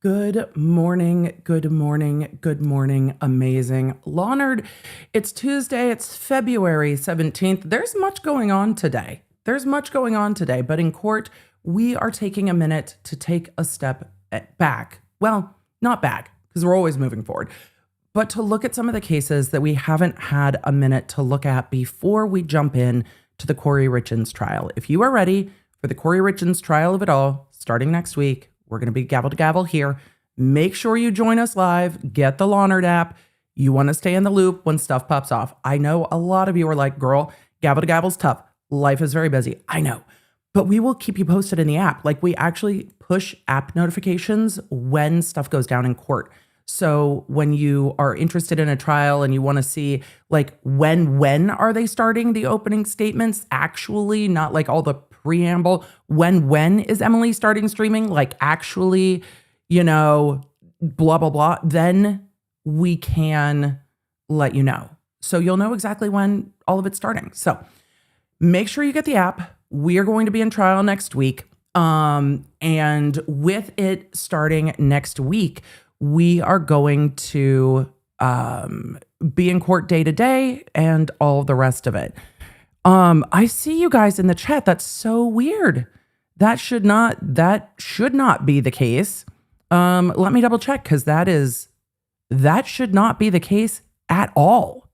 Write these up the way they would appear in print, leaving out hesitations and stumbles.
Good morning, good morning, good morning, amazing. Leonard, it's Tuesday, it's February 17th. There's much going on today. But in court, we are taking a minute to take a step back. Well, not back, because we're always moving forward, but to look at some of the cases that we haven't had a minute to look at before we jump in to the Corey Richins trial. If you are ready for the Corey Richins trial of it all, starting next week, we're going to be gavel to gavel here. Make sure you join us live. Get the Leonard app. You want to stay in the loop when stuff pops off. I know a lot of you are like, girl, gavel to gavel's tough. Life is very busy. I know. But we will keep you posted in the app. Like, we actually push app notifications when stuff goes down in court. So when you are interested in a trial and you want to see like when are they starting the opening statements, actually, not like all the preamble, when is Emily starting streaming, like actually, blah, blah, blah, then we can let you know. So you'll know exactly when all of it's starting. So make sure you get the app. We are going to be in trial next week. And with it starting next week, we are going to be in court day to day and all the rest of it. I see you guys in the chat. That's so weird. That should not be the case. Let me double check, because that should not be the case at all.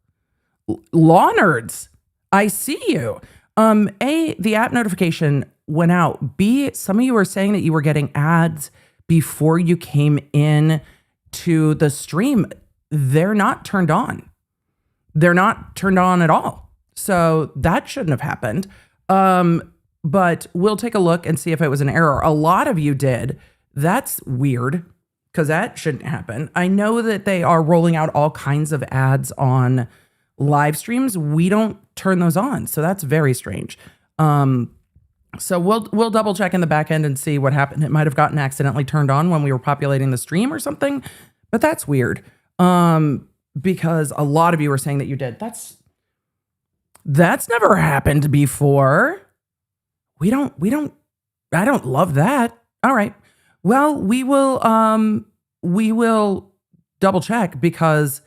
Law nerds, I see you. A, the app notification went out. B, some of you were saying that you were getting ads before you came in to the stream. They're not turned on. They're not turned on at all. So that shouldn't have happened. But we'll take a look and see if it was an error. A lot of you did. That's weird, because that shouldn't happen. I know that they are rolling out all kinds of ads on live streams. We don't turn those on. So that's very strange. So we'll double check in the back end and see what happened. It might have gotten accidentally turned on when we were populating the stream or something, but that's weird. Because a lot of you were saying that you did. That's never happened before. I don't love that. All right. Well, we will double check, because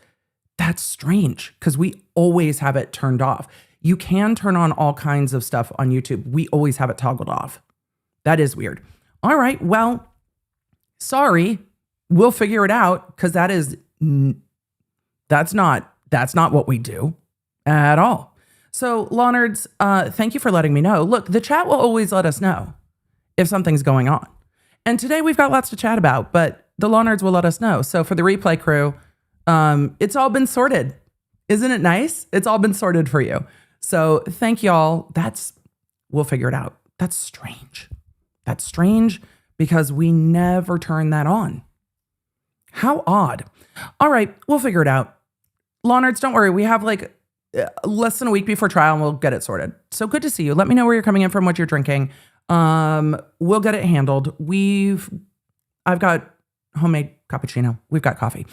that's strange, because we always have it turned off. You can turn on all kinds of stuff on YouTube. We always have it toggled off. That is weird. All right. Well, sorry. We'll figure it out, because that's not what we do at all. So, Law nerds, thank you for letting me know. Look, the chat will always let us know if something's going on. And today we've got lots to chat about, but the Law nerds will let us know. So for the replay crew, it's all been sorted. Isn't it nice? It's all been sorted for you. So thank y'all. We'll figure it out. That's strange. That's strange, because we never turn that on. How odd. All right, we'll figure it out. Law nerds, don't worry. We have like less than a week before trial and we'll get it sorted. So good to see you. Let me know where you're coming in from, what you're drinking. We'll get it handled. I've got homemade cappuccino. We've got coffee.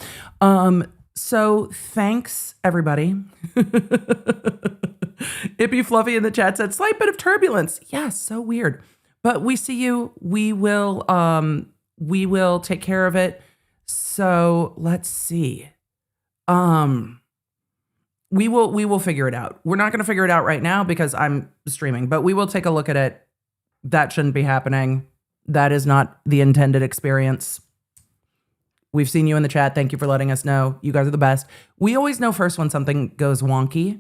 So thanks, everybody. Ippy Fluffy in the chat said, slight bit of turbulence. Yeah, so weird. But we see you. We will take care of it. So let's see. We will figure it out. We're not going to figure it out right now because I'm streaming, but we will take a look at it. That shouldn't be happening. That is not the intended experience. We've seen you in the chat. Thank you for letting us know. You guys are the best. We always know first when something goes wonky,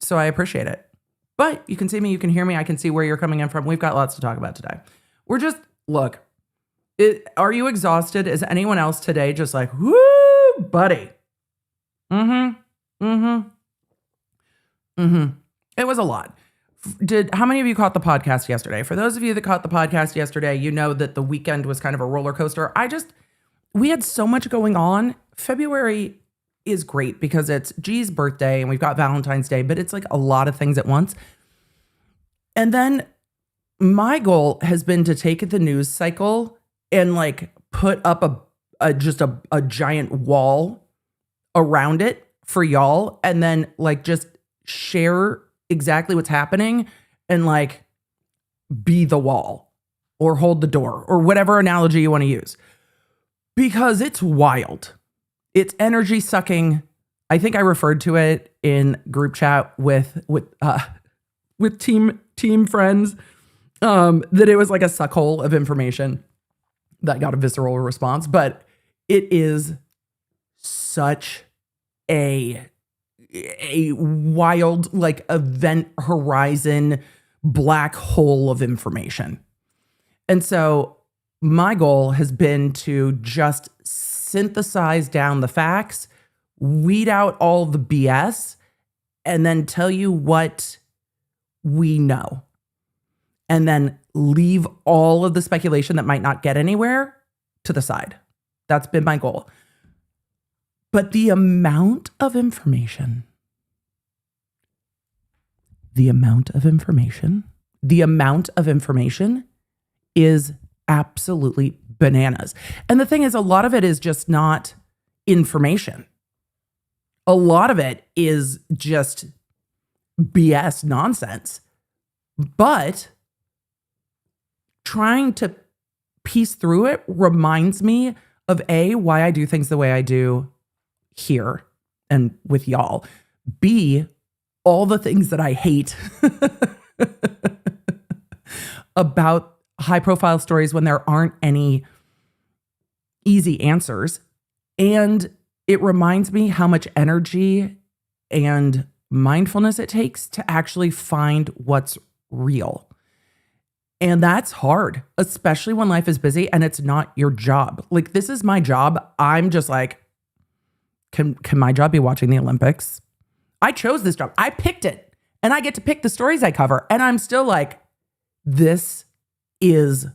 so I appreciate it. But you can see me, you can hear me, I can see where you're coming in from. We've got lots to talk about today. Are you exhausted? Is anyone else today just like, whoo, buddy? It was a lot. How many of you caught the podcast yesterday? For those of you that caught the podcast yesterday, you know that the weekend was kind of a roller coaster. We had so much going on. February is great because it's G's birthday and we've got Valentine's Day, but it's like a lot of things at once. And then my goal has been to take the news cycle and like put up a giant wall around it for y'all, and then like just share exactly what's happening and like be the wall or hold the door or whatever analogy you want to use. because it's wild. It's energy sucking. I think I referred to it in group chat with team friends, that it was like a suckhole of information that got a visceral response, but it is such a wild, like, event horizon black hole of information. And so my goal has been to just synthesize down the facts, weed out all the BS, and then tell you what we know. And then leave all of the speculation that might not get anywhere to the side. That's been my goal. But the amount of information is absolutely bananas. And the thing is, a lot of it is just not information. A lot of it is just BS nonsense. But trying to piece through it reminds me of why I do things the way I do here and with y'all. B, all the things that I hate about high profile stories when there aren't any easy answers. And it reminds me how much energy and mindfulness it takes to actually find what's real. And that's hard, especially when life is busy and it's not your job. Like, this is my job. I'm just like, can my job be watching the Olympics? I chose this job. I picked it, and I get to pick the stories I cover. And I'm still like, this is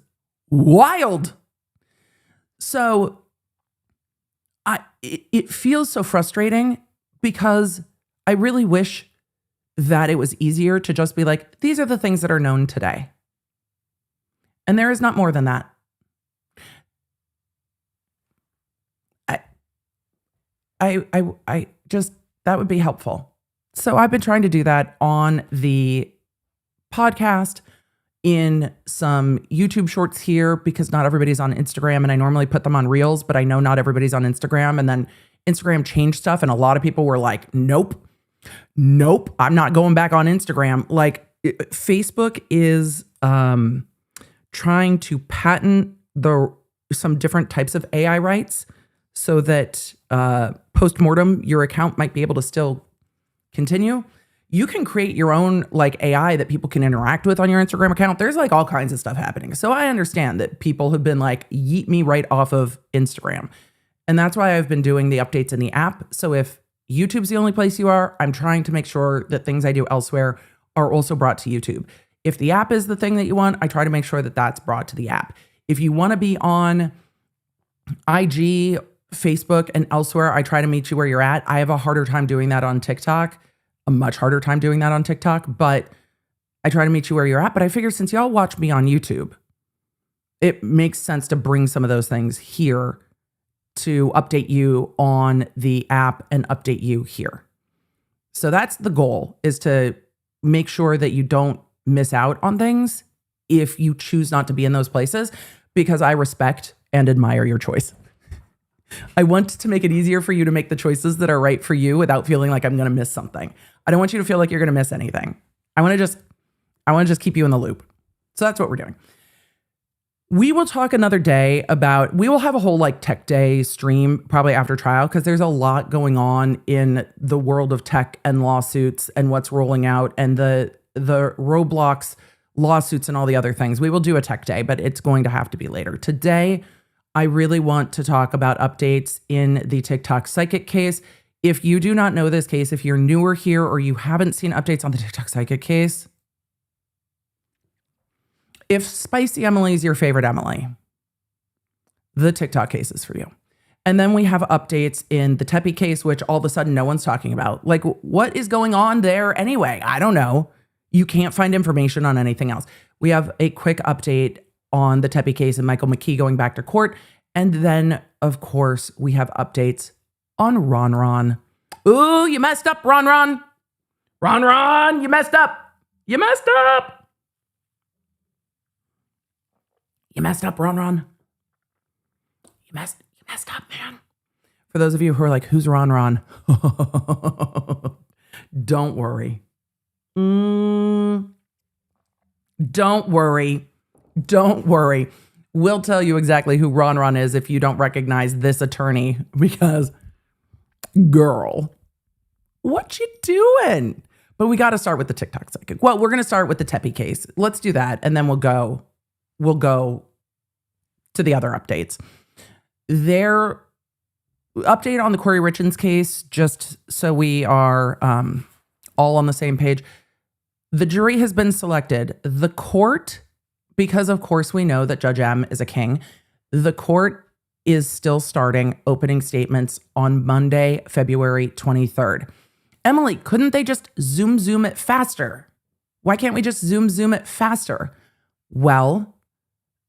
wild. So it feels so frustrating because I really wish that it was easier to just be like, these are the things that are known today. And there is not more than that. I just, that would be helpful. So I've been trying to do that on the podcast, in some YouTube shorts here, because not everybody's on Instagram, and I normally put them on Reels, but I know not everybody's on Instagram. And then Instagram changed stuff, and a lot of people were like, nope, I'm not going back on Instagram. Like, Facebook is trying to patent some different types of AI rights so that post-mortem your account might be able to still continue. You can create your own like AI that people can interact with on your Instagram account. There's like all kinds of stuff happening. So I understand that people have been like, yeet me right off of Instagram. And that's why I've been doing the updates in the app. So if YouTube's the only place you are, I'm trying to make sure that things I do elsewhere are also brought to YouTube. If the app is the thing that you want, I try to make sure that that's brought to the app. If you want to be on IG, Facebook, and elsewhere, I try to meet you where you're at. I have a harder time doing that on TikTok, a much harder time doing that on TikTok, but I try to meet you where you're at. But I figure since y'all watch me on YouTube, it makes sense to bring some of those things here to update you on the app and update you here. So that's the goal, is to make sure that you don't miss out on things if you choose not to be in those places, because I respect and admire your choice. I want to make it easier for you to make the choices that are right for you without feeling like I'm going to miss something. I don't want you to feel like you're going to miss anything. I want to just keep you in the loop. So that's what we're doing. We will talk another day about, we will have a whole like tech day stream probably after trial, because there's a lot going on in the world of tech and lawsuits and what's rolling out and the Roblox lawsuits and all the other things. We will do a tech day, but it's going to have to be later. Today, I really want to talk about updates in the TikTok psychic case. If you do not know this case, if you're newer here or you haven't seen updates on the TikTok psychic case, if Spicy Emily is your favorite Emily, the TikTok case is for you. And then we have updates in the Teppy case, which all of a sudden no one's talking about. Like, what is going on there anyway? I don't know. You can't find information on anything else. We have a quick update on the Teppy case and Michael McKee going back to court. And then, of course, we have updates on RonRon. Ooh, you messed up, RonRon. RonRon, you messed up. You messed up. You messed up, RonRon. You messed messed up, man. For those of you who are like, who's RonRon? Don't worry. Don't worry. Don't worry. We'll tell you exactly who RonRon is if you don't recognize this attorney, because girl, what you doing? But we got to start with the TikTok psychic. Well, we're going to start with the Teppy case. Let's do that. And then we'll go to the other updates. Their update on the Corey Richins case, just so we are all on the same page. The jury has been selected. The court, because of course we know that Judge M is a king, the court is still starting opening statements on Monday, February 23rd. Emily, couldn't they just zoom it faster? Why can't we just zoom it faster? Well,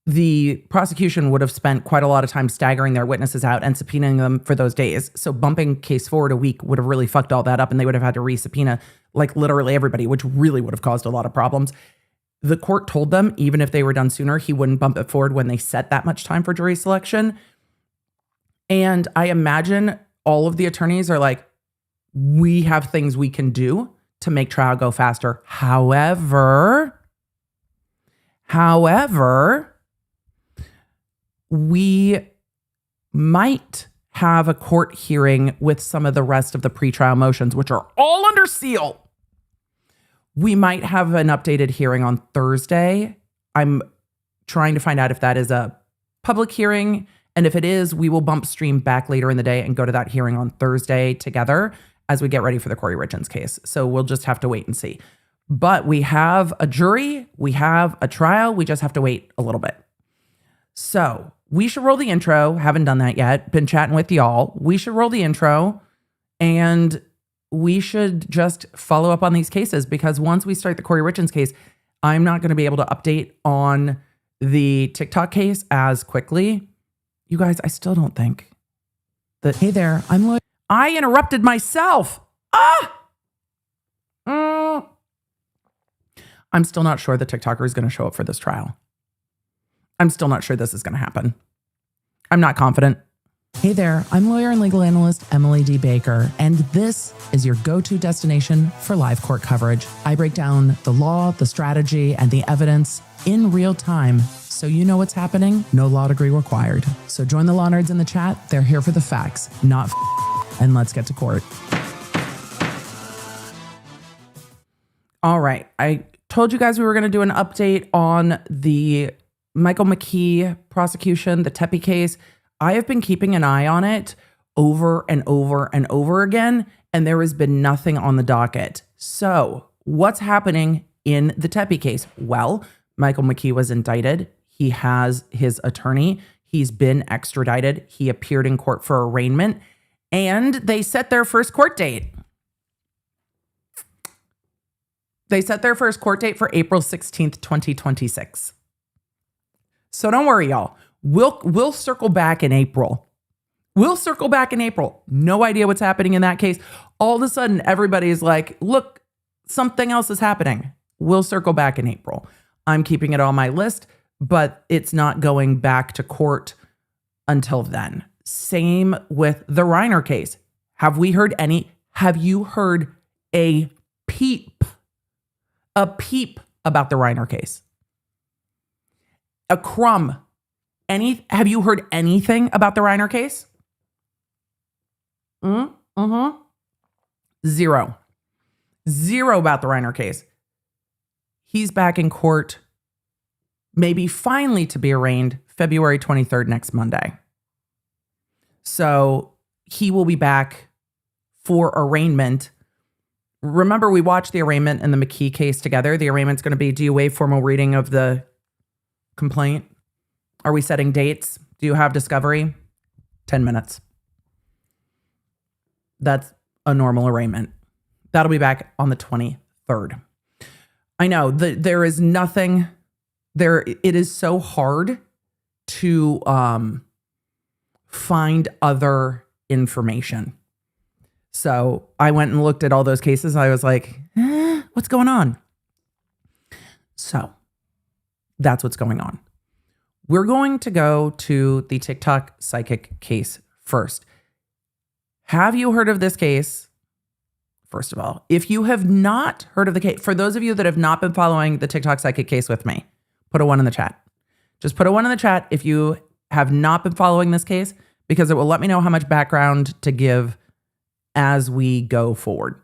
the prosecution would have spent quite a lot of time staggering their witnesses out and subpoenaing them for those days. So bumping case forward a week would have really fucked all that up, and they would have had to re-subpoena like literally everybody, which really would have caused a lot of problems. The court told them even if they were done sooner, he wouldn't bump it forward when they set that much time for jury selection. And I imagine all of the attorneys are like, we have things we can do to make trial go faster. However, we might have a court hearing with some of the rest of the pretrial motions, which are all under seal. We might have an updated hearing on Thursday. I'm trying to find out if that is a public hearing. And if it is, we will bump stream back later in the day and go to that hearing on Thursday together as we get ready for the Corey Richins case. So we'll just have to wait and see. But we have a jury, we have a trial, we just have to wait a little bit. So we should roll the intro. Haven't done that yet. Been chatting with y'all. We should roll the intro and we should just follow up on these cases, because once we start the Corey Richins case, I'm not going to be able to update on the TikTok case as quickly. You guys, I still don't think that, hey there, I interrupted myself. I'm still not sure the TikToker is going to show up for this trial. I'm still not sure this is going to happen. I'm not confident. Hey there, I'm lawyer and legal analyst Emily D. Baker, and this is your go-to destination for live court coverage. I break down the law, the strategy, and the evidence in real time, so you know what's happening. No law degree required. So join the law nerds in the chat. They're here for the facts, not and let's get to court. All right, I told you guys we were going to do an update on the Michael McKee prosecution, the Teppy case. I have been keeping an eye on it over and over and over again, and there has been nothing on the docket. So what's happening in the Teppy case? Well, Michael McKee was indicted. He has his attorney. He's been extradited. He appeared in court for arraignment, and they set their first court date. They set their first court date for April 16th, 2026. So don't worry, y'all. We'll circle back in April. We'll circle back in April. No idea what's happening in that case. All of a sudden, everybody's like, look, something else is happening. We'll circle back in April. I'm keeping it on my list, but it's not going back to court until then. Same with the Reiner case. Have you heard a peep about the Reiner case? A crumb. Have you heard anything about the Reiner case? Zero about the Reiner case. He's back in court, maybe finally to be arraigned February 23rd, next Monday. So he will be back for arraignment. Remember, we watched the arraignment and the McKee case together. The arraignment's going to be, do you waive formal reading of the complaint? Are we setting dates? Do you have discovery? 10 minutes. That's a normal arraignment. That'll be back on the 23rd. I know there is nothing there. It is so hard to find other information. So I went and looked at all those cases. I was like, what's going on? So that's what's going on. We're going to go to the TikTok psychic case first. Have you heard of this case? First of all, if you have not heard of the case, for those of you that have not been following the TikTok psychic case with me, put a 1 in the chat. Just put a 1 in the chat if you have not been following this case, because it will let me know how much background to give as we go forward.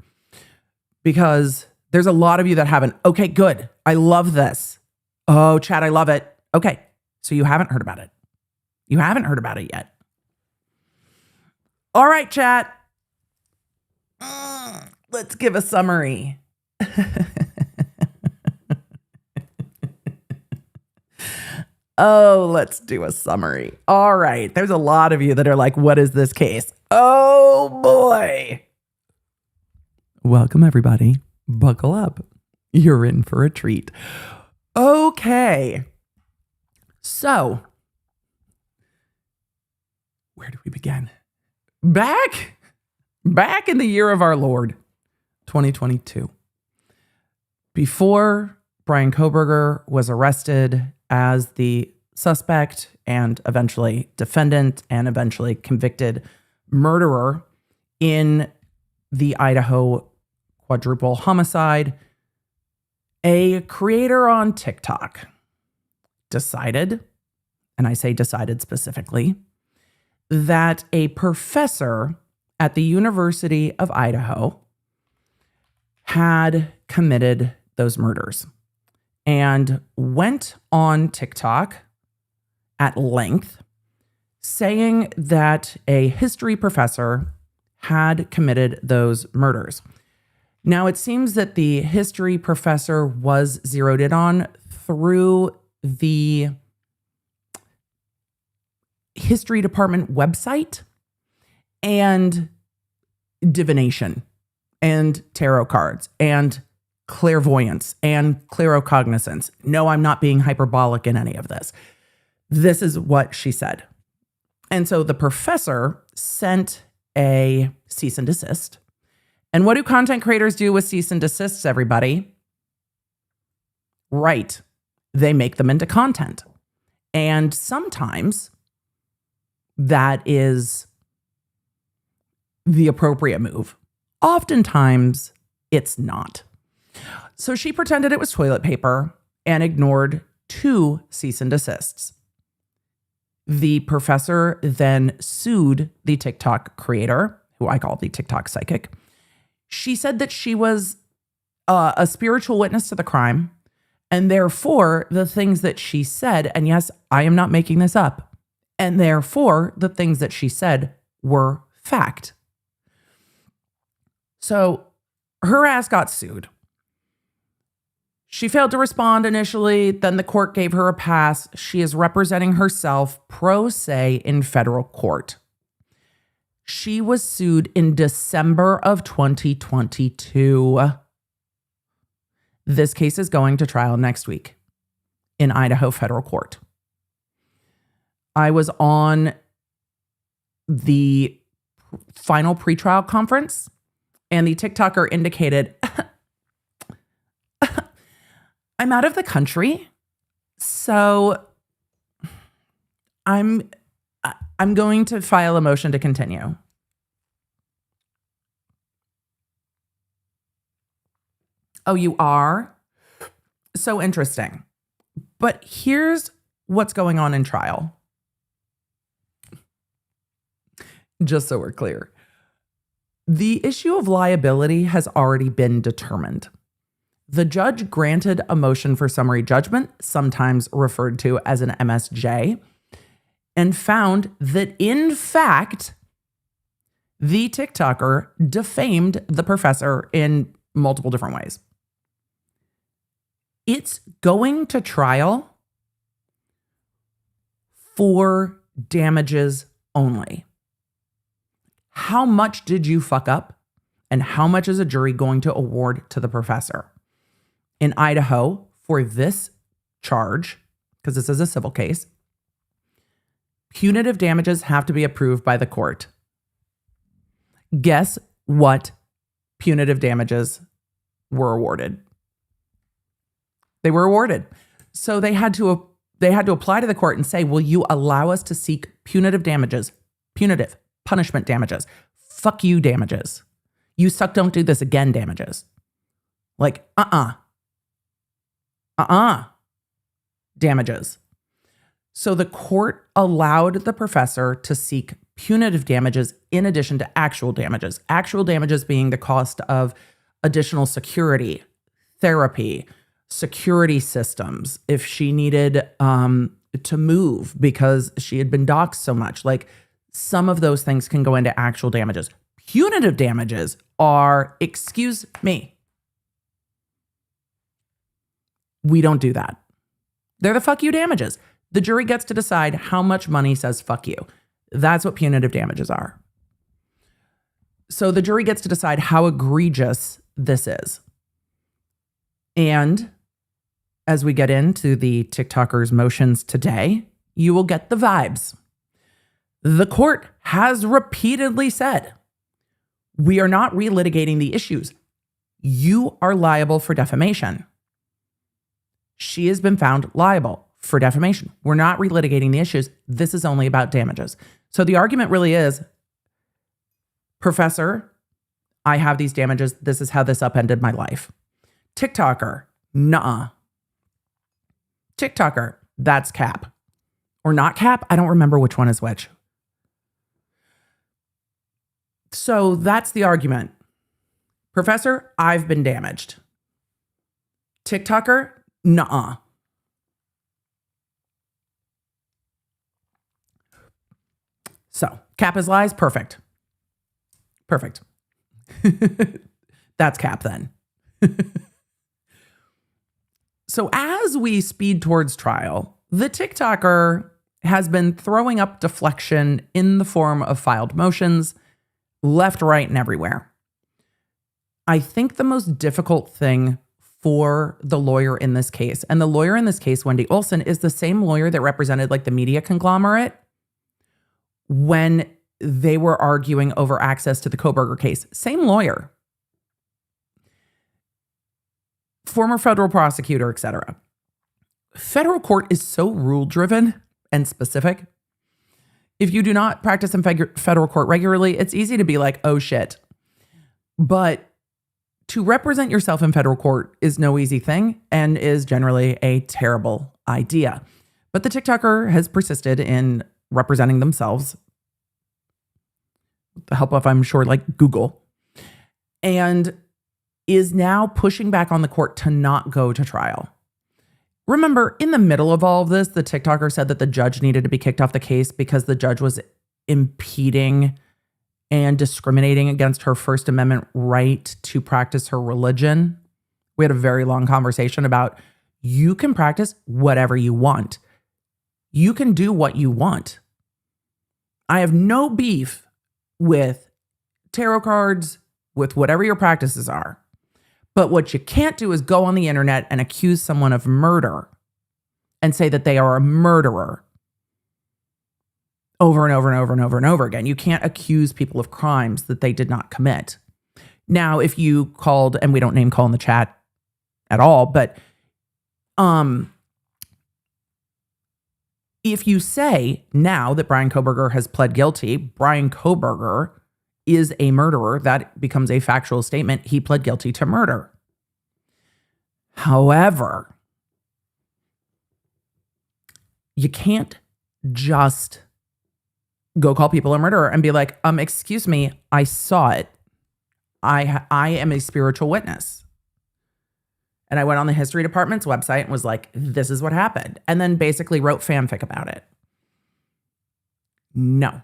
Because there's a lot of you that haven't. Okay, good. I love this. Oh, chat, I love it. Okay, so you haven't heard about it. You haven't heard about it yet. All right, chat. Let's give a summary. Oh, let's do a summary. All right. There's a lot of you that are like, what is this case? Oh, boy. Welcome, everybody. Buckle up. You're in for a treat. Okay. So, where do we begin? Back in the year of our Lord, 2022. Before Bryan Kohberger was arrested as the suspect and eventually defendant and eventually convicted murderer in the Idaho quadruple homicide, a creator on TikTok decided, and I say decided specifically, that a professor at the University of Idaho had committed those murders and went on TikTok at length saying that a history professor had committed those murders. Now, it seems that the history professor was zeroed in on through the history department website and divination and tarot cards and clairvoyance and claircognizance. No, I'm not being hyperbolic in any of this. This is what she said. And so the professor sent a cease and desist. And what do content creators do with cease and desists, everybody? Right. They make them into content. And sometimes that is the appropriate move. Oftentimes, it's not. So she pretended it was toilet paper and ignored 2 cease and desists. The professor then sued the TikTok creator, who I call the TikTok psychic. She said that she was a spiritual witness to the crime, and therefore the things that she said, and yes, I am not making this up, and therefore the things that she said were fact. So her ass got sued. She failed to respond initially. Then the court gave her a pass. She is representing herself pro se in federal court. She was sued in December of 2022. This case is going to trial next week in Idaho federal court. I was on the final pretrial conference, and the TikToker indicated, I'm out of the country, so I'm going to file a motion to continue. Oh, you are? So interesting. But here's what's going on in trial. Just so we're clear. The issue of liability has already been determined. The judge granted a motion for summary judgment, sometimes referred to as an MSJ, and found that, in fact, the TikToker defamed the professor in multiple different ways. It's going to trial for damages only. How much did you fuck up? And how much is a jury going to award to the professor? In Idaho, for this charge, because this is a civil case, punitive damages have to be approved by the court. Guess what punitive damages were awarded? They were awarded. So they had to They had to apply to the court and say, will you allow us to seek punitive damages, punitive punishment damages, fuck you damages, you suck, don't do this again damages. Like, damages. So the court allowed the professor to seek punitive damages in addition to actual damages. Actual damages being the cost of additional security, therapy, security systems, if she needed to move because she had been doxxed so much. Like, some of those things can go into actual damages. Punitive damages are, excuse me, we don't do that. They're the fuck you damages. The jury gets to decide how much money says fuck you. That's what punitive damages are. So the jury gets to decide how egregious this is. And as we get into the TikToker's motions today, you will get the vibes. The court has repeatedly said, we are not relitigating the issues. You are liable for defamation. She has been found liable for defamation. We're not relitigating the issues. This is only about damages. So the argument really is, Professor, I have these damages. This is how this upended my life. TikToker, nuh-uh. TikToker, that's cap. Or not cap? I don't remember which one is which. So that's the argument. Professor, I've been damaged. TikToker, nuh-uh. So, cap is lies, perfect. Perfect. That's cap then. So as we speed towards trial, the TikToker has been throwing up deflection in the form of filed motions, left, right, and everywhere. I think the most difficult thing for the lawyer in this case, and the lawyer in this case, Wendy Olson, is the same lawyer that represented like the media conglomerate when they were arguing over access to the Kohberger case. Same lawyer. Former federal prosecutor, etc. Federal court is so rule-driven and specific. If you do not practice in federal court regularly, it's easy to be like, oh shit. But to represent yourself in federal court is no easy thing and is generally a terrible idea. But the TikToker has persisted in representing themselves with the help of, I'm sure, like Google, and is now pushing back on the court to not go to trial. Remember, in the middle of all of this, the TikToker said that the judge needed to be kicked off the case because the judge was impeding and discriminating against her First Amendment right to practice her religion. We had a very long conversation about, you can practice whatever you want. You can do what you want. I have no beef with tarot cards, with whatever your practices are. But what you can't do is go on the internet and accuse someone of murder and say that they are a murderer over and over and over and over and over again. You can't accuse people of crimes that they did not commit. Now, if you called, and we don't name call in the chat at all, but if you say now that Bryan Kohberger has pled guilty, Bryan Kohberger is a murderer, that becomes a factual statement. He pled guilty to murder. However, you can't just go call people a murderer and be like, excuse me, I saw it. I am a spiritual witness. And I went on the history department's website and was like, this is what happened. And then basically wrote fanfic about it. No.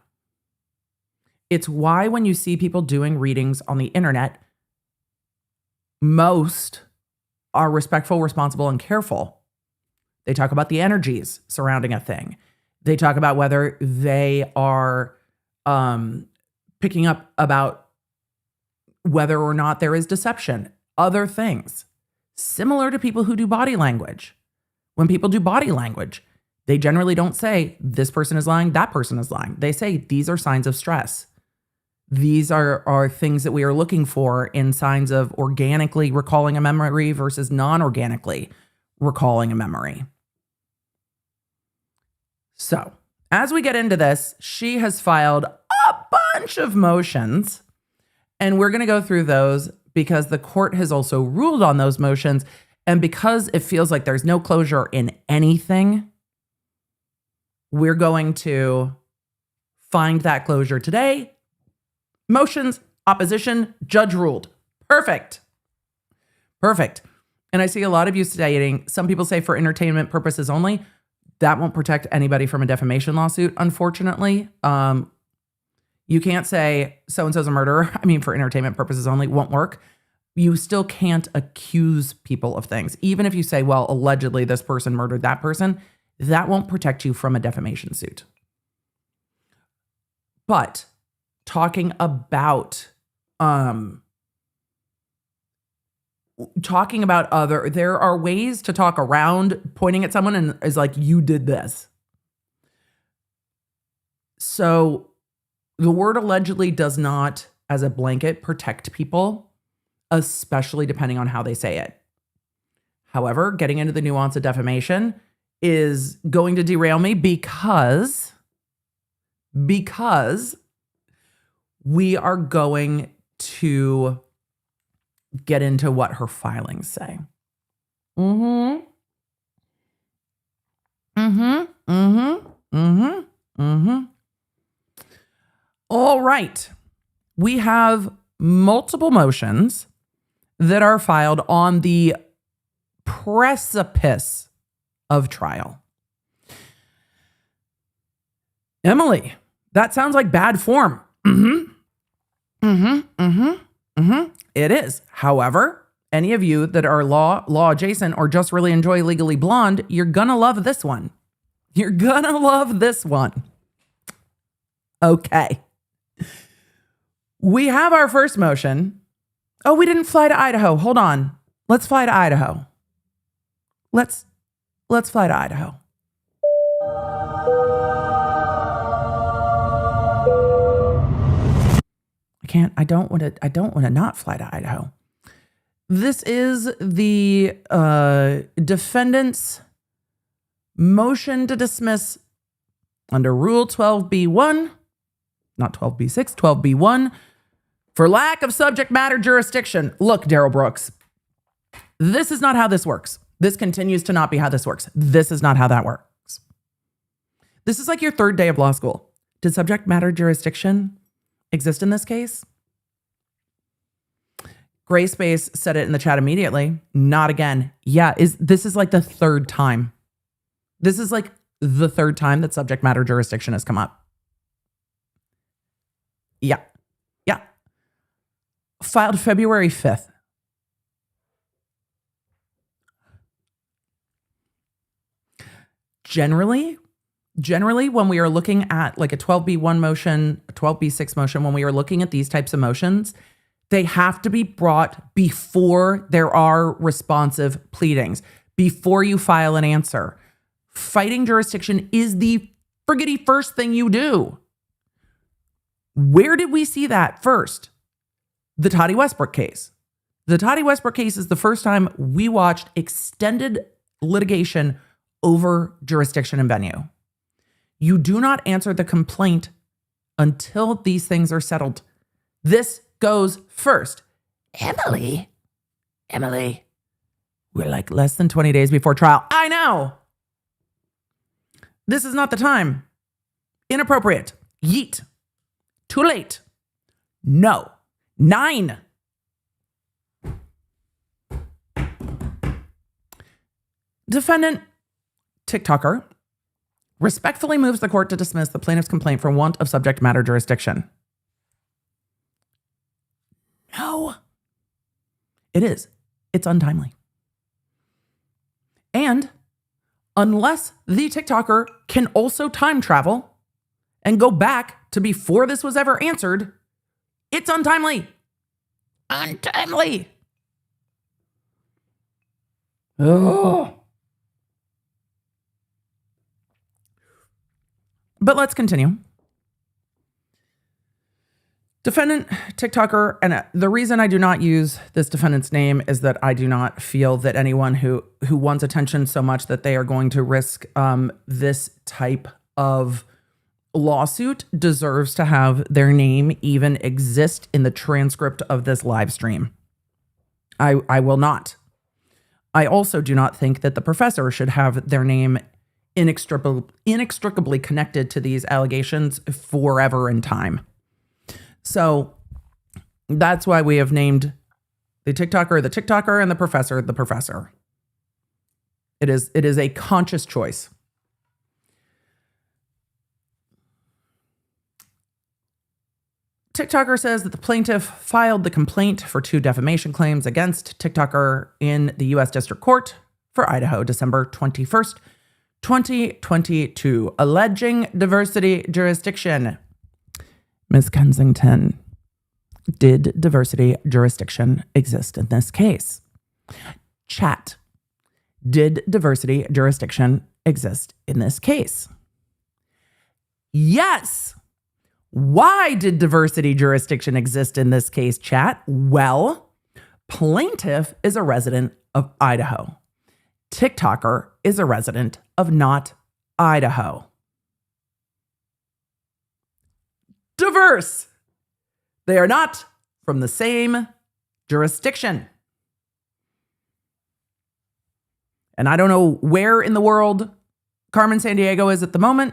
It's why when you see people doing readings on the internet, most are respectful, responsible, and careful. They talk about the energies surrounding a thing. They talk about whether they are picking up about whether or not there is deception, other things. Similar to people who do body language. When people do body language, they generally don't say, this person is lying, that person is lying. They say, these are signs of stress. These are things that we are looking for in signs of organically recalling a memory versus non-organically recalling a memory. So as we get into this, she has filed a bunch of motions, and we're going to go through those because the court has also ruled on those motions. And because it feels like there's no closure in anything, we're going to find that closure today. Motions, opposition, judge ruled. Perfect. Perfect. And I see a lot of you stating, some people say for entertainment purposes only. That won't protect anybody from a defamation lawsuit, unfortunately. You can't say so-and-so's a murderer. I mean, for entertainment purposes only, won't work. You still can't accuse people of things. Even if you say, well, allegedly this person murdered that person, that won't protect you from a defamation suit. But talking about there are ways to talk around pointing at someone and is like, you did this. So the word allegedly does not, as a blanket, protect people, especially depending on how they say it. However, getting into the nuance of defamation is going to derail me because we are going to get into what her filings say. All right. We have multiple motions that are filed on the precipice of trial. Emily, that sounds like bad form. It is. However, any of you that are law adjacent or just really enjoy Legally Blonde, you're gonna love this one. You're gonna love this one. Okay. We have our first motion. Oh, we didn't fly to Idaho. Hold on. Let's fly to Idaho. Let's fly to Idaho. I don't want to not fly to Idaho. This is the defendant's motion to dismiss under Rule 12b-1, not 12b-6, 12b-1, for lack of subject matter jurisdiction. Look, Daryl Brooks, this is not how this works. This continues to not be how this works. This is not how that works. This is like your third day of law school. Did subject matter jurisdiction exist in this case? Gray Space said it in the chat immediately. Not again. Yeah, this is like the third time. This is like the third time that subject matter jurisdiction has come up. Yeah. Filed February 5th. Generally, when we are looking at like a 12b-1 motion, a 12b-6 motion, when we are looking at these types of motions, they have to be brought before there are responsive pleadings, before you file an answer. Fighting jurisdiction is the friggity first thing you do. Where did we see that first? The Toddy Westbrook case. The Toddy Westbrook case is the first time we watched extended litigation over jurisdiction and venue. You do not answer the complaint until these things are settled. This goes first. Emily, we're like less than 20 days before trial. I know. This is not the time. Inappropriate. Yeet. Too late. No. 9. Defendant, TikToker, respectfully moves the court to dismiss the plaintiff's complaint for want of subject matter jurisdiction. No. It is. It's untimely. And unless the TikToker can also time travel and go back to before this was ever answered, it's untimely. Untimely. Oh. But let's continue. Defendant, TikToker, and the reason I do not use this defendant's name is that I do not feel that anyone who wants attention so much that they are going to risk this type of lawsuit deserves to have their name even exist in the transcript of this live stream. I will not. I also do not think that the professor should have their name inextricably connected to these allegations forever in time. So that's why we have named the TikToker and the professor. It is a conscious choice. TikToker says that the plaintiff filed the complaint for 2 defamation claims against TikToker in the U.S. District Court for Idaho, December 21st, 2022, alleging diversity jurisdiction. Ms. Kensington, did diversity jurisdiction exist in this case? Chat, did diversity jurisdiction exist in this case? Yes. Why did diversity jurisdiction exist in this case, chat? Well, plaintiff is a resident of Idaho. TikToker is a resident of not Idaho. Diverse. They are not from the same jurisdiction. And I don't know where in the world Carmen Sandiego is at the moment,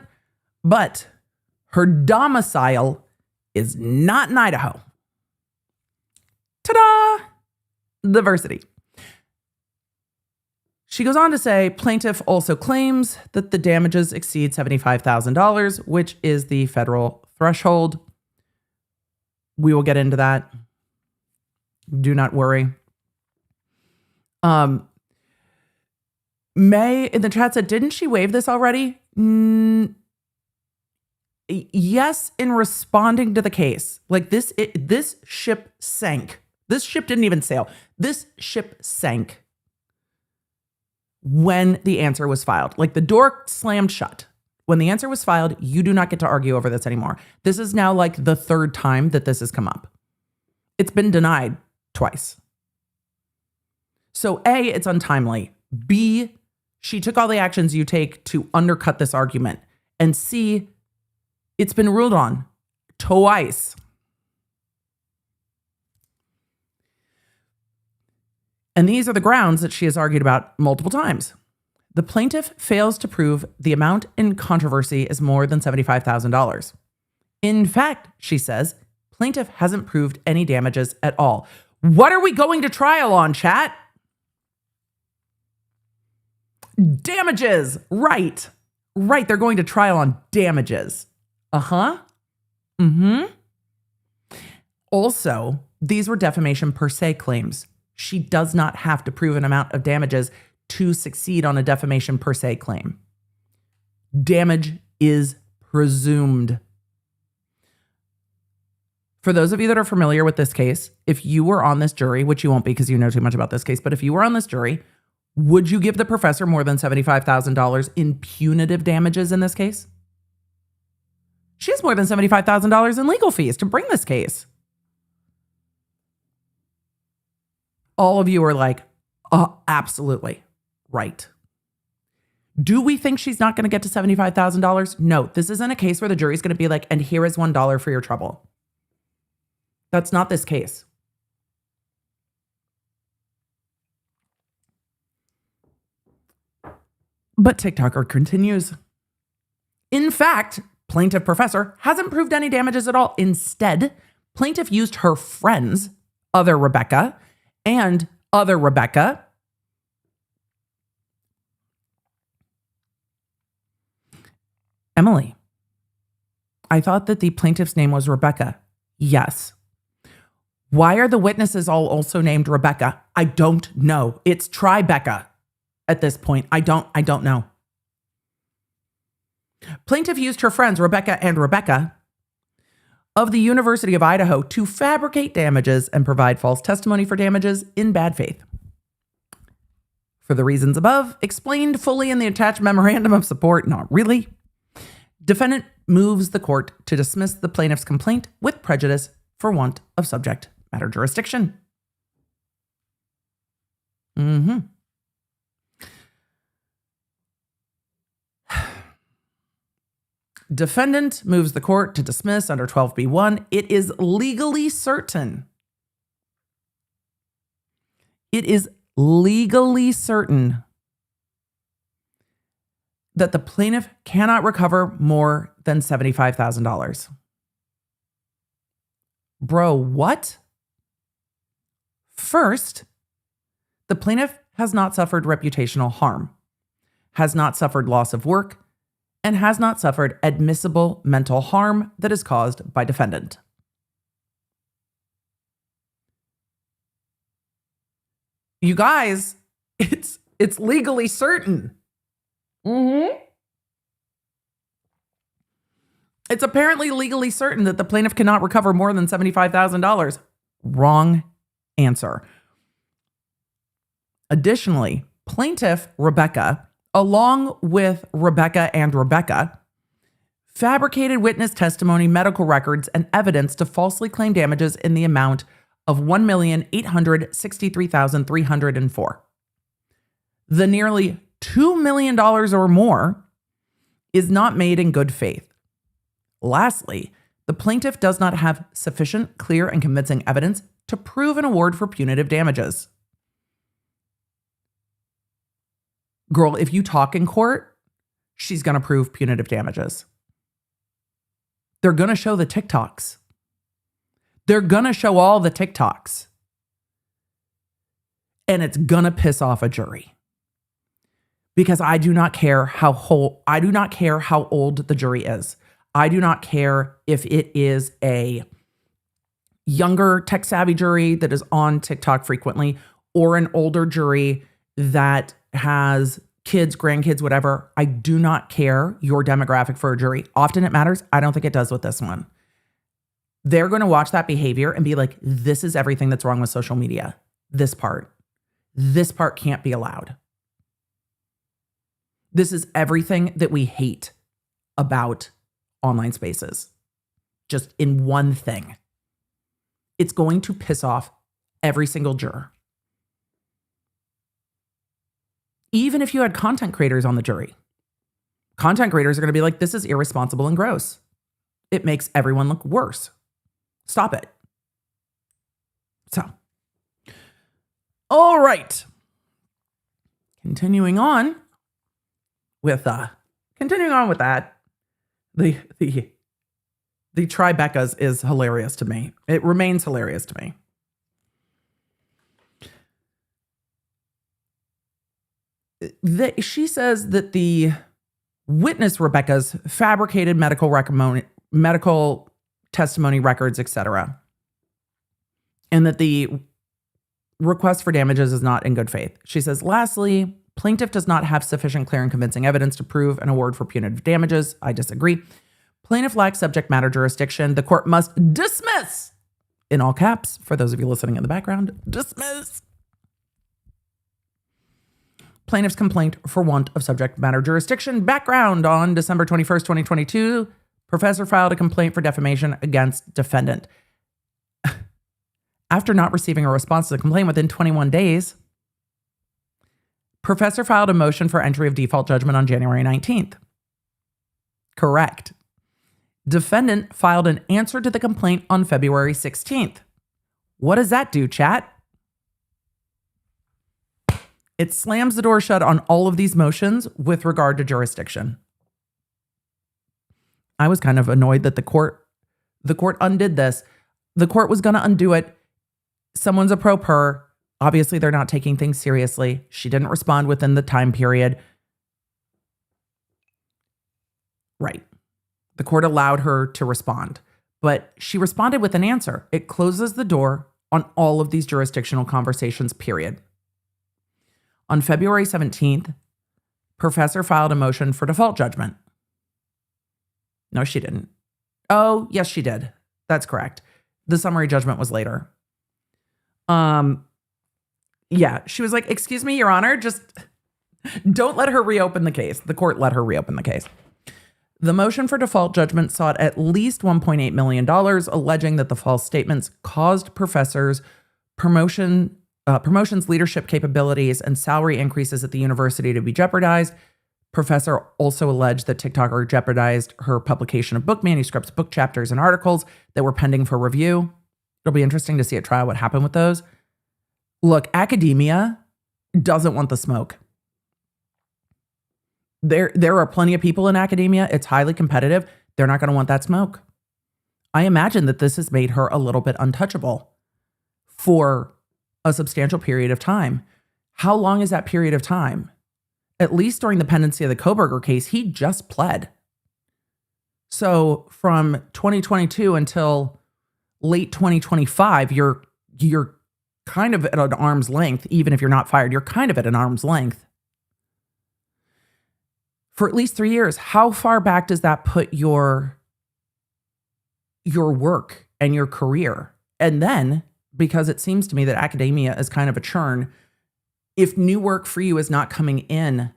but her domicile is not in Idaho. Ta-da! Diversity. She goes on to say, plaintiff also claims that the damages exceed $75,000, which is the federal threshold. We will get into that. Do not worry. May in the chat said, didn't she waive this already? Yes, in responding to the case. Like this ship sank. This ship didn't even sail. This ship sank when the answer was filed. Like the door slammed shut. When the answer was filed, you do not get to argue over this anymore. This is now like the 3rd time that this has come up. It's been denied twice. So A, it's untimely. B, she took all the actions you take to undercut this argument. And C, it's been ruled on twice. And these are the grounds that she has argued about multiple times. The plaintiff fails to prove the amount in controversy is more than $75,000. In fact, she says, plaintiff hasn't proved any damages at all. What are we going to trial on, chat? Damages. Right. They're going to trial on damages. Also, these were defamation per se claims. She does not have to prove an amount of damages to succeed on a defamation per se claim. Damage is presumed. For those of you that are familiar with this case, if you were on this jury, which you won't be because you know too much about this case, but if you were on this jury, would you give the professor more than $75,000 in punitive damages in this case? She has more than $75,000 in legal fees to bring this case. All of you are like, absolutely right. Do we think she's not going to get to $75,000? No, this isn't a case where the jury's going to be like, and here is $1 for your trouble. That's not this case. But TikToker continues. In fact, plaintiff professor hasn't proved any damages at all. Instead, plaintiff used her friends, other Rebecca, and other Rebecca, Emily. I thought that the plaintiff's name was Rebecca. Yes. Why are the witnesses all also named Rebecca? I don't know. It's Tribeca at this point. I don't know. Plaintiff used her friends, Rebecca and Rebecca, of the University of Idaho to fabricate damages and provide false testimony for damages in bad faith. For the reasons above, explained fully in the attached memorandum of support, not really, defendant moves the court to dismiss the plaintiff's complaint with prejudice for want of subject matter jurisdiction. Defendant moves the court to dismiss under 12b1. It is legally certain. It is legally certain that the plaintiff cannot recover more than $75,000. Bro, what? First, the plaintiff has not suffered reputational harm, has not suffered loss of work, and has not suffered admissible mental harm that is caused by defendant. You guys, it's legally certain. It's apparently legally certain that the plaintiff cannot recover more than $75,000. Wrong answer. Additionally, plaintiff Rebecca, along with Rebecca and Rebecca, fabricated witness testimony, medical records, and evidence to falsely claim damages in the amount of $1,863,304. The nearly $2 million or more is not made in good faith. Lastly, the plaintiff does not have sufficient, clear, and convincing evidence to prove an award for punitive damages. Girl, if you talk in court, she's going to prove punitive damages. They're going to show the TikToks. They're going to show all the TikToks. And it's going to piss off a jury. Because I do not care how old the jury is. I do not care if it is a younger tech-savvy jury that is on TikTok frequently or an older jury that has kids, grandkids, whatever. I do not care your demographic for a jury. Often it matters. I don't think it does with this one. They're going to watch that behavior and be like, this is everything that's wrong with social media. This part can't be allowed. This is everything that we hate about online spaces. Just in one thing. It's going to piss off every single juror. Even if you had content creators on the jury, content creators are going to be like, this is irresponsible and gross. It makes everyone look worse. Stop it. So, all right. Continuing on with that. The Tribecas is hilarious to me. It remains hilarious to me. She says that the witness Rebecca's fabricated medical testimony records, etc., and that the request for damages is not in good faith. She says, lastly, plaintiff does not have sufficient, clear, and convincing evidence to prove an award for punitive damages. I disagree. Plaintiff lacks subject matter jurisdiction. The court must dismiss, in all caps, for those of you listening in the background, dismiss plaintiff's complaint for want of subject matter jurisdiction. Background: on December 21st, 2022, professor filed a complaint for defamation against defendant. After not receiving a response to the complaint within 21 days, professor filed a motion for entry of default judgment on January 19th. Correct. Defendant filed an answer to the complaint on February 16th. What does that do, chat? It slams the door shut on all of these motions with regard to jurisdiction. I was kind of annoyed that the court undid this. The court was going to undo it. Someone's a pro per. Obviously, they're not taking things seriously. She didn't respond within the time period. Right. The court allowed her to respond, but she responded with an answer. It closes the door on all of these jurisdictional conversations, period. On February 17th, professor filed a motion for default judgment. No, she didn't. Oh, yes, she did. That's correct. The summary judgment was later. Yeah, she was like, excuse me, Your Honor, just don't let her reopen the case. The court let her reopen the case. The motion for default judgment sought at least $1.8 million, alleging that the false statements caused professors' promotions, leadership capabilities, and salary increases at the university to be jeopardized. Professor also alleged that TikToker jeopardized her publication of book manuscripts, book chapters, and articles that were pending for review. It'll be interesting to see at trial what happened with those. Look, academia doesn't want the smoke. There are plenty of people in academia. It's highly competitive. They're not going to want that smoke. I imagine that this has made her a little bit untouchable for a substantial period of time. How long is that period of time? At least during the pendency of the Koberger case, he just pled. So from 2022 until late 2025, you're kind of at an arm's length. Even if you're not fired, you're kind of at an arm's length. For at least 3 years, how far back does that put your work and your career? And then, because it seems to me that academia is kind of a churn, if new work for you is not coming in,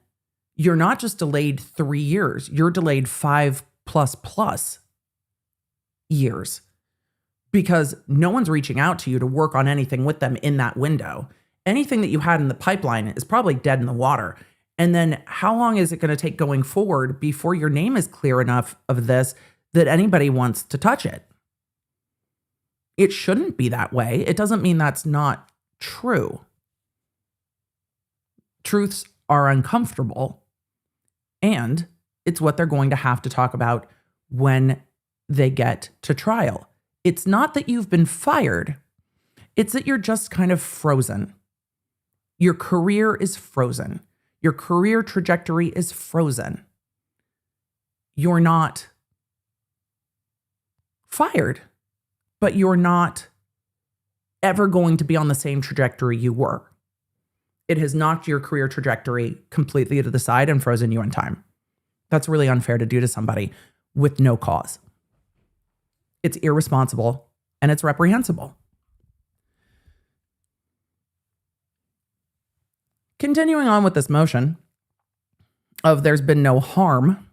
you're not just delayed 3 years, you're delayed 5+ years, because no one's reaching out to you to work on anything with them in that window. Anything that you had in the pipeline is probably dead in the water. And then how long is it going to take going forward before your name is clear enough of this that anybody wants to touch it? It shouldn't be that way. It doesn't mean that's not true. Truths are uncomfortable, and it's what they're going to have to talk about when they get to trial. It's not that you've been fired. It's that you're just kind of frozen. Your career is frozen. Your career trajectory is frozen. You're not fired, but you're not ever going to be on the same trajectory you were. It has knocked your career trajectory completely to the side and frozen you in time. That's really unfair to do to somebody with no cause. It's irresponsible and it's reprehensible. Continuing on with this motion of there's been no harm,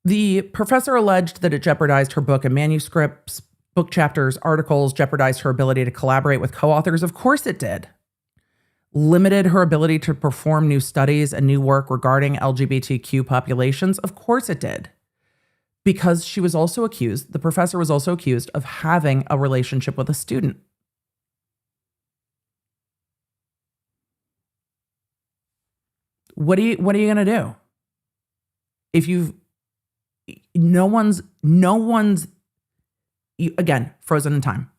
the professor alleged that it jeopardized her book and manuscripts, book chapters, articles, jeopardized her ability to collaborate with co-authors. Of course it did. Limited her ability to perform new studies and new work regarding LGBTQ populations. Of course it did. Because she was also accused, the professor was also accused of having a relationship with a student. What are you going to do? If no one's, again, frozen in time.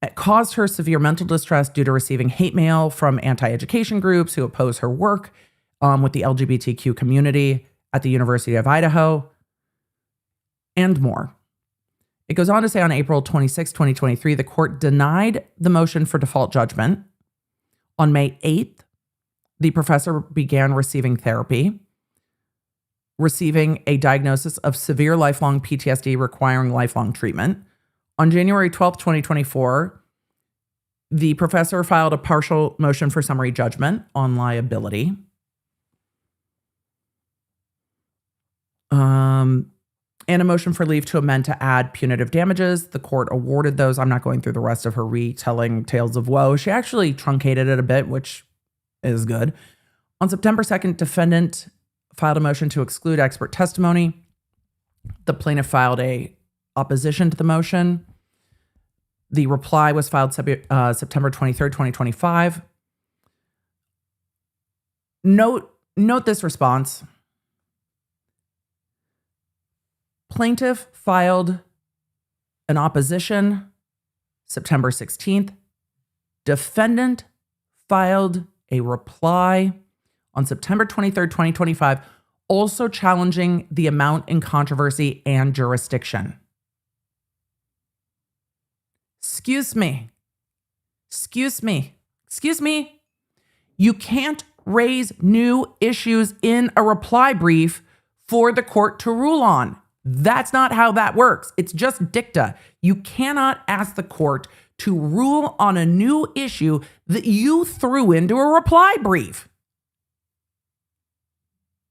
It caused her severe mental distress due to receiving hate mail from anti-education groups who oppose her work with the LGBTQ community at the University of Idaho, and more. It goes on to say on April 26, 2023, the court denied the motion for default judgment. On May 8th, the professor began receiving therapy, receiving a diagnosis of severe lifelong PTSD requiring lifelong treatment. On January 12th, 2024, the professor filed a partial motion for summary judgment on liability. And a motion for leave to amend to add punitive damages. The court awarded those. I'm not going through the rest of her retelling tales of woe. She actually truncated it a bit, which is good. On September 2nd, defendant filed a motion to exclude expert testimony. The plaintiff filed a opposition to the motion. The reply was filed September 23rd, 2025. Note this response. Plaintiff filed an opposition September 16th. Defendant filed a reply on September 23rd, 2025, also challenging the amount in controversy and jurisdiction. Excuse me. You can't raise new issues in a reply brief for the court to rule on. That's not how that works. It's just dicta. You cannot ask the court to rule on a new issue that you threw into a reply brief.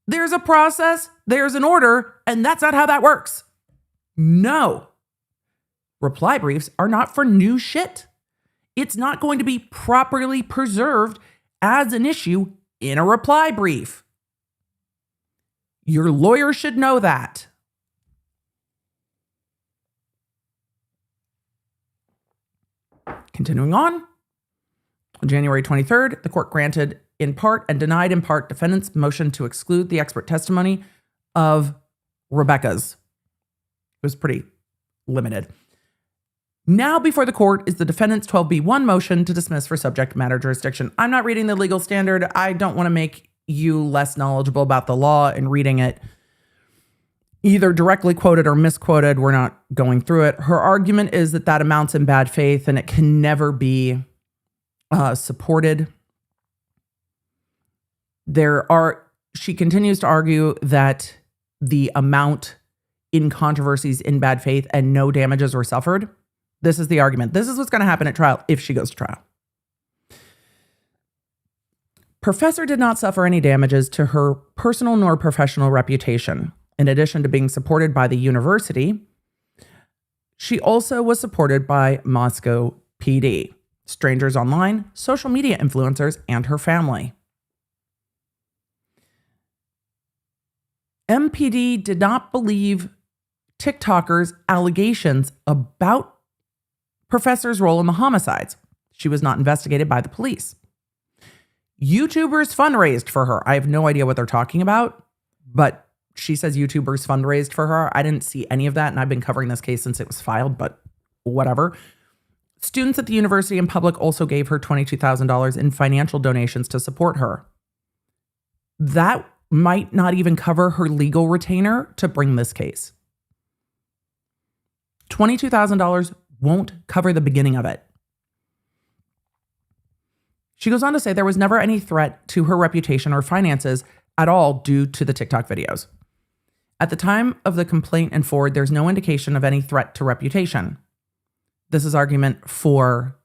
There's a process, there's an order, and that's not how that works. No. Reply briefs are not for new shit. It's not going to be properly preserved as an issue in a reply brief. Your lawyer should know that. Continuing on January 23rd, the court granted in part and denied in part defendant's motion to exclude the expert testimony of Rebecca's. It was pretty limited. Now before the court is the defendant's 12B1 motion to dismiss for subject matter jurisdiction. I'm not reading the legal standard. I don't want to make you less knowledgeable about the law and reading it either directly quoted or misquoted. We're not going through it. Her argument is that that amounts in bad faith and it can never be supported. She continues to argue that the amount in controversies in bad faith and no damages were suffered. This is the argument. This is what's going to happen at trial if she goes to trial. Professor did not suffer any damages to her personal nor professional reputation. In addition to being supported by the university, she also was supported by Moscow PD, strangers online, social media influencers, and her family. MPD did not believe TikTokers' allegations about Professor's role in the homicides. She was not investigated by the police. YouTubers fundraised for her. I have no idea what they're talking about, but she says YouTubers fundraised for her. I didn't see any of that, and I've been covering this case since it was filed, but whatever. Students at the university and public also gave her $22,000 in financial donations to support her. That might not even cover her legal retainer to bring this case. $22,000 won't cover the beginning of it. She goes on to say there was never any threat to her reputation or finances at all due to the TikTok videos. At the time of the complaint and forward, there's no indication of any threat to reputation. This is argument for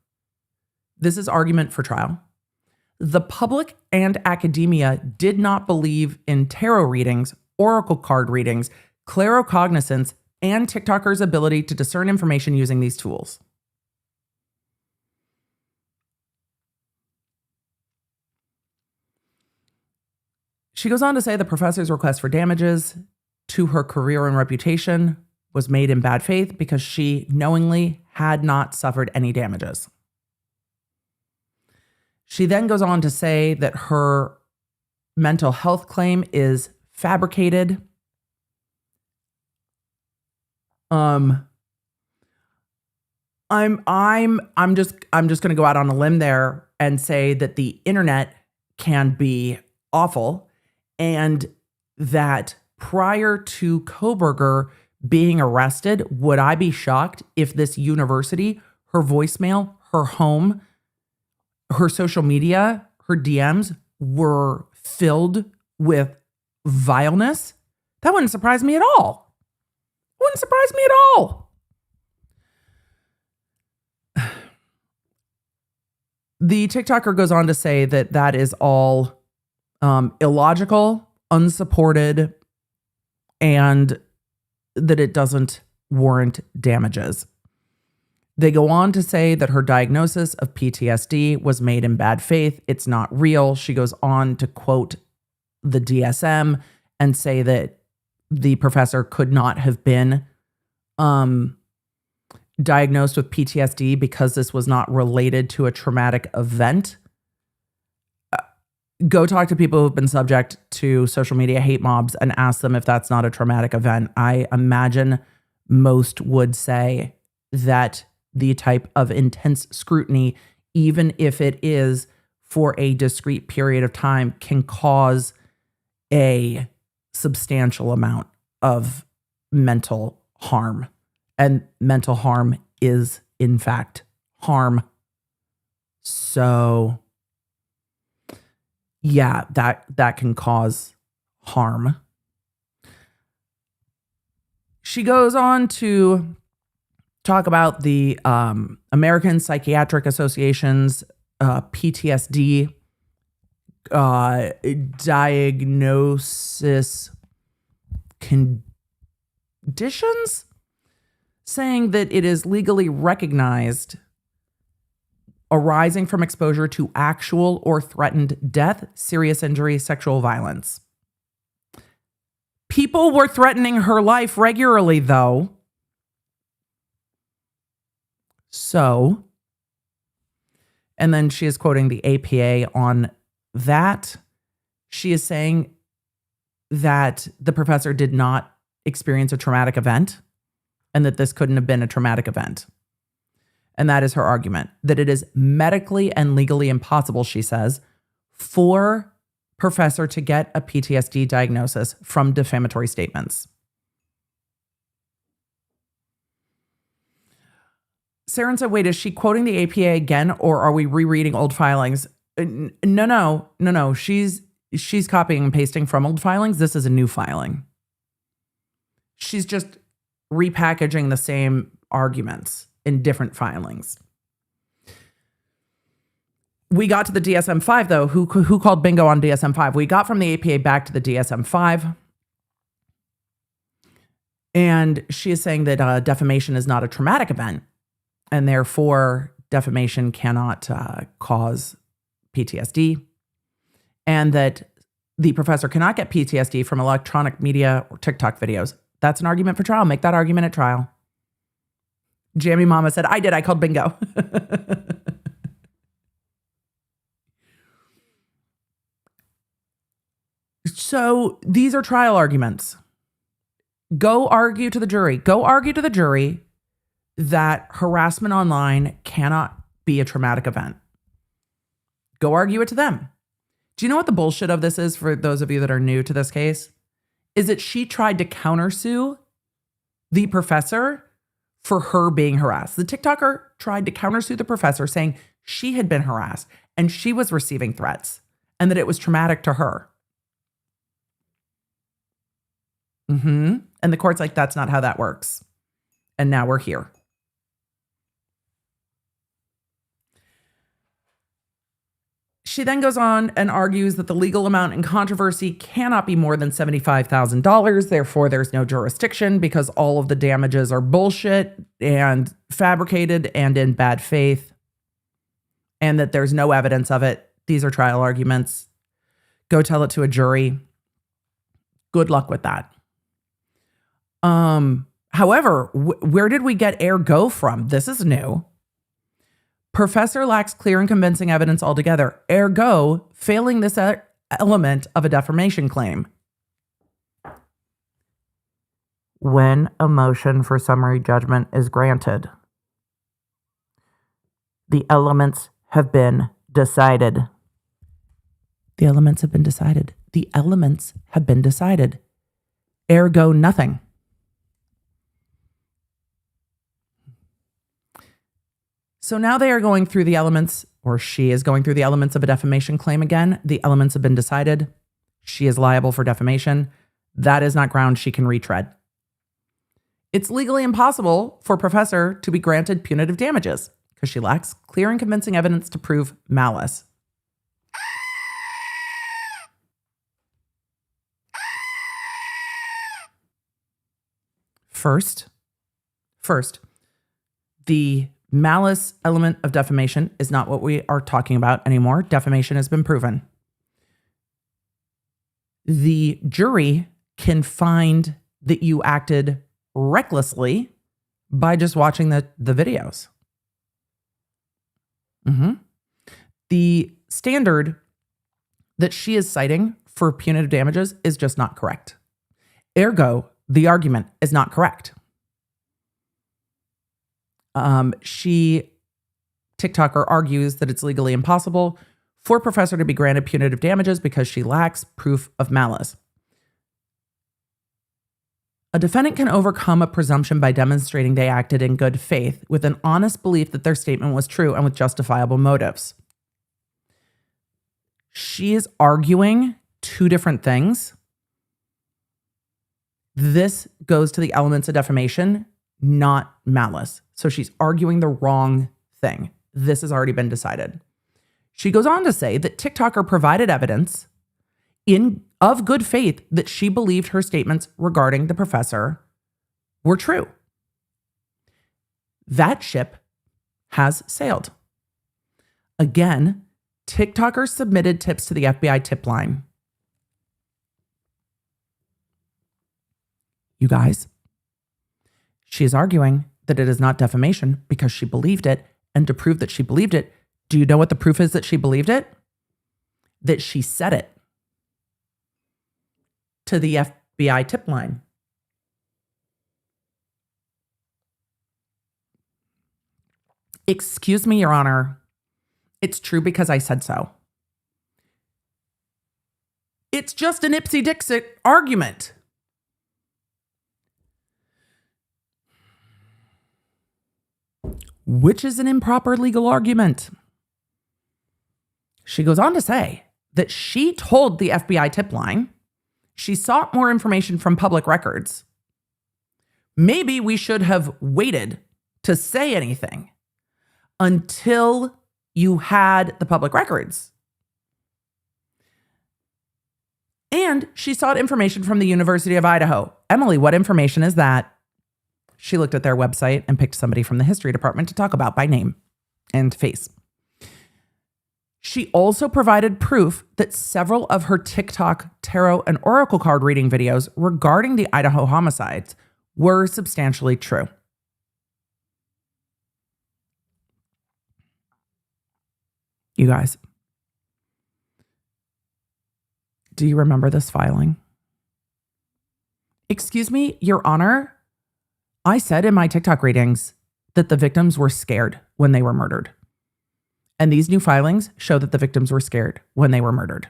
trial. The public and academia did not believe in tarot readings, oracle card readings, claircognizance, and TikTokers' ability to discern information using these tools. She goes on to say the professor's request for damages to her career and reputation was made in bad faith because she knowingly had not suffered any damages. She then goes on to say that her mental health claim is fabricated. I'm just going to go out on a limb there and say that the internet can be awful, and that prior to Koberger being arrested, would I be shocked if this university, her voicemail, her home, her social media, her DMs were filled with vileness? That wouldn't surprise me at all. Wouldn't surprise me at all. The TikToker goes on to say that that is all illogical, unsupported, and that it doesn't warrant damages. They go on to say that her diagnosis of PTSD was made in bad faith. It's not real. She goes on to quote the DSM and say that the professor could not have been diagnosed with PTSD because this was not related to a traumatic event. Go talk to people who've been subject to social media hate mobs and ask them if that's not a traumatic event. I imagine most would say that the type of intense scrutiny, even if it is for a discrete period of time, can cause a substantial amount of mental harm. And mental harm is, in fact, harm. So, yeah, that can cause harm. She goes on to talk about the American Psychiatric Association's PTSD diagnosis conditions, saying that it is legally recognized arising from exposure to actual or threatened death, serious injury, sexual violence. People were threatening her life regularly, though. So, and then she is quoting the APA on that. She is saying that the professor did not experience a traumatic event and that this couldn't have been a traumatic event. And that is her argument, that it is medically and legally impossible, she says, for professor to get a PTSD diagnosis from defamatory statements. Saren said, wait, is she quoting the APA again, or are we rereading old filings? No. She's copying and pasting from old filings. This is a new filing. She's just repackaging the same arguments in different filings. We got to the DSM-5, though. Who called bingo on DSM-5? We got from the APA back to the DSM-5. And she is saying that defamation is not a traumatic event, and therefore defamation cannot cause PTSD, and that the professor cannot get PTSD from electronic media or TikTok videos. That's an argument for trial. Make that argument at trial. Jammy Mama said, I did. I called bingo. So these are trial arguments. Go argue to the jury. Go argue to the jury that harassment online cannot be a traumatic event. Go argue it to them. Do you know what the bullshit of this is for those of you that are new to this case? Is that she tried to countersue the professor for her being harassed. The TikToker tried to countersue the professor saying she had been harassed and she was receiving threats and that it was traumatic to her. And the court's like, that's not how that works. And now we're here. She then goes on and argues that the legal amount in controversy cannot be more than $75,000. Therefore, there's no jurisdiction because all of the damages are bullshit and fabricated and in bad faith, and that there's no evidence of it. These are trial arguments. Go tell it to a jury. Good luck with that. However, where did we get ergo from? This is new. Professor lacks clear and convincing evidence altogether. Ergo, failing this element of a defamation claim. When a motion for summary judgment is granted, the elements have been decided. The elements have been decided. The elements have been decided. Ergo, nothing. So now they are going through the elements, or she is going through the elements of a defamation claim again. The elements have been decided. She is liable for defamation. That is not ground she can retread. It's legally impossible for Professor to be granted punitive damages because she lacks clear and convincing evidence to prove malice. First, the malice element of defamation is not what we are talking about anymore. Defamation has been proven. The jury can find that you acted recklessly by just watching the videos. The standard that she is citing for punitive damages is just not correct. Ergo, the argument is not correct. TikToker argues that it's legally impossible for Professor to be granted punitive damages because she lacks proof of malice. A defendant can overcome a presumption by demonstrating they acted in good faith with an honest belief that their statement was true and with justifiable motives. She is arguing two different things. This goes to the elements of defamation, not malice. So she's arguing the wrong thing. This has already been decided. She goes on to say that TikToker provided evidence of good faith that she believed her statements regarding the professor were true. That ship has sailed. Again, TikTokers submitted tips to the FBI tip line. You guys, she is arguing that it is not defamation because she believed it, and to prove that she believed it, do you know what the proof is that she believed it? That she said it to the FBI tip line. Excuse me, Your Honor. It's true because I said so. It's just an Ipsy-Dixit argument. Which is an improper legal argument. She goes on to say that she told the FBI tip line she sought more information from public records. Maybe we should have waited to say anything until you had the public records. And she sought information from the University of Idaho. Emily, what information is that? She looked at their website and picked somebody from the history department to talk about by name and face. She also provided proof that several of her TikTok tarot and oracle card reading videos regarding the Idaho homicides were substantially true. You guys, do you remember this filing? Excuse me, Your Honor, I said in my TikTok readings that the victims were scared when they were murdered. And these new filings show that the victims were scared when they were murdered.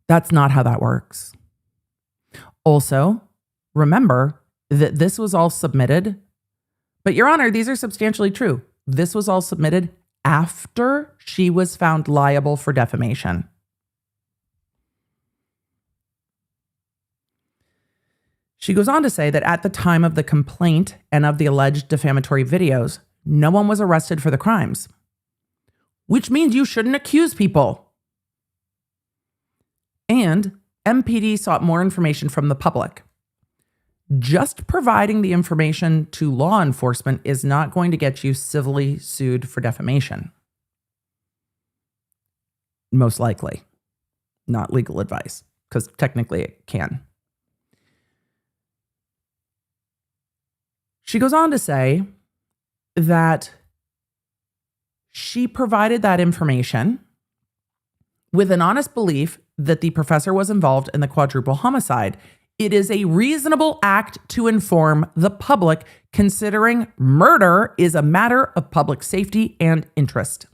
That's not how that works. Also, remember that this was all submitted, but Your Honor, these are substantially true. This was all submitted after she was found liable for defamation. She goes on to say that at the time of the complaint and of the alleged defamatory videos, no one was arrested for the crimes, which means you shouldn't accuse people. And MPD sought more information from the public. Just providing the information to law enforcement is not going to get you civilly sued for defamation. Most likely. Not legal advice, because technically it can. She goes on to say that she provided that information with an honest belief that the professor was involved in the quadruple homicide. It is a reasonable act to inform the public, considering murder is a matter of public safety and interest.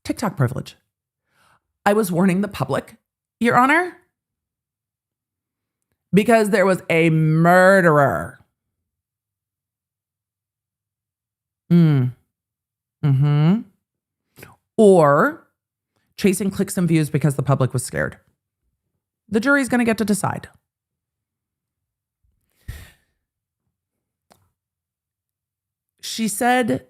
TikTok privilege. I was warning the public, Your Honor, because there was a murderer. Or chasing clicks and views because the public was scared. The jury's going to get to decide. She said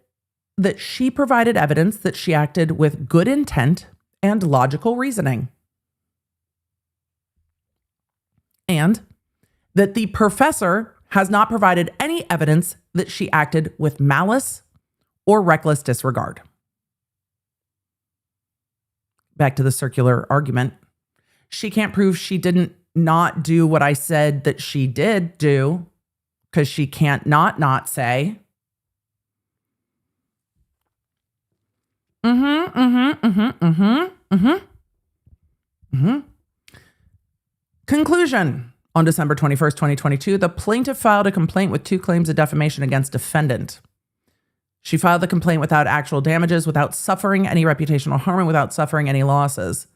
that she provided evidence that she acted with good intent and logical reasoning. And that the professor has not provided any evidence that she acted with malice or reckless disregard. Back to the circular argument. She can't prove she didn't not do what I said that she did do, because she can't not say. Conclusion. On December 21st, 2022, the plaintiff filed a complaint with 2 claims of defamation against defendant. She filed the complaint without actual damages, without suffering any reputational harm, and without suffering any losses.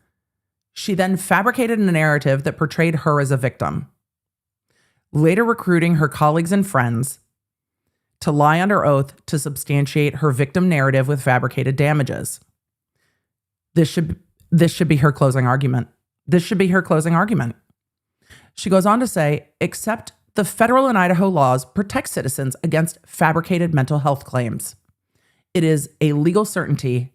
She then fabricated a narrative that portrayed her as a victim, later recruiting her colleagues and friends to lie under oath to substantiate her victim narrative with fabricated damages. This should be her closing argument. This should be her closing argument. She goes on to say, except the federal and Idaho laws protect citizens against fabricated mental health claims. It is a legal certainty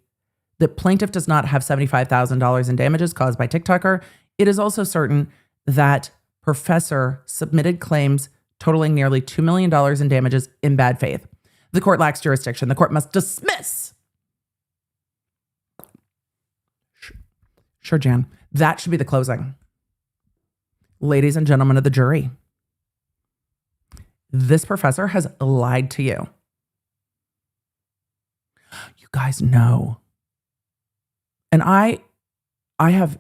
that plaintiff does not have $75,000 in damages caused by TikToker. It is also certain that professor submitted claims totaling nearly $2 million in damages in bad faith. The court lacks jurisdiction. The court must dismiss. Sure, Jan. That should be the closing. Ladies and gentlemen of the jury, this professor has lied to you. You guys know. And I have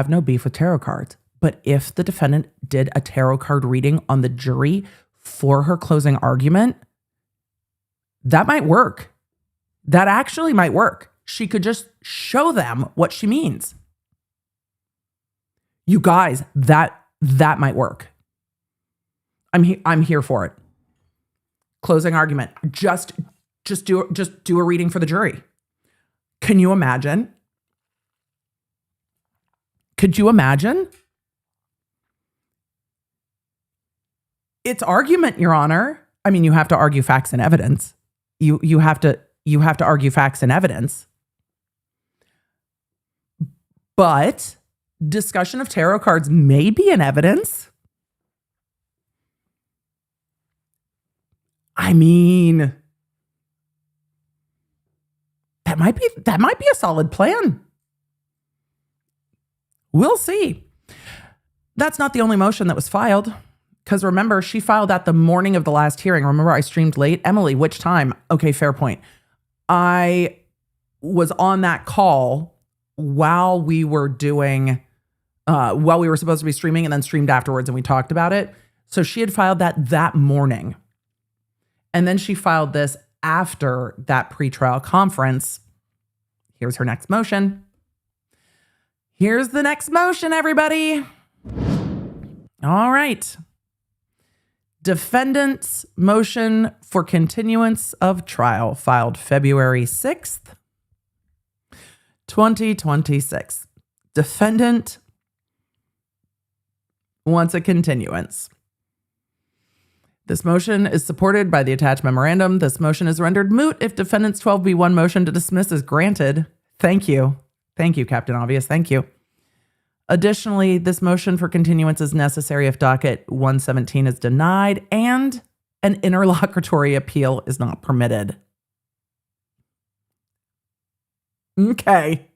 no beef with tarot cards, but if the defendant did a tarot card reading on the jury for her closing argument, that might work. That actually might work. She could just show them what she means. You guys, that might work. I'm here for it. Closing argument. Just do a reading for the jury. Can you imagine? Could you imagine? It's argument, Your Honor. I mean, you have to argue facts and evidence. You have to argue facts and evidence. But discussion of tarot cards may be an evidence. I mean, that might be a solid plan. We'll see. That's not the only motion that was filed. Because remember, she filed that the morning of the last hearing. Remember, I streamed late. Emily, which time? Okay, fair point. I was on that call while we were supposed to be streaming, and then streamed afterwards, and we talked about it. So she had filed that morning. And then she filed this after that pretrial conference. Here's her next motion. Here's the next motion, everybody. All right. Defendant's motion for continuance of trial filed February 6th, 2026. Defendant wants a continuance. This motion is supported by the attached memorandum. This motion is rendered moot if defendant's 12B1 motion to dismiss is granted. Thank you. Thank you, Captain Obvious. Thank you. Additionally, this motion for continuance is necessary if docket 117 is denied and an interlocutory appeal is not permitted. Okay.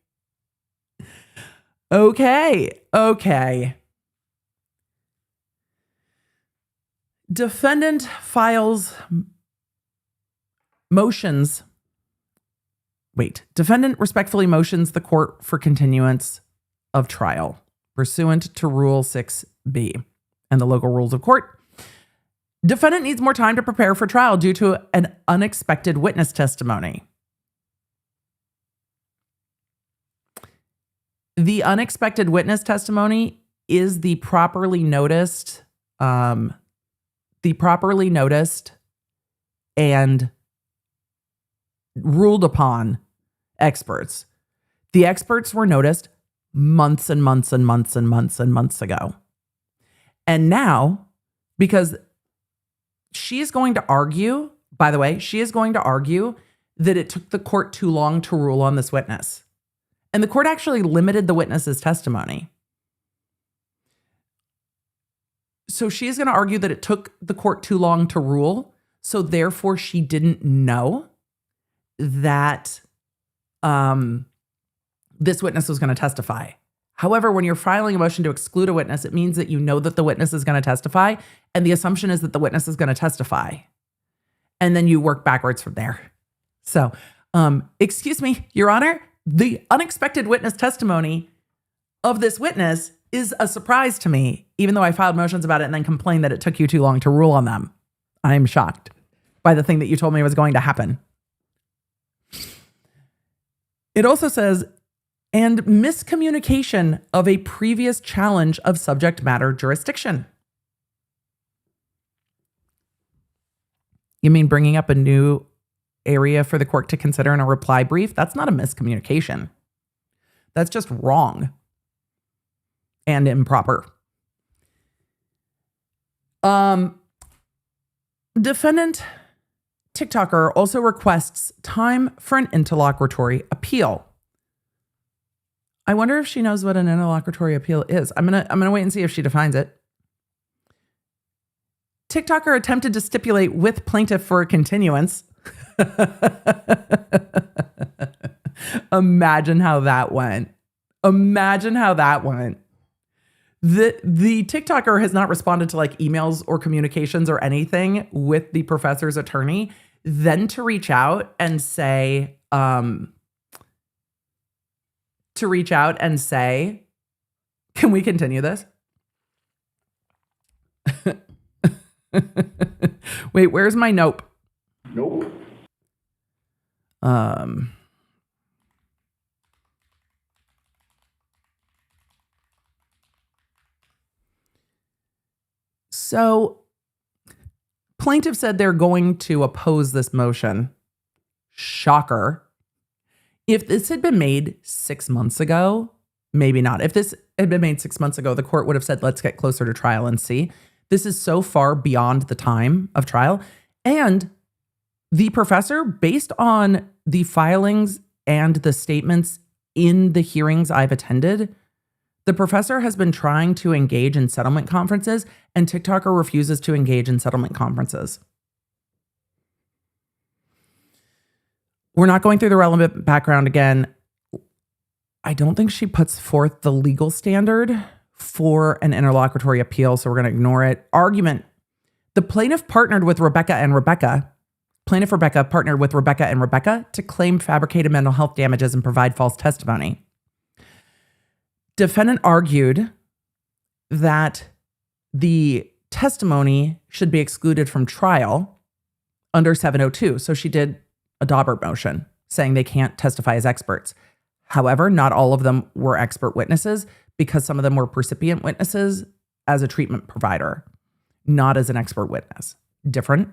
Defendant files motions. Defendant respectfully motions the court for continuance of trial pursuant to Rule 6B and the local rules of court. Defendant needs more time to prepare for trial due to an unexpected witness testimony. The unexpected witness testimony is the properly noticed and ruled upon experts. The experts were noticed months and months and months and months and months ago. And now, because she is going to argue, by the way, she is going to argue that it took the court too long to rule on this witness. And the court actually limited the witness's testimony. So she is going to argue that it took the court too long to rule. So therefore, she didn't know that this witness was going to testify. However, when you're filing a motion to exclude a witness, it means that you know that the witness is going to testify. And the assumption is that the witness is going to testify. And then you work backwards from there. So, excuse me, Your Honor, the unexpected witness testimony of this witness is a surprise to me, even though I filed motions about it and then complained that it took you too long to rule on them. I'm shocked by the thing that you told me was going to happen. It also says, and miscommunication of a previous challenge of subject matter jurisdiction. You mean bringing up a new area for the court to consider in a reply brief? That's not a miscommunication. That's just wrong and improper. Defendant TikToker also requests time for an interlocutory appeal. I wonder if she knows what an interlocutory appeal is. I'm gonna wait and see if she defines it. TikToker attempted to stipulate with plaintiff for a continuance. Imagine how that went. Imagine how that went. The TikToker has not responded to like emails or communications or anything with the professor's attorney. Then to reach out and say, can we continue this? Wait, where's my nope? Nope. So plaintiff said they're going to oppose this motion. Shocker. If this had been made 6 months ago, maybe not. If this had been made 6 months ago, the court would have said, let's get closer to trial and see. This is so far beyond the time of trial. And the professor, based on the filings and the statements in the hearings I've attended, the professor has been trying to engage in settlement conferences, and TikToker refuses to engage in settlement conferences. We're not going through the relevant background again. I don't think she puts forth the legal standard for an interlocutory appeal, so we're going to ignore it. Argument. The plaintiff partnered with Rebecca and Rebecca. Plaintiff Rebecca partnered with Rebecca and Rebecca to claim fabricated mental health damages and provide false testimony. Defendant argued that the testimony should be excluded from trial under 702. So she did a Daubert motion saying they can't testify as experts. However, not all of them were expert witnesses because some of them were percipient witnesses as a treatment provider, not as an expert witness. Different.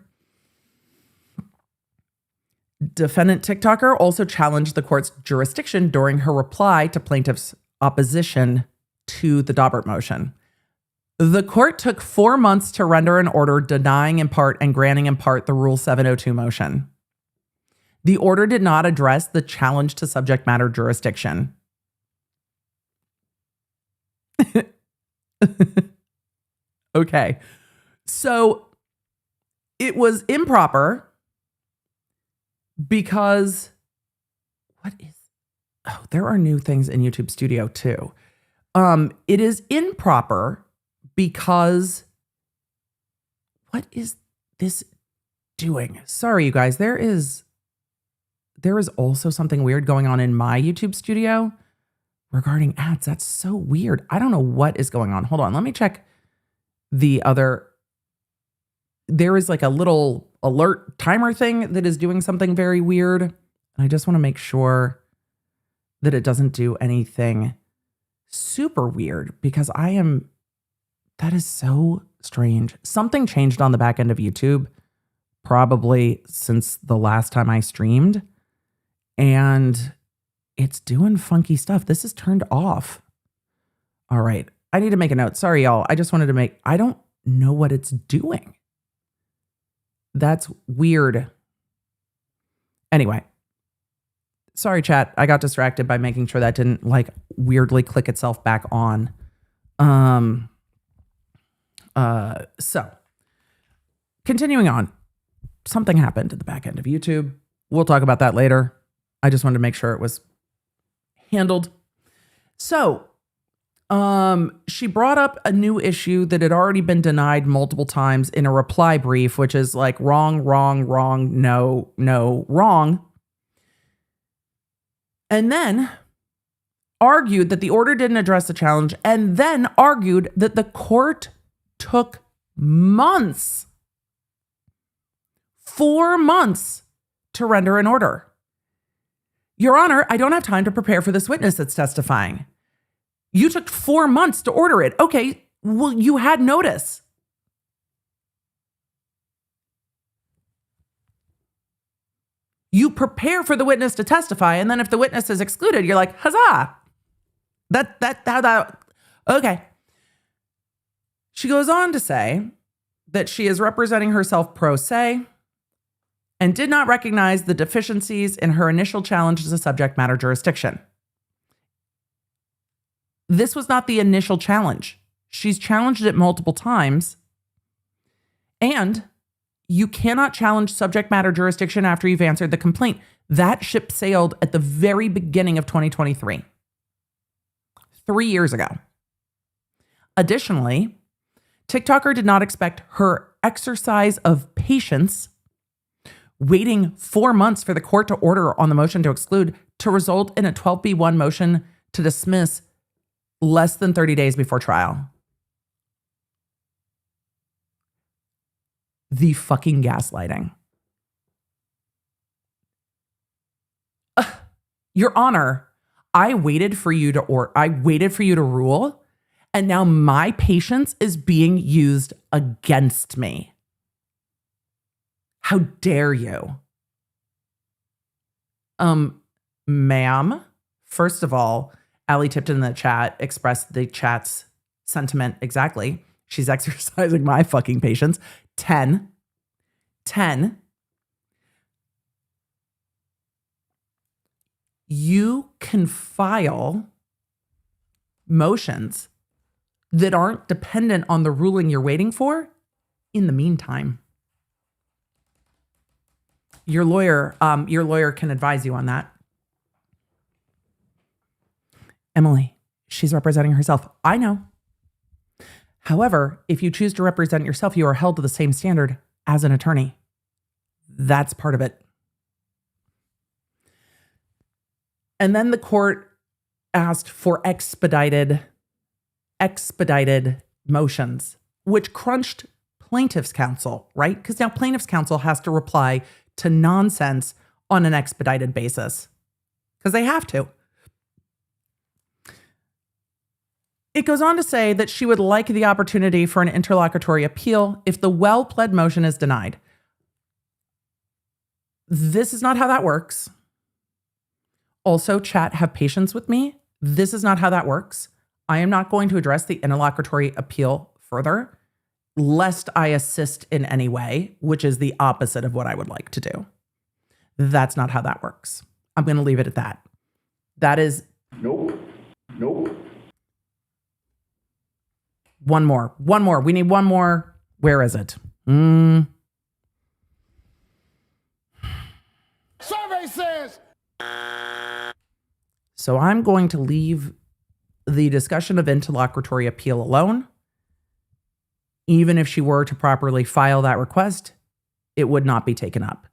Defendant TikToker also challenged the court's jurisdiction during her reply to plaintiff's opposition to the Daubert motion. The court took 4 months to render an order denying in part and granting in part the Rule 702 motion. The order did not address the challenge to subject matter jurisdiction. Okay. So it was improper because there are new things in YouTube Studio too. It is improper because what is this doing? Sorry, you guys, there is also something weird going on in my YouTube Studio regarding ads. That's so weird. I don't know what is going on. Hold on. Let me check the other. There is like a little alert timer thing that is doing something very weird. And I just want to make sure that it doesn't do anything super weird because that is so strange. Something changed on the back end of YouTube, probably since the last time I streamed. And it's doing funky stuff. This is turned off. All right. I need to make a note. Sorry, y'all. I don't know what it's doing. That's weird. Anyway. Sorry, chat. I got distracted by making sure that didn't like weirdly click itself back on. So continuing on, something happened at the back end of YouTube. We'll talk about that later. I just wanted to make sure it was handled. So, she brought up a new issue that had already been denied multiple times in a reply brief, which is like wrong, no, wrong. And then argued that the order didn't address the challenge, and then argued that the court took months, 4 months to render an order. Your Honor, I don't have time to prepare for this witness that's testifying. You took 4 months to order it. Okay, well, you had notice. You prepare for the witness to testify, and then if the witness is excluded, you're like, huzzah. Okay. She goes on to say that she is representing herself pro se and did not recognize the deficiencies in her initial challenge to subject matter jurisdiction. This was not the initial challenge. She's challenged it multiple times. And you cannot challenge subject matter jurisdiction after you've answered the complaint. That ship sailed at the very beginning of 2023, 3 years ago. Additionally, TikToker did not expect her exercise of patience, waiting 4 months for the court to order on the motion to exclude, to result in a 12B1 motion to dismiss less than 30 days before trial. The fucking gaslighting. Your Honor, I waited for you to rule, and now my patience is being used against me. How dare you? Ma'am, first of all, Allie Tipton in the chat expressed the chat's sentiment exactly. She's exercising my fucking patience. 10. You can file motions that aren't dependent on the ruling you're waiting for in the meantime. Your lawyer can advise you on that. Emily, she's representing herself. I know. However, if you choose to represent yourself, you are held to the same standard as an attorney. That's part of it. And then the court asked for expedited motions, which crunched plaintiff's counsel, right? Because now plaintiff's counsel has to reply to nonsense on an expedited basis because they have to. It goes on to say that she would like the opportunity for an interlocutory appeal if the well-pled motion is denied. This is not how that works. Also, chat, have patience with me. This is not how that works. I am not going to address the interlocutory appeal further, lest I assist in any way, which is the opposite of what I would like to do. That's not how that works. I'm going to leave it at that. That is... Nope. One more. We need one more. Where is it? Survey says. So I'm going to leave the discussion of interlocutory appeal alone. Even if she were to properly file that request, it would not be taken up.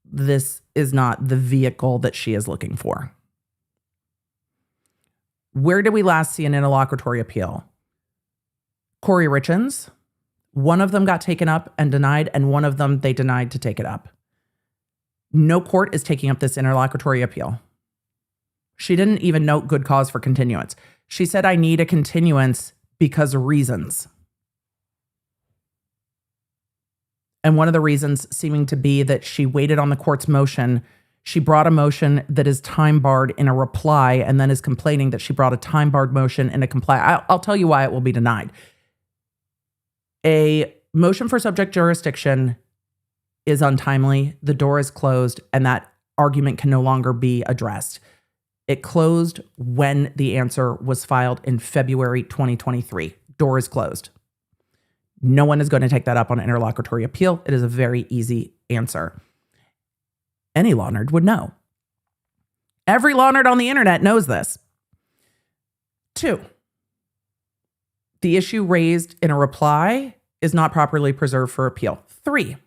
This is not the vehicle that she is looking for. Where did we last see an interlocutory appeal? Corey Richins. One of them got taken up and denied, and one of them they denied to take it up. No court is taking up this interlocutory appeal. She didn't even note good cause for continuance. She said, I need a continuance because of reasons. And one of the reasons seeming to be that she waited on the court's motion. She brought a motion that is time barred in a reply and then is complaining that she brought a time barred motion in a comply. I'll tell you why it will be denied. A motion for subject jurisdiction is untimely. The door is closed and that argument can no longer be addressed. It closed when the answer was filed in February 2023. Door is closed. No one is going to take that up on interlocutory appeal. It is a very easy answer. Any law nerd would know. Every law nerd on the internet knows this. 2, the issue raised in a reply is not properly preserved for appeal. 3,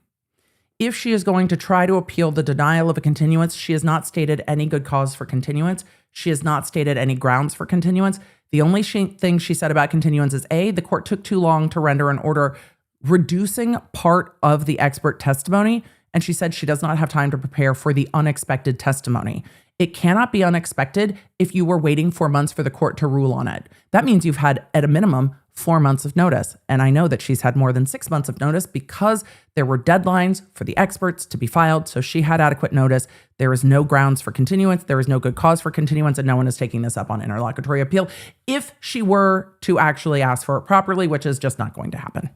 if she is going to try to appeal the denial of a continuance, she has not stated any good cause for continuance. She has not stated any grounds for continuance. The only thing she said about continuance is A, the court took too long to render an order reducing part of the expert testimony, and she said she does not have time to prepare for the unexpected testimony. It cannot be unexpected if you were waiting 4 months for the court to rule on it. That means you've had, at a minimum, 4 months of notice. And I know that she's had more than 6 months of notice because there were deadlines for the experts to be filed. So she had adequate notice. There is no grounds for continuance. There is no good cause for continuance. And no one is taking this up on interlocutory appeal if she were to actually ask for it properly, which is just not going to happen.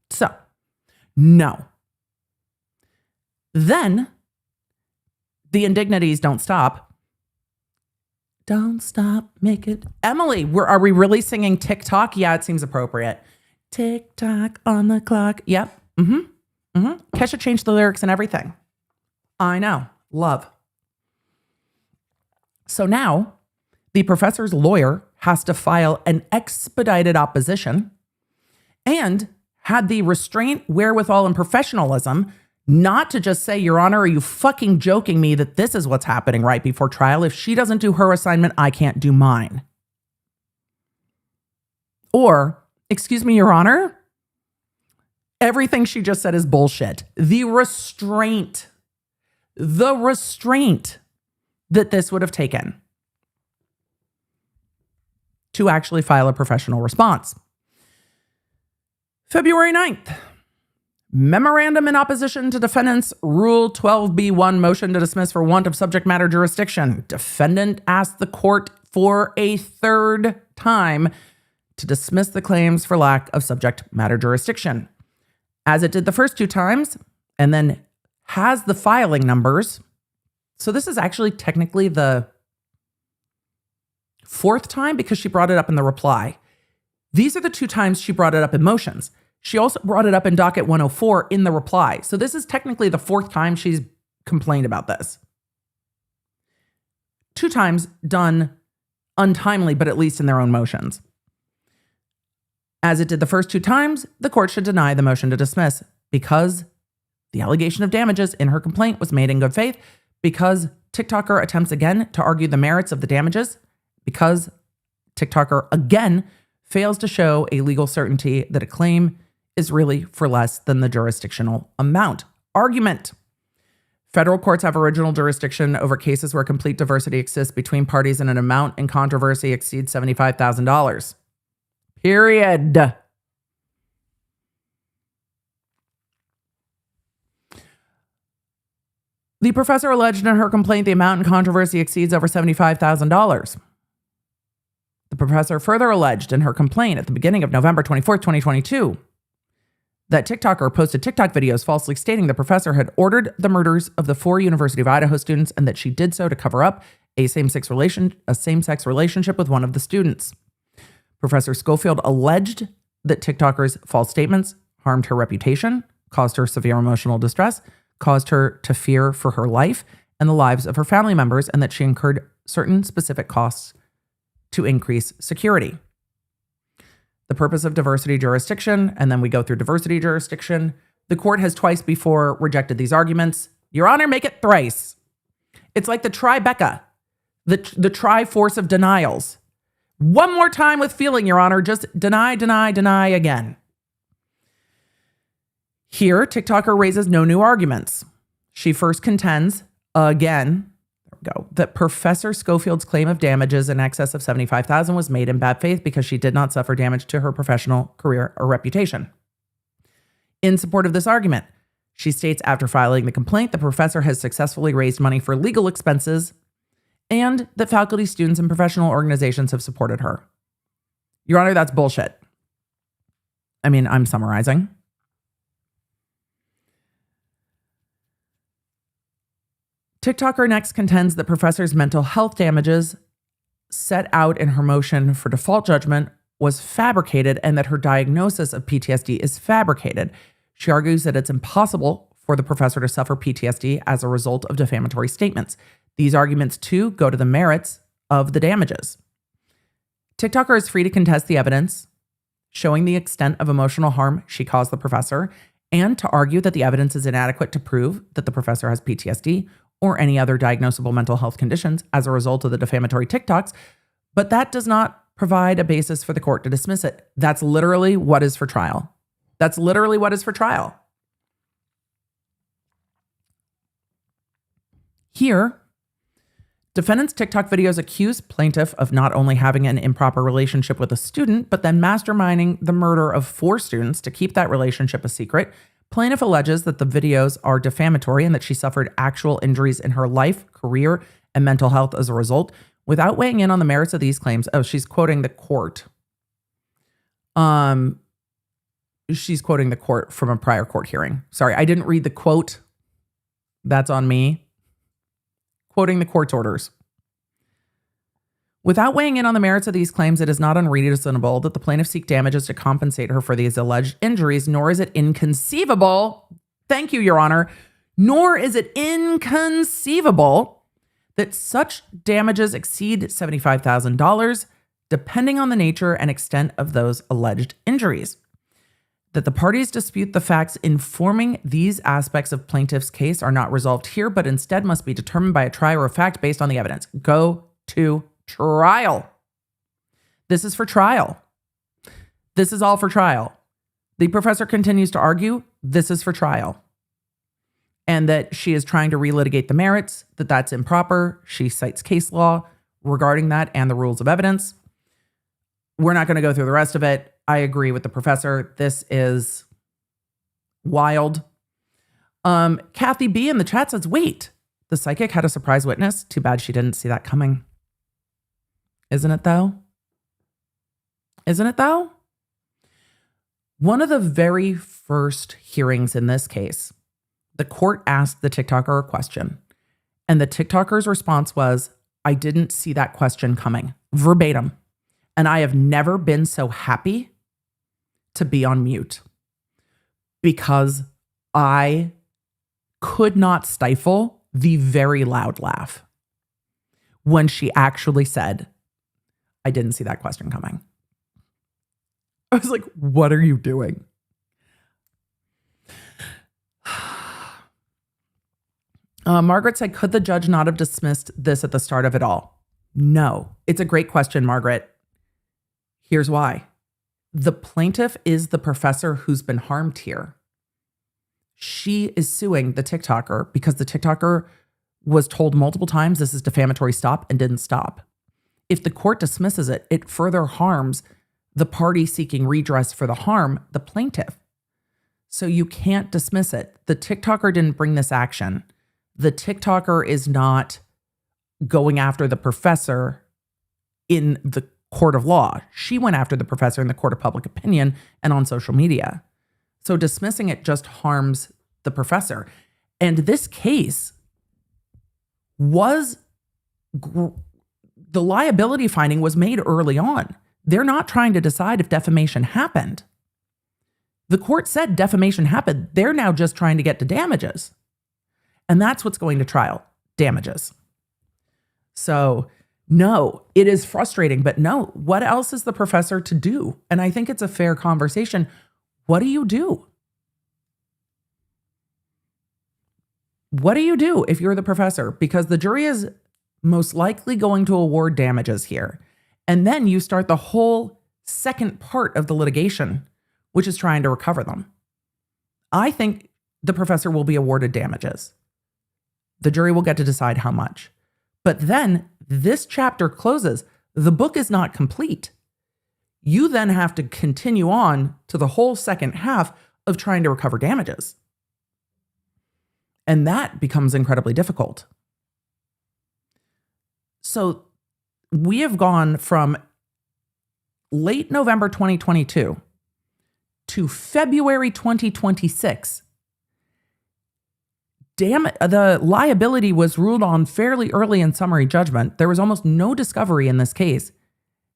So, no. Then the indignities don't stop. Don't stop, make it. Emily, are we really singing TikTok? Yeah, it seems appropriate. TikTok on the clock. Yep. Kesha changed the lyrics and everything. I know. Love. So now the professor's lawyer has to file an expedited opposition and had the restraint, wherewithal, and professionalism not to just say, Your Honor, are you fucking joking me that this is what's happening right before trial? If she doesn't do her assignment, I can't do mine. Or, excuse me, Your Honor, everything she just said is bullshit. The restraint that this would have taken to actually file a professional response. February 9th, memorandum in opposition to defendant's Rule 12b1 motion to dismiss for want of subject matter jurisdiction. Defendant asked the court for a third time to dismiss the claims for lack of subject matter jurisdiction, as it did the first two times, and then has the filing numbers. So this is actually technically the fourth time because she brought it up in the reply. These are the two times she brought it up in motions. She also brought it up in docket 104 in the reply. So this is technically the fourth time she's complained about this. Two times done untimely, but at least in their own motions. As it did the first two times, the court should deny the motion to dismiss because the allegation of damages in her complaint was made in good faith, because TikToker attempts again to argue the merits of the damages, because TikToker again fails to show a legal certainty that a claim is really for less than the jurisdictional amount. Argument. Federal courts have original jurisdiction over cases where complete diversity exists between parties and an amount in controversy exceeds $75,000. Period. The professor alleged in her complaint the amount in controversy exceeds over $75,000. The professor further alleged in her complaint at the beginning of November 24th, 2022, that TikToker posted TikTok videos falsely stating the professor had ordered the murders of the 4 University of Idaho students and that she did so to cover up a same-sex relationship with one of the students. Professor Schofield alleged that TikToker's false statements harmed her reputation, caused her severe emotional distress, caused her to fear for her life and the lives of her family members, and that she incurred certain specific costs to increase security. The purpose of diversity jurisdiction, and then we go through diversity jurisdiction. The court has twice before rejected these arguments. Your Honor, make it thrice. It's like the Tribeca, the Triforce of denials. One more time with feeling, Your Honor. Just deny, deny, deny again. Here, TikToker raises no new arguments. She first contends, again, that Professor Schofield's claim of damages in excess of $75,000 was made in bad faith because she did not suffer damage to her professional career or reputation. In support of this argument, she states after filing the complaint, the professor has successfully raised money for legal expenses and that faculty, students, and professional organizations have supported her. Your Honor, that's bullshit. I mean, I'm summarizing. TikToker next contends that professor's mental health damages set out in her motion for default judgment was fabricated and that her diagnosis of PTSD is fabricated. She argues that it's impossible for the professor to suffer PTSD as a result of defamatory statements. These arguments, too, go to the merits of the damages. TikToker is free to contest the evidence showing the extent of emotional harm she caused the professor and to argue that the evidence is inadequate to prove that the professor has PTSD or any other diagnosable mental health conditions as a result of the defamatory TikToks, but that does not provide a basis for the court to dismiss it. That's literally what is for trial. That's literally what is for trial. Here, defendant's TikTok videos accuse plaintiff of not only having an improper relationship with a student, but then masterminding the murder of 4 students to keep that relationship a secret. Plaintiff alleges that the videos are defamatory and that she suffered actual injuries in her life, career, and mental health as a result. Without weighing in on the merits of these claims, she's quoting the court. She's quoting the court from a prior court hearing. Sorry, I didn't read the quote. That's on me. Quoting the court's orders. Without weighing in on the merits of these claims, it is not unreasonable that the plaintiff seek damages to compensate her for these alleged injuries, nor is it inconceivable Thank you, Your Honor. Nor is it inconceivable that such damages exceed $75,000, depending on the nature and extent of those alleged injuries. That the parties dispute the facts informing these aspects of plaintiff's case are not resolved here, but instead must be determined by a trier of fact based on the evidence. Go to trial. This is for trial. This is all for trial. The professor continues to argue this is for trial and that she is trying to relitigate the merits, that that's improper. She cites case law regarding that and the rules of evidence. We're not going to go through the rest of it. I agree with the professor. This is wild. Kathy B in the chat says, wait, the psychic had a surprise witness. Too bad she didn't see that coming. Isn't it though? Isn't it though? One of the very first hearings in this case, the court asked the TikToker a question, and the TikToker's response was, I didn't see that question coming, verbatim. And I have never been so happy to be on mute because I could not stifle the very loud laugh when she actually said, I didn't see that question coming. I was like, what are you doing? Margaret said, could the judge not have dismissed this at the start of it all? No. It's a great question, Margaret. Here's why. The plaintiff is the professor who's been harmed here. She is suing the TikToker because the TikToker was told multiple times this is defamatory, stop, and didn't stop. If the court dismisses it, it further harms the party seeking redress for the harm, the plaintiff. So you can't dismiss it. The TikToker didn't bring this action. The TikToker is not going after the professor in the court of law. She went after the professor in the court of public opinion and on social media. So dismissing it just harms the professor. And this case was, the liability finding was made early on. They're not trying to decide if defamation happened. The court said defamation happened. They're now just trying to get to damages. And that's what's going to trial, damages. So no, it is frustrating, but no, what else is the professor to do? And I think it's a fair conversation. What do you do? What do you do if you're the professor? Because the jury is most likely going to award damages here. And then you start the whole second part of the litigation, which is trying to recover them. I think the professor will be awarded damages. The jury will get to decide how much. But then this chapter closes. The book is not complete. You then have to continue on to the whole second half of trying to recover damages. And that becomes incredibly difficult. So we have gone from late November 2022 to February 2026. Damn it, the liability was ruled on fairly early in summary judgment. There was almost no discovery in this case,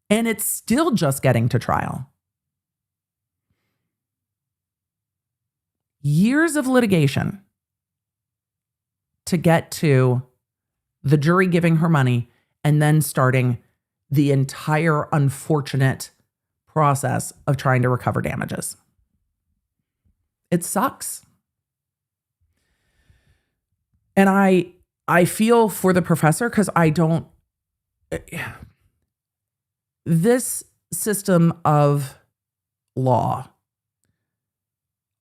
and it's still just getting to trial. Years of litigation to get to the jury giving her money and then starting the entire unfortunate process of trying to recover damages. It sucks. And I feel for the professor because this system of law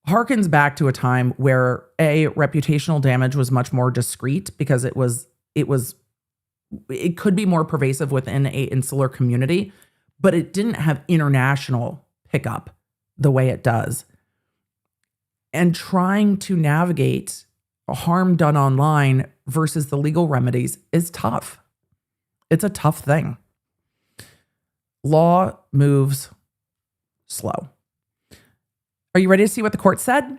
harkens back to a time where reputational damage was much more discreet because it could be more pervasive within an insular community, but it didn't have international pickup the way it does. And trying to navigate harm done online versus the legal remedies is tough. It's a tough thing. Law moves slow. Are you ready to see what the court said?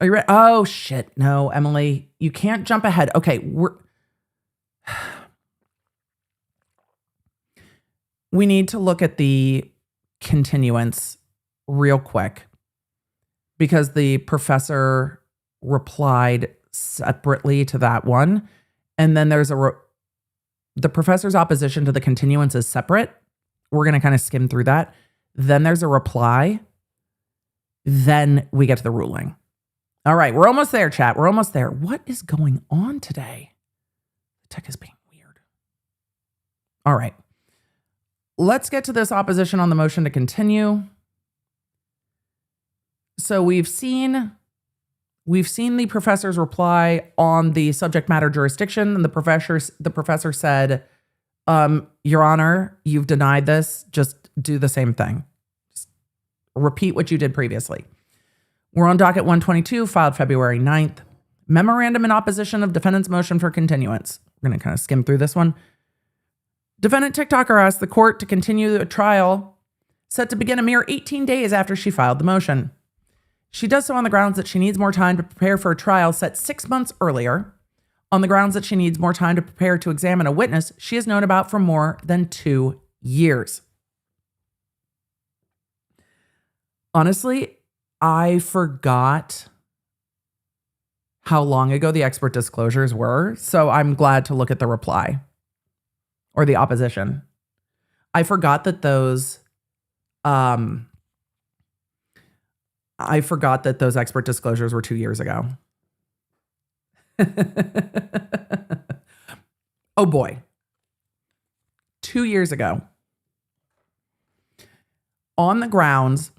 Are you ready? Oh, shit. No, Emily, you can't jump ahead. Okay, we need to look at the continuance real quick because the professor replied separately to that one. And then there's the professor's opposition to the continuance is separate. We're going to kind of skim through that. Then there's a reply. Then we get to the ruling. All right, we're almost there, chat. We're almost there. What is going on today? The tech is being weird. All right. Let's get to this opposition on the motion to continue. So we've seen the professor's reply on the subject matter jurisdiction, and the professor said, Your Honor, you've denied this. Just do the same thing. Just repeat what you did previously. We're on docket 122, filed February 9th. Memorandum in opposition of defendant's motion for continuance. We're going to kind of skim through this one. Defendant TikToker asked the court to continue the trial set to begin a mere 18 days after she filed the motion. She does so on the grounds that she needs more time to prepare for a trial set 6 months earlier, on the grounds that she needs more time to prepare to examine a witness she has known about for more than 2 years. Honestly, I forgot how long ago the expert disclosures were, so I'm glad to look at the reply or the opposition. I forgot that those expert disclosures were 2 years ago. Oh boy. 2 years ago. On the grounds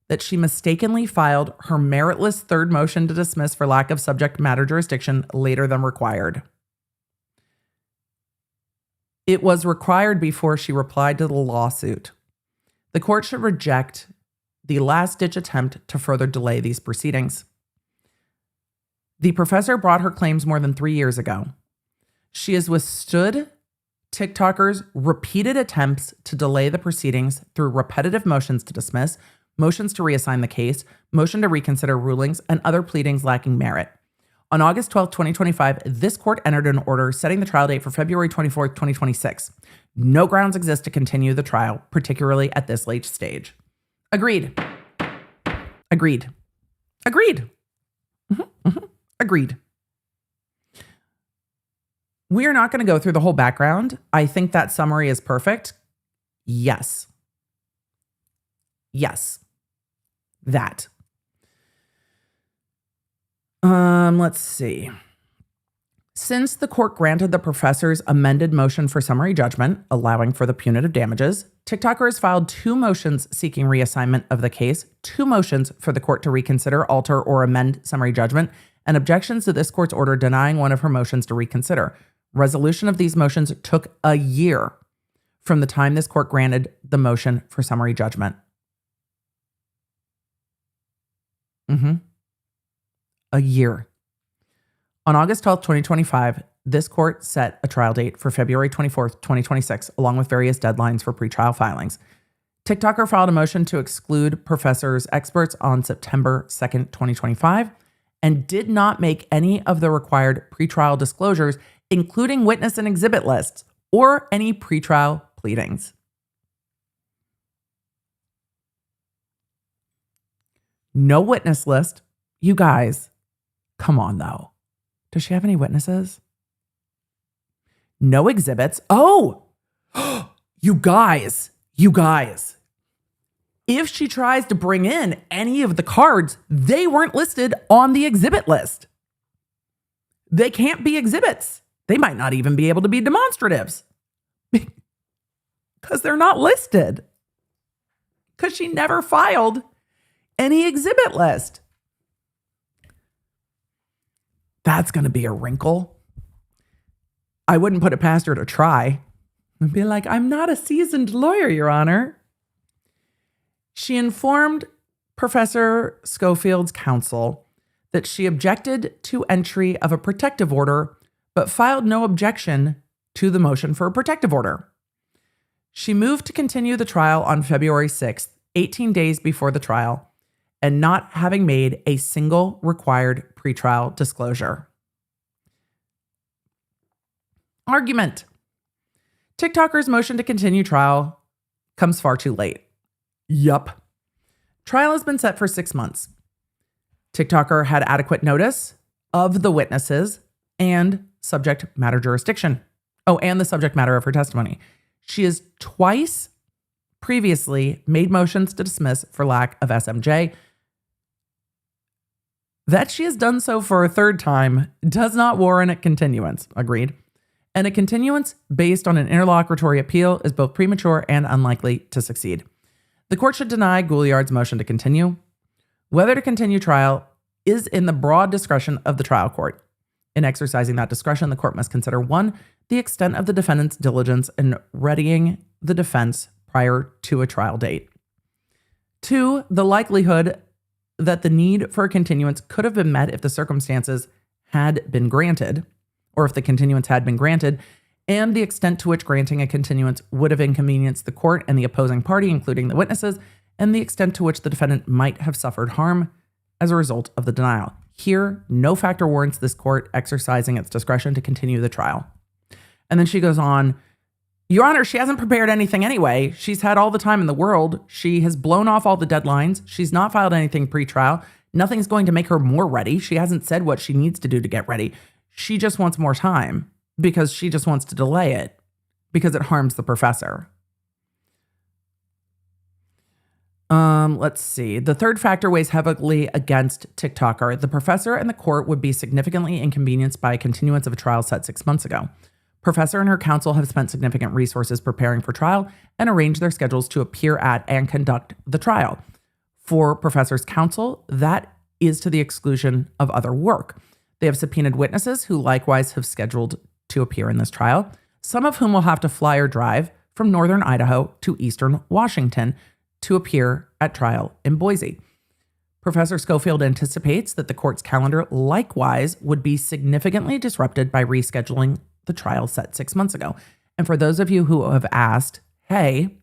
that she mistakenly filed her meritless third motion to dismiss for lack of subject matter jurisdiction later than required. It was required before she replied to the lawsuit. The court should reject the last-ditch attempt to further delay these proceedings. The professor brought her claims more than 3 years ago. She has withstood TikTokers' repeated attempts to delay the proceedings through repetitive motions to dismiss, motions to reassign the case, motion to reconsider rulings, and other pleadings lacking merit. On August 12, 2025, this court entered an order setting the trial date for February 24, 2026. No grounds exist to continue the trial, particularly at this late stage. Agreed. Agreed. Agreed. Agreed. We are not going to go through the whole background. I think that summary is perfect. Yes. Yes. That. Let's see. Since the court granted the professor's amended motion for summary judgment, allowing for the punitive damages, TikToker has filed 2 motions seeking reassignment of the case, 2 motions for the court to reconsider, alter, or amend summary judgment, and objections to this court's order denying one of her motions to reconsider. Resolution of these motions took a year from the time this court granted the motion for summary judgment. A year. On August 12th, 2025, this court set a trial date for February 24th, 2026, along with various deadlines for pretrial filings. TikToker filed a motion to exclude professor's experts on September 2nd, 2025, and did not make any of the required pretrial disclosures, including witness and exhibit lists or any pretrial pleadings. No witness list. You guys, come on though. Does she have any witnesses? No exhibits. Oh, you guys. If she tries to bring in any of the cards, they weren't listed on the exhibit list. They can't be exhibits. They might not even be able to be demonstratives because they're not listed. Because she never filed any exhibit list. That's going to be a wrinkle. I wouldn't put it past her to try. And be like, I'm not a seasoned lawyer, Your Honor. She informed Professor Schofield's counsel that she objected to entry of a protective order, but filed no objection to the motion for a protective order. She moved to continue the trial on February 6th, 18 days before the trial, and not having made a single required pretrial disclosure. Argument. TikToker's motion to continue trial comes far too late. Yup. Trial has been set for 6 months. TikToker had adequate notice of the witnesses and subject matter jurisdiction. Oh, and the subject matter of her testimony. She has twice previously made motions to dismiss for lack of SMJ. That she has done so for a third time does not warrant a continuance. Agreed. And a continuance based on an interlocutory appeal is both premature and unlikely to succeed. The court should deny Gouliard's motion to continue. Whether to continue trial is in the broad discretion of the trial court. In exercising that discretion, the court must consider 1, the extent of the defendant's diligence in readying the defense prior to a trial date. 2, the likelihood that the need for a continuance could have been met if the circumstances had been granted, or if the continuance had been granted, and the extent to which granting a continuance would have inconvenienced the court and the opposing party, including the witnesses, and the extent to which the defendant might have suffered harm as a result of the denial. Here, no factor warrants this court exercising its discretion to continue the trial. And then she goes on, Your Honor, she hasn't prepared anything anyway. She's had all the time in the world. She has blown off all the deadlines. She's not filed anything pre-trial. Nothing's going to make her more ready. She hasn't said what she needs to do to get ready. She just wants more time because she just wants to delay it because it harms the professor. Let's see. The third factor weighs heavily against TikToker. The professor and the court would be significantly inconvenienced by a continuance of a trial set 6 months ago. Professor and her counsel have spent significant resources preparing for trial and arranged their schedules to appear at and conduct the trial. For Professor's counsel, that is to the exclusion of other work. They have subpoenaed witnesses who likewise have scheduled to appear in this trial, some of whom will have to fly or drive from northern Idaho to eastern Washington to appear at trial in Boise. Professor Schofield anticipates that the court's calendar likewise would be significantly disrupted by rescheduling the trial set 6 months ago. And for those of you who have asked, hey,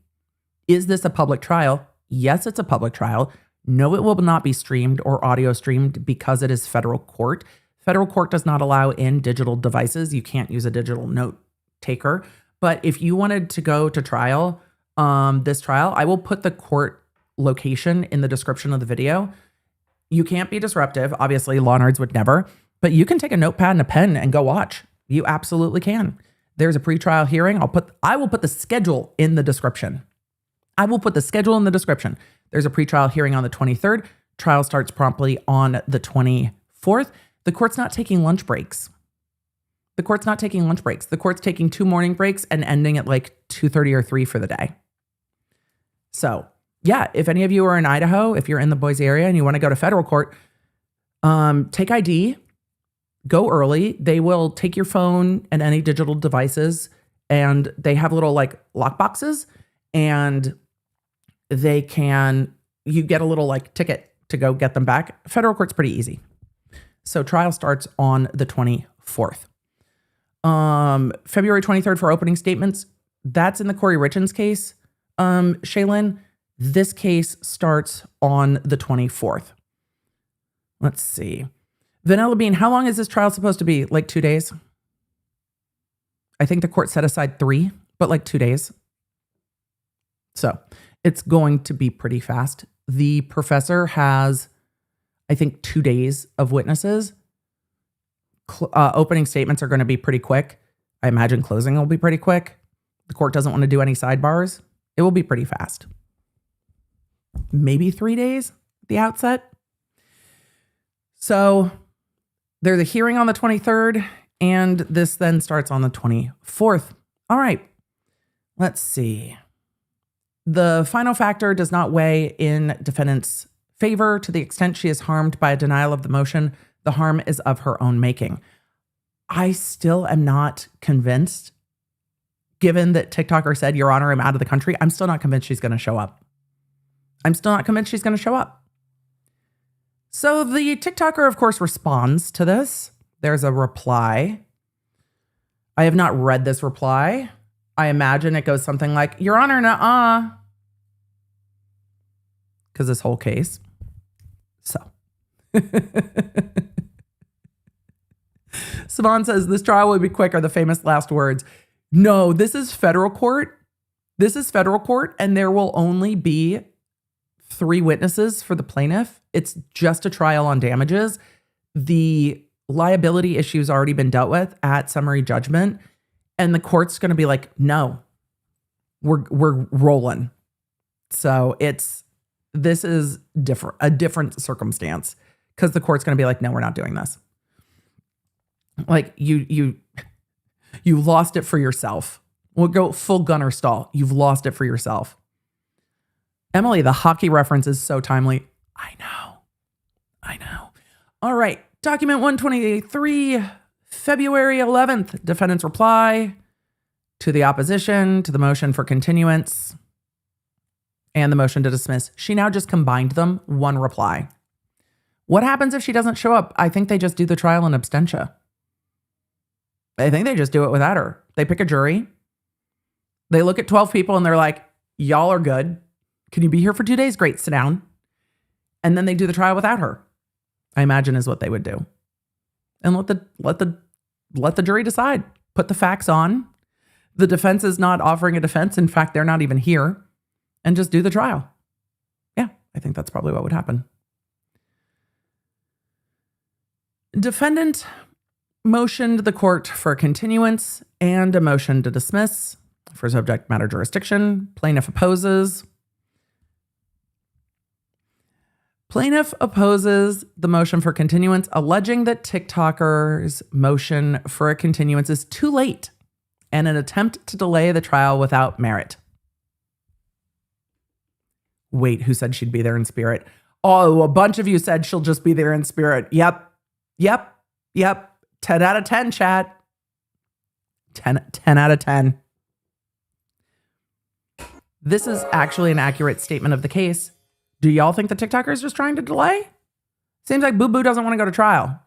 is this a public trial? Yes, it's a public trial. No, it will not be streamed or audio streamed because it is federal court. Federal court does not allow in digital devices. You can't use a digital note taker. But if you wanted to go to trial, this trial, I will put the court location in the description of the video. You can't be disruptive. Obviously, law nerds would never, but you can take a notepad and a pen and go watch. You absolutely can. There's a pretrial hearing. I will put the schedule in the description. I will put the schedule in the description. There's a pretrial hearing on the 23rd. Trial starts promptly on the 24th. The court's not taking lunch breaks. The court's taking 2 morning breaks and ending at like 2:30 or 3 for the day. So yeah, if any of you are in Idaho, if you're in the Boise area and you want to go to federal court, take ID, go early. They will take your phone and any digital devices, and they have little like lock boxes, and you get a little like ticket to go get them back. Federal court's pretty easy. So trial starts on the 24th. February 23rd for opening statements. That's in the Corey Richins case. Shaylin, this case starts on the 24th. Let's see. Vanilla Bean, how long is this trial supposed to be? Like 2 days? I think the court set aside 3, but like 2 days. So it's going to be pretty fast. The professor has, I think, 2 days of witnesses. Opening statements are going to be pretty quick. I imagine closing will be pretty quick. The court doesn't want to do any sidebars. It will be pretty fast. Maybe 3 days at the outset. So there's a hearing on the 23rd, and this then starts on the 24th. All right, let's see. The final factor does not weigh in defendant's favor to the extent she is harmed by a denial of the motion. The harm is of her own making. I still am not convinced, given that TikToker said, Your Honor, I'm out of the country. I'm still not convinced she's going to show up. So the TikToker, of course, responds to this. There's a reply. I have not read this reply. I imagine it goes something like, Your Honor, nuh-uh. Because this whole case. So. Savon says, this trial will be quick are the famous last words. No, this is federal court. And there will only be 3 witnesses for the plaintiff. It's just a trial on damages. The liability issue's already been dealt with at summary judgment. And the court's going to be like, no, we're rolling. So this is a different circumstance, because the court's going to be like, no, we're not doing this. Like you lost it for yourself. We'll go full gunner stall. You've lost it for yourself. Emily, the hockey reference is so timely. I know. All right. Document 123, February 11th, defendant's reply to the opposition to the motion for continuance and the motion to dismiss. She now just combined them, one reply. What happens if she doesn't show up? I think they just do the trial in absentia. I think they just do it without her. They pick a jury. They look at 12 people and they're like, y'all are good. Can you be here for 2 days? Great, sit down. And then they do the trial without her, I imagine is what they would do. And let the jury decide. Put the facts on. The defense is not offering a defense. In fact, they're not even here. And just do the trial. Yeah, I think that's probably what would happen. Defendant motioned the court for a continuance and a motion to dismiss for subject matter jurisdiction. Plaintiff opposes. Plaintiff opposes the motion for continuance, alleging that TikToker's motion for a continuance is too late and an attempt to delay the trial without merit. Wait, who said she'd be there in spirit? Oh, a bunch of you said she'll just be there in spirit. Yep. 10 out of 10, chat. 10 out of 10. This is actually an accurate statement of the case. Do y'all think the TikToker is just trying to delay? Seems like Boo Boo doesn't want to go to trial.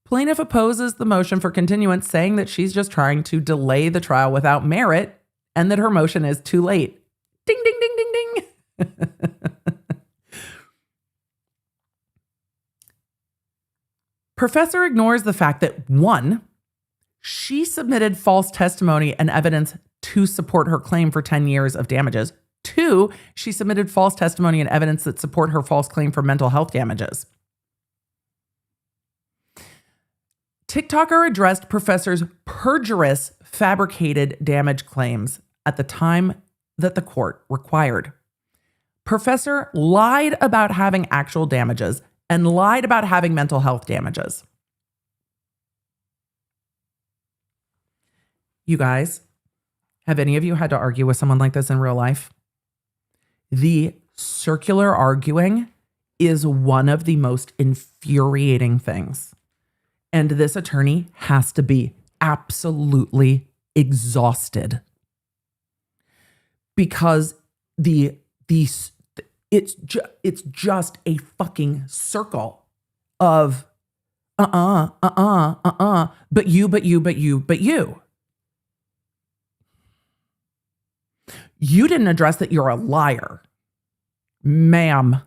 Plaintiff opposes the motion for continuance, saying that she's just trying to delay the trial without merit and that her motion is too late. Ding, ding, ding, ding, ding. Professor ignores the fact that 1, she submitted false testimony and evidence to support her claim for 10 years of damages. 2, she submitted false testimony and evidence that support her false claim for mental health damages. TikToker addressed Professor's perjurious fabricated damage claims at the time that the court required. Professor lied about having actual damages and lied about having mental health damages. You guys, have any of you had to argue with someone like this in real life? The circular arguing is one of the most infuriating things. And this attorney has to be absolutely exhausted because it's just a fucking circle of but you. You didn't address that you're a liar. Ma'am,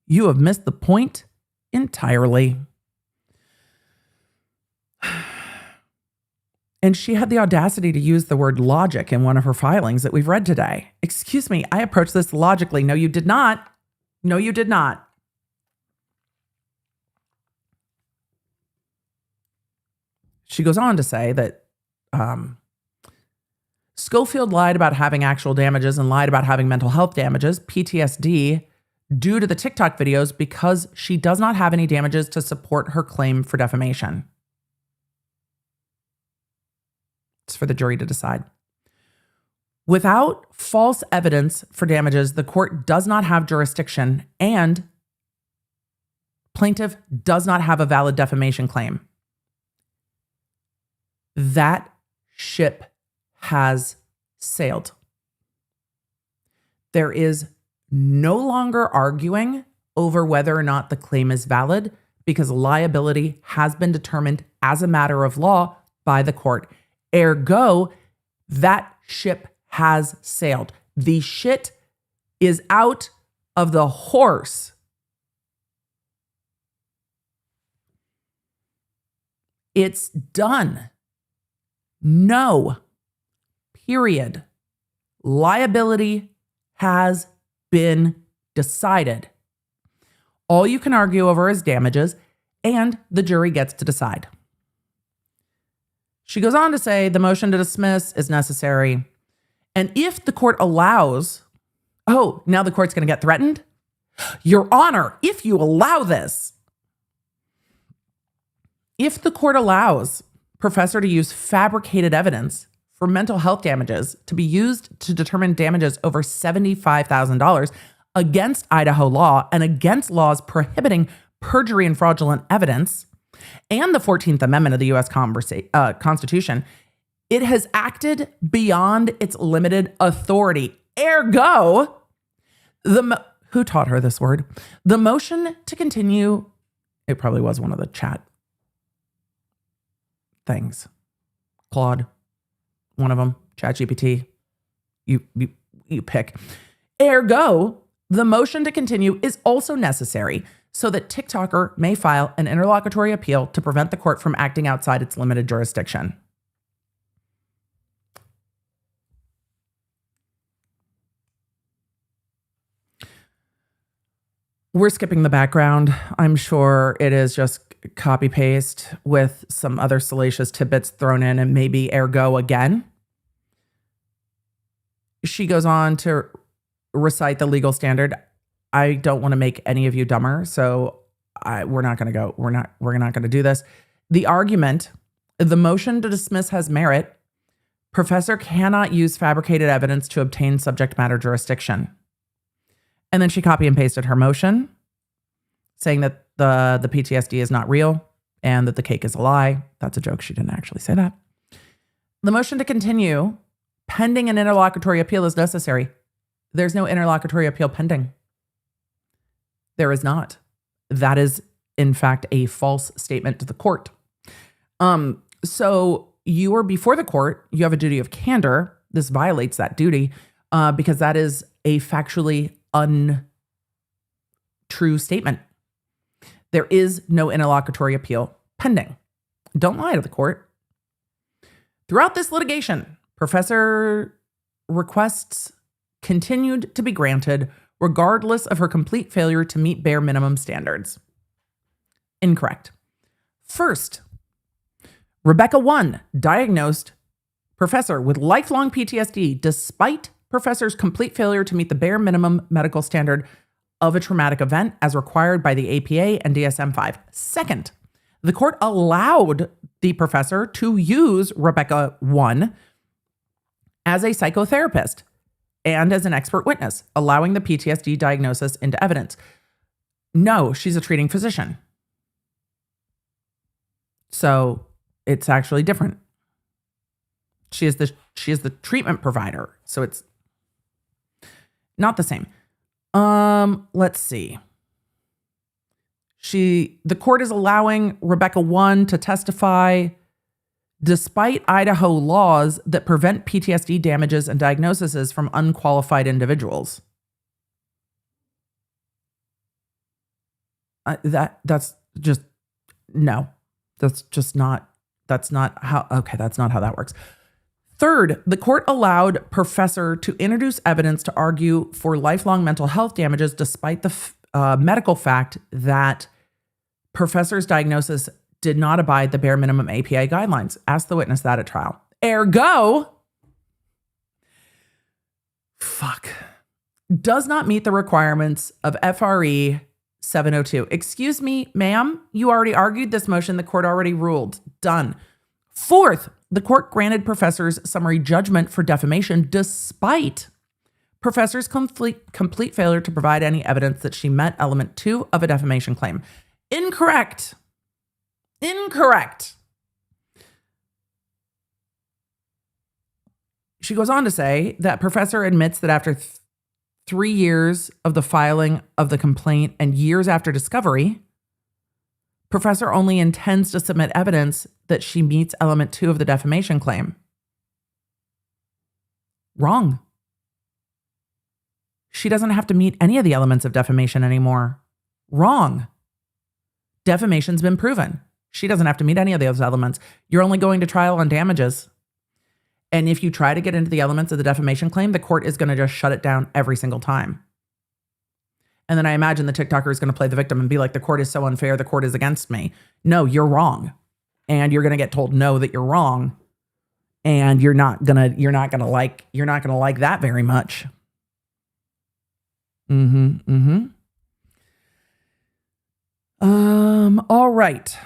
you have missed the point entirely. And she had the audacity to use the word logic in one of her filings that we've read today. Excuse me, I approached this logically. No, you did not. No, you did not. She goes on to say that Schofield lied about having actual damages and lied about having mental health damages, PTSD, due to the TikTok videos because she does not have any damages to support her claim for defamation. It's for the jury to decide. Without false evidence for damages, the court does not have jurisdiction and plaintiff does not have a valid defamation claim. That ship has sailed. There is no longer arguing over whether or not the claim is valid because liability has been determined as a matter of law by the court. Ergo, that ship has sailed. The shit is out of the horse. It's done. No. Period. Liability has been decided. All you can argue over is damages, and the jury gets to decide. She goes on to say the motion to dismiss is necessary. And if the court allows, oh, now the court's going to get threatened? Your Honor, if you allow this, if the court allows Professor to use fabricated evidence for mental health damages to be used to determine damages over $75,000 against Idaho law and against laws prohibiting perjury and fraudulent evidence and the 14th Amendment of the U.S. Constitution, it has acted beyond its limited authority. Ergo, who taught her this word? The motion to continue, it probably was one of the chat things. Claude, one of them, ChatGPT, you pick. Ergo, the motion to continue is also necessary so that TikToker may file an interlocutory appeal to prevent the court from acting outside its limited jurisdiction. We're skipping the background. I'm sure it is just copy paste with some other salacious tidbits thrown in and maybe ergo again. She goes on to recite the legal standard. I don't want to make any of you dumber, so we're not going to do this. The argument, the motion to dismiss has merit. Professor cannot use fabricated evidence to obtain subject matter jurisdiction. And then she copy and pasted her motion, saying that the PTSD is not real and that the cake is a lie. That's a joke. She didn't actually say that. The motion to continue pending an interlocutory appeal is necessary. There's no interlocutory appeal pending. There is not. That is, in fact, a false statement to the court. So you are before the court. You have a duty of candor. This violates that duty because that is a factually untrue statement. There is no interlocutory appeal pending. Don't lie to the court. Throughout this litigation, Professor requests continued to be granted regardless of her complete failure to meet bare minimum standards. Incorrect. First, Rebecca 1 diagnosed Professor with lifelong PTSD despite Professor's complete failure to meet the bare minimum medical standard of a traumatic event as required by the APA and DSM-5. Second, the court allowed the professor to use Rebecca 1 as a psychotherapist and as an expert witness, allowing the PTSD diagnosis into evidence. No, she's a treating physician. So it's actually different. She is the treatment provider. So it's not the same. Let's see. The court is allowing Rebecca 1 to testify despite Idaho laws that prevent PTSD damages and diagnoses from unqualified individuals. That's not how that works. Third, the court allowed Professor to introduce evidence to argue for lifelong mental health damages despite the medical fact that Professor's diagnosis did not abide the bare minimum APA guidelines. Ask the witness that at trial. Ergo, does not meet the requirements of FRE 702. Excuse me, ma'am, you already argued this motion. The court already ruled. Done. Fourth, the court granted Professor's summary judgment for defamation despite Professor's complete failure to provide any evidence that she met element 2 of a defamation claim. Incorrect. She goes on to say that Professor admits that after 3 years of the filing of the complaint and years after discovery, Professor only intends to submit evidence that she meets element 2 of the defamation claim. Wrong. She doesn't have to meet any of the elements of defamation anymore. Wrong. Defamation's been proven. She doesn't have to meet any of those elements. You're only going to trial on damages. And if you try to get into the elements of the defamation claim, the court is going to just shut it down every single time. And then I imagine the TikToker is going to play the victim and be like, the court is so unfair. The court is against me. No, you're wrong. And you're going to get told no, that you're wrong. And you're not going to like that very much. All right.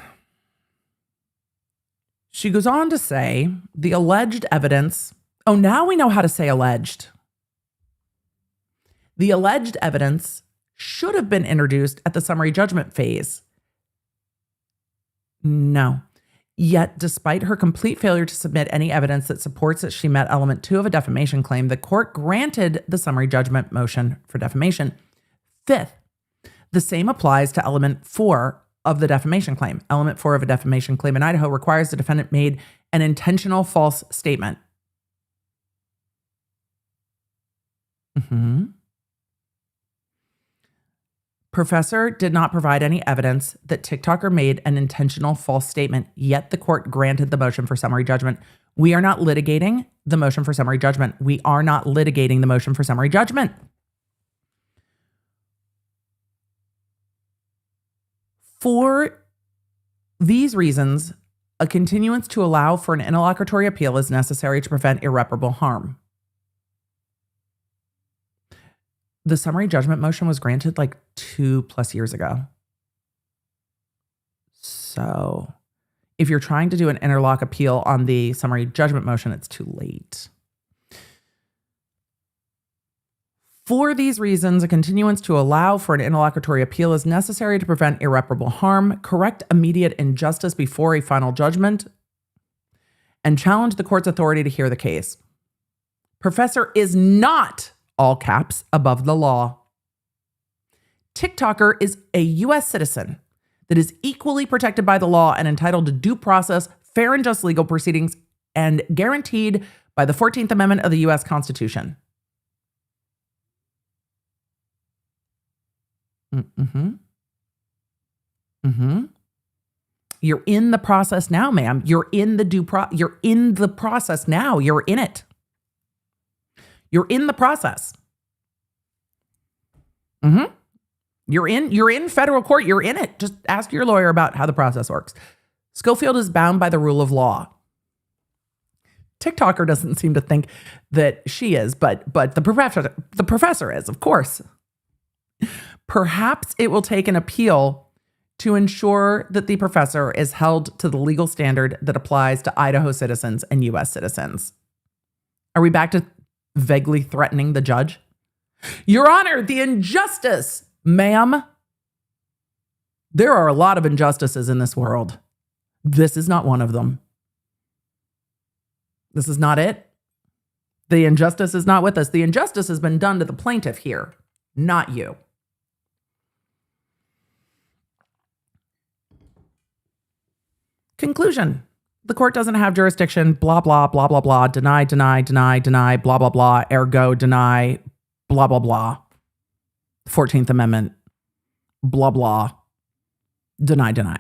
She goes on to say the alleged evidence. Oh, now we know how to say alleged. The alleged evidence should have been introduced at the summary judgment phase. No. Yet, despite her complete failure to submit any evidence that supports that she met element 2 of a defamation claim, the court granted the summary judgment motion for defamation. Fifth, the same applies to element 4 of the defamation claim. Element 4 of a defamation claim in Idaho requires the defendant made an intentional false statement. Professor did not provide any evidence that TikToker made an intentional false statement, yet the court granted the motion for summary judgment. We are not litigating the motion for summary judgment. We are not litigating the motion for summary judgment. For these reasons, a continuance to allow for an interlocutory appeal is necessary to prevent irreparable harm. The summary judgment motion was granted like 2+ years ago. So if you're trying to do an interlock appeal on the summary judgment motion, it's too late. For these reasons, a continuance to allow for an interlocutory appeal is necessary to prevent irreparable harm, correct immediate injustice before a final judgment, and challenge the court's authority to hear the case. Professor is not, all caps, above the law. TikToker is a U.S. citizen that is equally protected by the law and entitled to due process, fair and just legal proceedings, and guaranteed by the 14th Amendment of the U.S. Constitution. You're in the process now, ma'am. You're in the process now. You're in it. You're in the process. You're in federal court. You're in it. Just ask your lawyer about how the process works. Schofield is bound by the rule of law. TikToker doesn't seem to think that she is, but the professor is, of course. Perhaps it will take an appeal to ensure that the professor is held to the legal standard that applies to Idaho citizens and U.S. citizens. Are we back to vaguely threatening the judge? Your Honor, the injustice, ma'am. There are a lot of injustices in this world. This is not one of them. This is not it. The injustice is not with us. The injustice has been done to the plaintiff here, not you. Conclusion. The court doesn't have jurisdiction, blah, blah, blah, blah, blah, deny, deny, deny, deny, blah, blah, blah, ergo, deny, blah, blah, blah. 14th Amendment, blah, blah, deny, deny.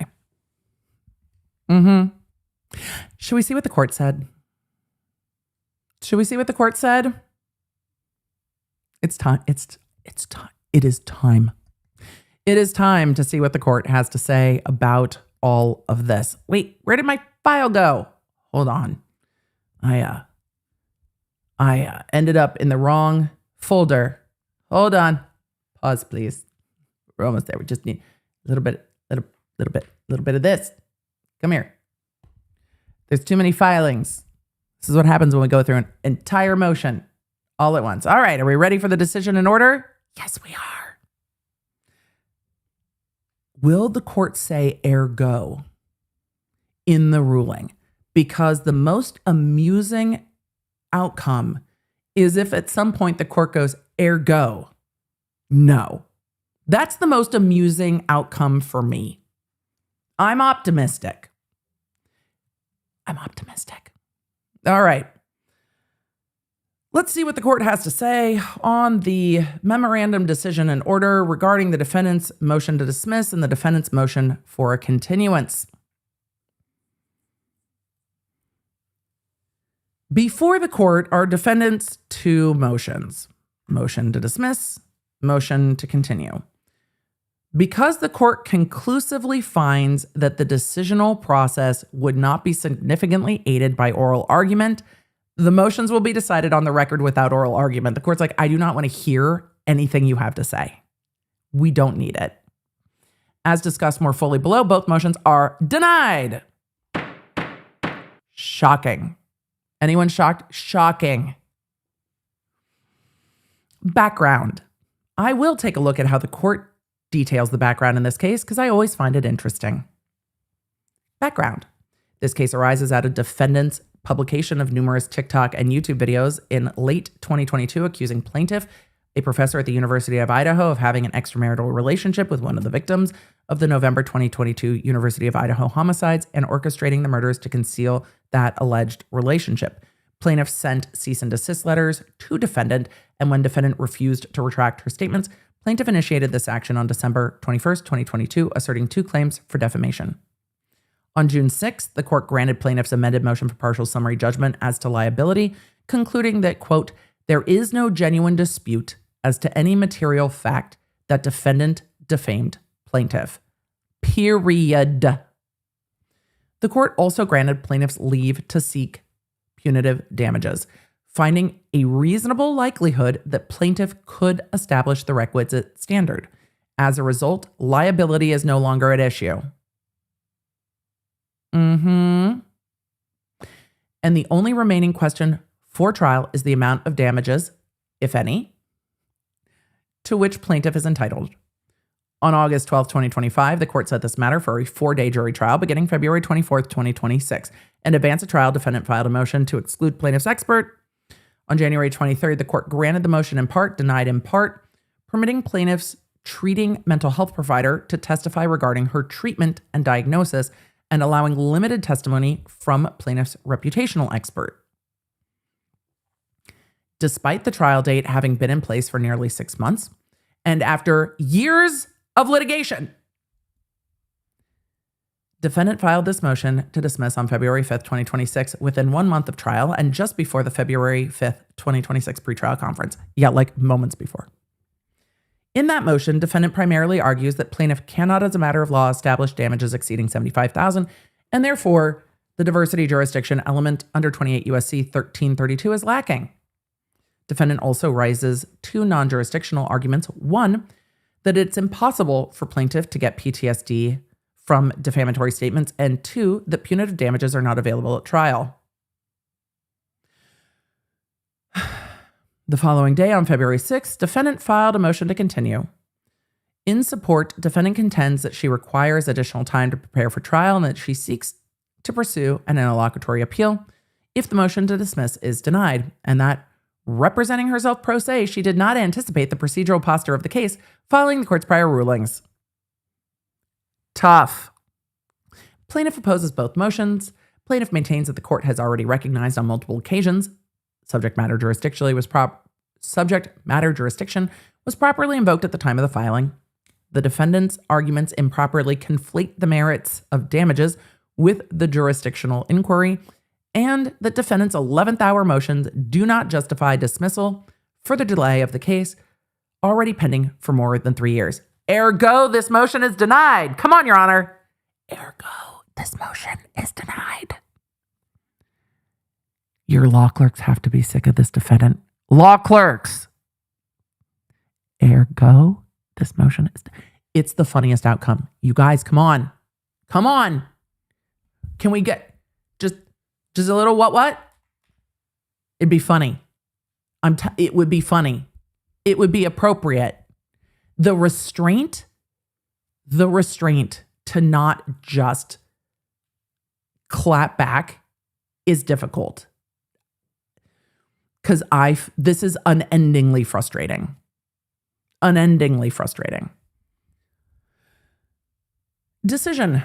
Should we see what the court said? Should we see what the court said? It's time. It's time. It is time. It is time to see what the court has to say about all of this. Wait, where did my file go? Hold on. I ended up in the wrong folder. Hold on. Pause, please. We're almost there. We just need a little bit of this. Come here. There's too many filings. This is what happens when we go through an entire motion all at once. All right. Are we ready for the decision in order? Yes, we are. Will the court say ergo in the ruling? Because the most amusing outcome is if at some point the court goes ergo. No. That's the most amusing outcome for me. I'm optimistic. All right. Let's see what the court has to say on the memorandum decision and order regarding the defendant's motion to dismiss and the defendant's motion for a continuance. Before the court are defendants' two motions: motion to dismiss, motion to continue. Because the court conclusively finds that the decisional process would not be significantly aided by oral argument, the motions will be decided on the record without oral argument. The court's like, I do not want to hear anything you have to say. We don't need it. As discussed more fully below, both motions are denied. Shocking. Anyone shocked? Shocking. Background. I will take a look at how the court details the background in this case because I always find it interesting. Background. This case arises out of defendant's publication of numerous TikTok and YouTube videos in late 2022 accusing Plaintiff, a professor at the University of Idaho, of having an extramarital relationship with one of the victims of the November 2022 University of Idaho homicides and orchestrating the murders to conceal that alleged relationship. Plaintiff sent cease and desist letters to defendant, and when defendant refused to retract her statements, plaintiff initiated this action on December 21st, 2022, asserting two claims for defamation. On June 6th, the court granted plaintiff's amended motion for partial summary judgment as to liability, concluding that, quote, there is no genuine dispute as to any material fact that defendant defamed plaintiff. Period. The court also granted plaintiff's leave to seek punitive damages, finding a reasonable likelihood that plaintiff could establish the requisite standard. As a result, liability is no longer at issue. And the only remaining question for trial is the amount of damages, if any, to which plaintiff is entitled. On August 12, 2025, the court set this matter for a 4-day jury trial beginning February 24th, 2026. In advance of trial, defendant filed a motion to exclude plaintiff's expert. On January 23rd, the court granted the motion in part, denied in part, permitting plaintiff's treating mental health provider to testify regarding her treatment and diagnosis and allowing limited testimony from plaintiff's reputational expert. Despite the trial date having been in place for nearly 6 months, and after years of litigation, defendant filed this motion to dismiss on February 5th, 2026, within 1 month of trial and just before the February 5th, 2026 pretrial conference. Yeah, like moments before. In that motion, defendant primarily argues that plaintiff cannot, as a matter of law, establish damages exceeding $75,000, and therefore the diversity jurisdiction element under 28 U.S.C. 1332 is lacking. Defendant also raises two non-jurisdictional arguments. One, that it's impossible for plaintiff to get PTSD from defamatory statements, and two, that punitive damages are not available at trial. The following day, on February 6th, defendant filed a motion to continue. In support, defendant contends that she requires additional time to prepare for trial and that she seeks to pursue an interlocutory appeal if the motion to dismiss is denied, and that, representing herself pro se, she did not anticipate the procedural posture of the case following the court's prior rulings. Tough. Plaintiff opposes both motions. Plaintiff maintains that the court has already recognized on multiple occasions subject matter jurisdiction was properly invoked at the time of the filing. The defendant's arguments improperly conflate the merits of damages with the jurisdictional inquiry, and that defendant's 11th hour motions do not justify dismissal for the delay of the case already pending for more than 3 years. Ergo, this motion is denied. Come on, Your Honor. Ergo, this motion is denied. Your law clerks have to be sick of this defendant. Law clerks. Ergo, this motion is... It's the funniest outcome. You guys, come on. Come on. Can we get just a little what? It'd be funny. It would be funny. It would be appropriate. The restraint to not just clap back is difficult. Because this is unendingly frustrating. Unendingly frustrating. Decision.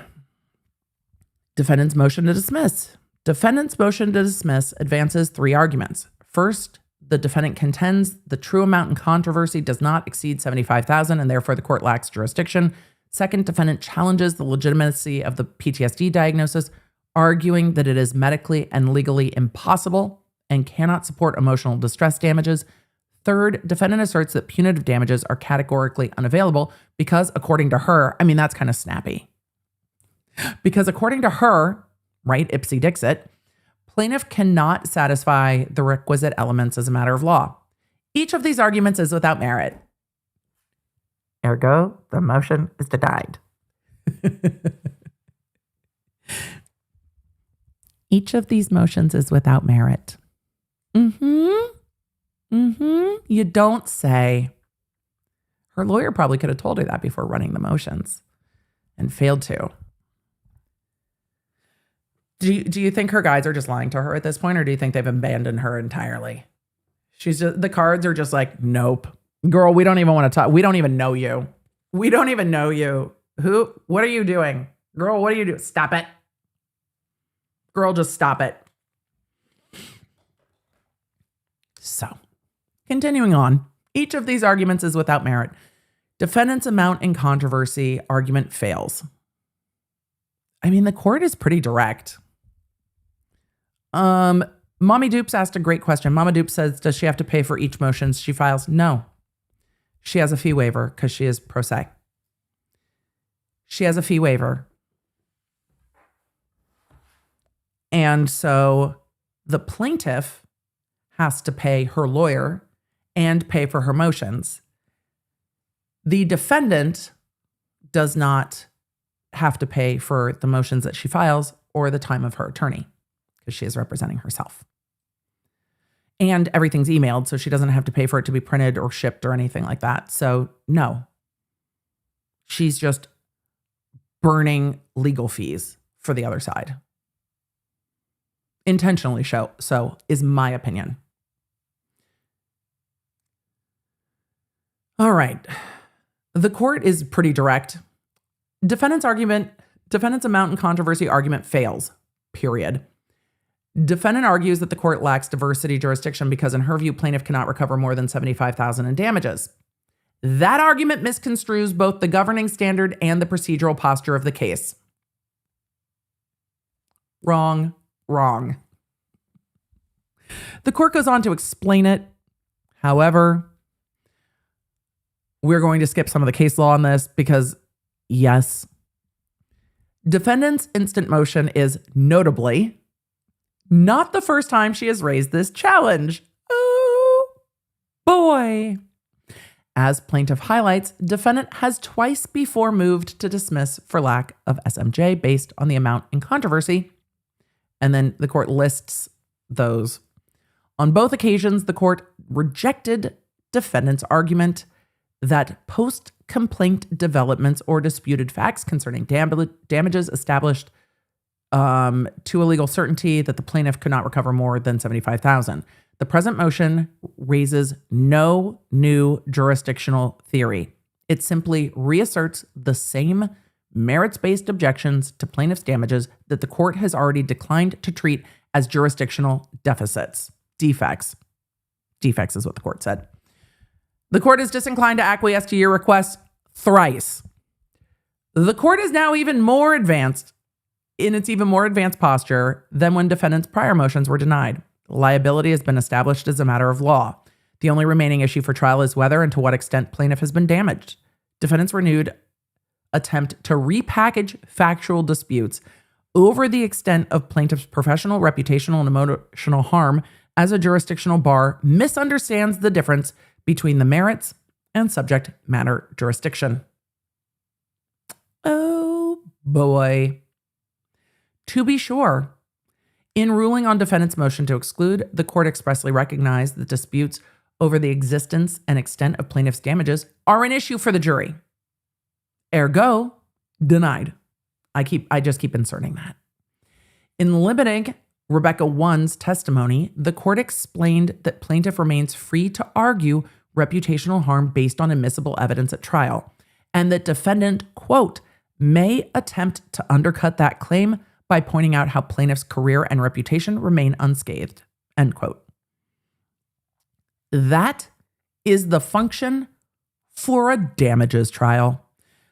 Defendant's motion to dismiss. Defendant's motion to dismiss advances 3 arguments. First, the defendant contends the true amount in controversy does not exceed $75,000 and therefore the court lacks jurisdiction. Second, defendant challenges the legitimacy of the PTSD diagnosis, arguing that it is medically and legally impossible and cannot support emotional distress damages. Third, defendant asserts that punitive damages are categorically unavailable because, according to her, that's kind of snappy. Because according to her, right, ipsy dixit, plaintiff cannot satisfy the requisite elements as a matter of law. Each of these arguments is without merit. Ergo, the motion is denied. Each of these motions is without merit. You don't say. Her lawyer probably could have told her that before running the motions and failed to. Do you think her guys are just lying to her at this point, or do you think they've abandoned her entirely? The cards are just like, nope. Girl, we don't even want to talk. We don't even know you. We don't even know you. What are you doing? Girl, what are you doing? Stop it. Girl, just stop it. So, continuing on. Each of these arguments is without merit. Defendant's amount in controversy argument fails. The court is pretty direct. Mommy Dupes asked a great question. Mama Dupes says, does she have to pay for each motion she files? No. She has a fee waiver because she is pro se. She has a fee waiver. And so the plaintiff has to pay her lawyer and pay for her motions. The defendant does not have to pay for the motions that she files or the time of her attorney because she is representing herself. And everything's emailed, so she doesn't have to pay for it to be printed or shipped or anything like that. So no, she's just burning legal fees for the other side. Intentionally so is my opinion. All right. The court is pretty direct. Defendant's amount in controversy argument fails, period. Defendant argues that the court lacks diversity jurisdiction because, in her view, plaintiff cannot recover more than $75,000 in damages. That argument misconstrues both the governing standard and the procedural posture of the case. Wrong. The court goes on to explain it. However, we're going to skip some of the case law on this because, yes, defendant's instant motion is notably not the first time she has raised this challenge. Oh, boy. As plaintiff highlights, defendant has twice before moved to dismiss for lack of SMJ based on the amount in controversy. And then the court lists those. On both occasions, the court rejected defendant's argument that post-complaint developments or disputed facts concerning damages established to a legal certainty that the plaintiff could not recover more than $75,000. The present motion raises no new jurisdictional theory. It simply reasserts the same merits-based objections to plaintiff's damages that the court has already declined to treat as jurisdictional defects. Defects is what the court said. The court is disinclined to acquiesce to your request thrice. The court is now even more advanced posture than when defendant's prior motions were denied. Liability has been established as a matter of law. The only remaining issue for trial is whether and to what extent plaintiff has been damaged. Defendant's renewed attempt to repackage factual disputes over the extent of plaintiff's professional, reputational, and emotional harm as a jurisdictional bar misunderstands the difference between the merits and subject matter jurisdiction. Oh boy. To be sure, in ruling on defendant's motion to exclude, the court expressly recognized that disputes over the existence and extent of plaintiff's damages are an issue for the jury. Ergo, denied. I just keep inserting that. In limiting Rebecca 1's testimony, the court explained that plaintiff remains free to argue reputational harm based on admissible evidence at trial, and that defendant, quote, may attempt to undercut that claim by pointing out how plaintiff's career and reputation remain unscathed, end quote. That is the function for a damages trial.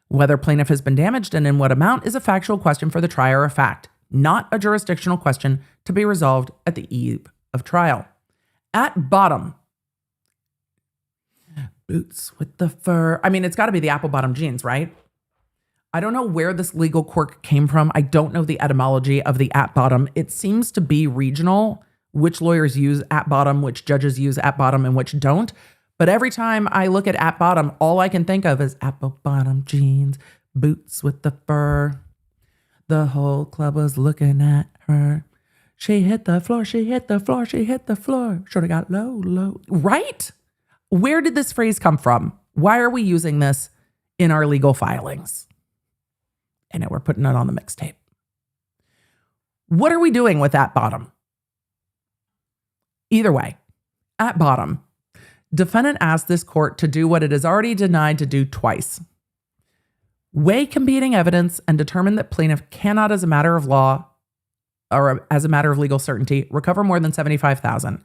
Whether plaintiff has been damaged and in what amount is a factual question for the trier of fact, not a jurisdictional question to be resolved at the eve of trial. At bottom, boots with the fur. I mean, it's got to be the apple bottom jeans, right? I don't know where this legal quirk came from. I don't know the etymology of the at bottom. It seems to be regional, which lawyers use at bottom, which judges use at bottom, and which don't. But every time I look at bottom, all I can think of is apple bottom jeans, boots with the fur. The whole club was looking at her. She hit the floor, she hit the floor, she hit the floor. Should have got low, low. Right? Where did this phrase come from? Why are we using this in our legal filings? And we're putting it on the mixtape. What are we doing with at bottom? Either way, at bottom, defendant asked this court to do what it is already denied to do twice. Weigh competing evidence and determine that plaintiff cannot, as a matter of law or as a matter of legal certainty, recover more than $75,000.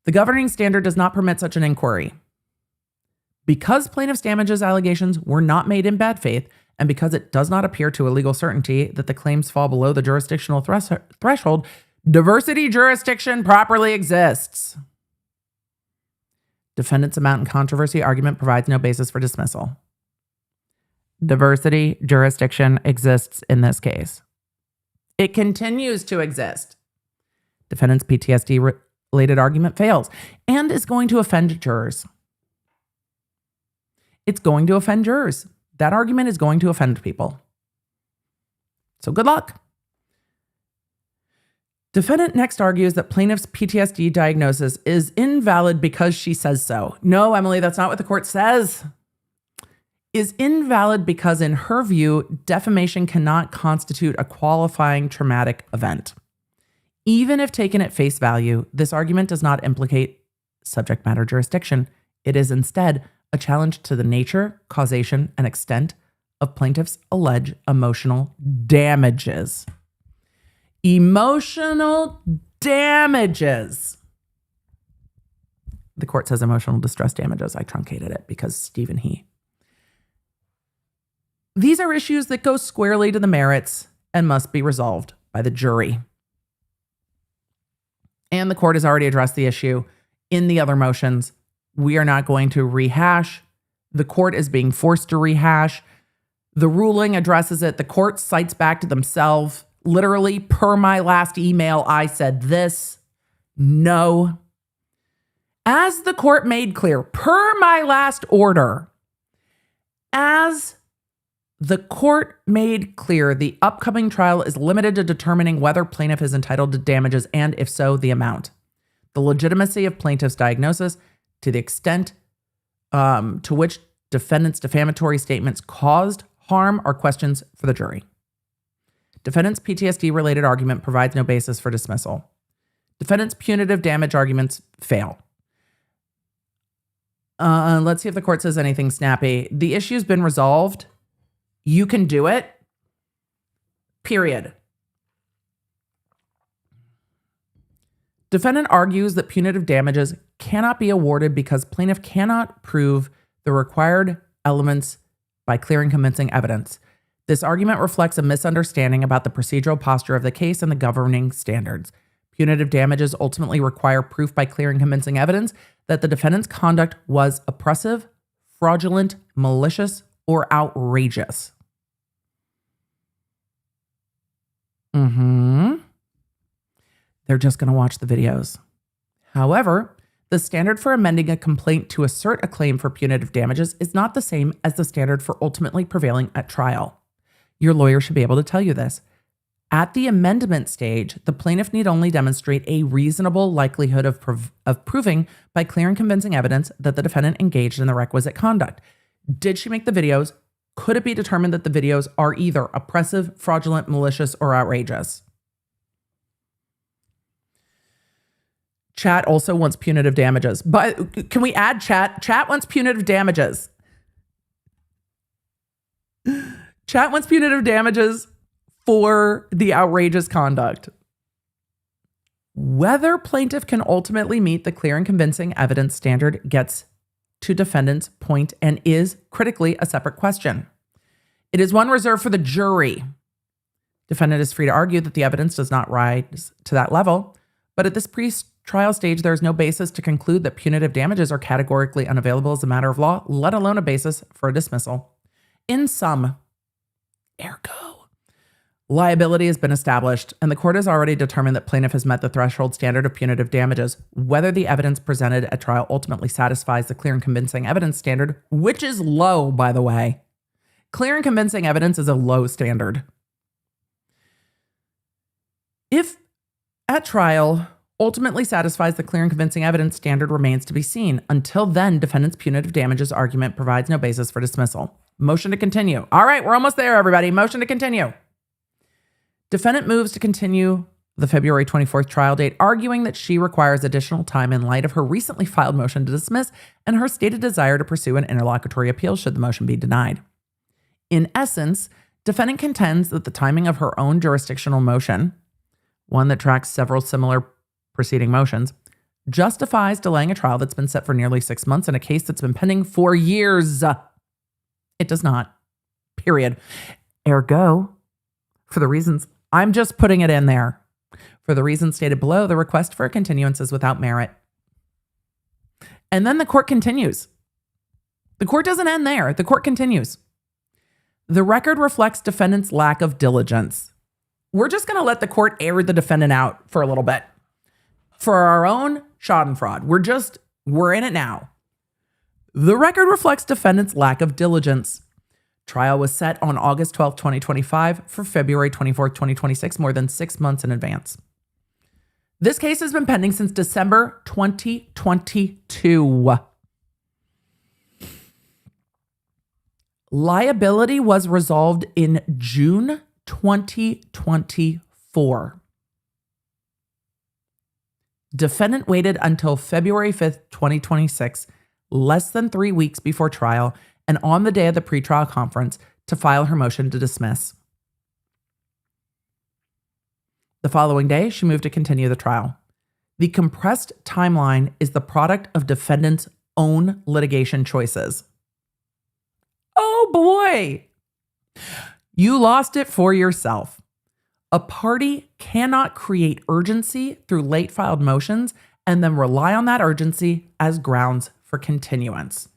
The governing standard does not permit such an inquiry. Because plaintiff's damages allegations were not made in bad faith, and because it does not appear to a legal certainty that the claims fall below the jurisdictional threshold, diversity jurisdiction properly exists. Defendant's amount in controversy argument provides no basis for dismissal. Diversity jurisdiction exists in this case. It continues to exist. Defendant's PTSD-related argument fails and is going to offend jurors. It's going to offend jurors. That argument is going to offend people. So good luck. Defendant next argues that plaintiff's PTSD diagnosis is invalid because she says so. No, Emily, that's not what the court says. Is invalid because, in her view, defamation cannot constitute a qualifying traumatic event. Even if taken at face value, this argument does not implicate subject matter jurisdiction. It is instead a challenge to the nature, causation, and extent of plaintiff's alleged emotional damages. Emotional damages. The court says emotional distress damages. I truncated it because Stephen He. These are issues that go squarely to the merits and must be resolved by the jury. And the court has already addressed the issue in the other motions. We are not going to rehash. The court is being forced to rehash. The ruling addresses it. The court cites back to themselves. Literally, per my last email, I said this. No. As the court made clear, per my last order, as the court made clear, the upcoming trial is limited to determining whether plaintiff is entitled to damages and, if so, the amount. The legitimacy of plaintiff's diagnosis, to the extent to which defendant's defamatory statements caused harm, are questions for the jury. Defendant's PTSD-related argument provides no basis for dismissal. Defendant's punitive damage arguments fail. Let's see if the court says anything snappy. The issue's been resolved. You can do it. Period. Defendant argues that punitive damages cannot be awarded because plaintiff cannot prove the required elements by clear and convincing evidence. This argument reflects a misunderstanding about the procedural posture of the case and the governing standards. Punitive damages ultimately require proof by clear and convincing evidence that the defendant's conduct was oppressive, fraudulent, malicious, or outrageous. They're just going to watch the videos. However, the standard for amending a complaint to assert a claim for punitive damages is not the same as the standard for ultimately prevailing at trial. Your lawyer should be able to tell you this. At the amendment stage, the plaintiff need only demonstrate a reasonable likelihood of proving by clear and convincing evidence that the defendant engaged in the requisite conduct. Did she make the videos? Could it be determined that the videos are either oppressive, fraudulent, malicious, or outrageous? Chat also wants punitive damages. But can we add chat? Chat wants punitive damages. Chat wants punitive damages for the outrageous conduct. Whether plaintiff can ultimately meet the clear and convincing evidence standard gets to defendant's point and is critically a separate question. It is one reserved for the jury. Defendant is free to argue that the evidence does not rise to that level, but at this trial stage, there is no basis to conclude that punitive damages are categorically unavailable as a matter of law, let alone a basis for a dismissal. In sum, ergo, liability has been established, and the court has already determined that plaintiff has met the threshold standard of punitive damages, whether the evidence presented at trial ultimately satisfies the clear and convincing evidence standard, which is low, by the way. Clear and convincing evidence is a low standard. If at trial ultimately satisfies the clear and convincing evidence standard remains to be seen. Until then, defendant's punitive damages argument provides no basis for dismissal. Motion to continue. All right, we're almost there, everybody. Motion to continue. Defendant moves to continue the February 24th trial date, arguing that she requires additional time in light of her recently filed motion to dismiss and her stated desire to pursue an interlocutory appeal should the motion be denied. In essence, defendant contends that the timing of her own jurisdictional motion, one that tracks several similar preceding motions, justifies delaying a trial that's been set for nearly 6 months in a case that's been pending for years. It does not. Period. Ergo, for the reasons, I'm just putting it in there. For the reasons stated below, the request for a continuance is without merit. And then the court continues. The court doesn't end there. The court continues. The record reflects defendant's lack of diligence. We're just going to let the court air the defendant out for a little bit. For our own schadenfreude. We're in it now. The record reflects defendant's lack of diligence. Trial was set on August 12, 2025 for February 24, 2026, more than 6 months in advance. This case has been pending since December 2022. Liability was resolved in June 2024. Defendant waited until February 5th, 2026, less than 3 weeks before trial, and on the day of the pretrial conference to file her motion to dismiss. The following day, she moved to continue the trial. The compressed timeline is the product of defendant's own litigation choices. Oh boy! You lost it for yourself. A party cannot create urgency through late filed motions and then rely on that urgency as grounds for continuance.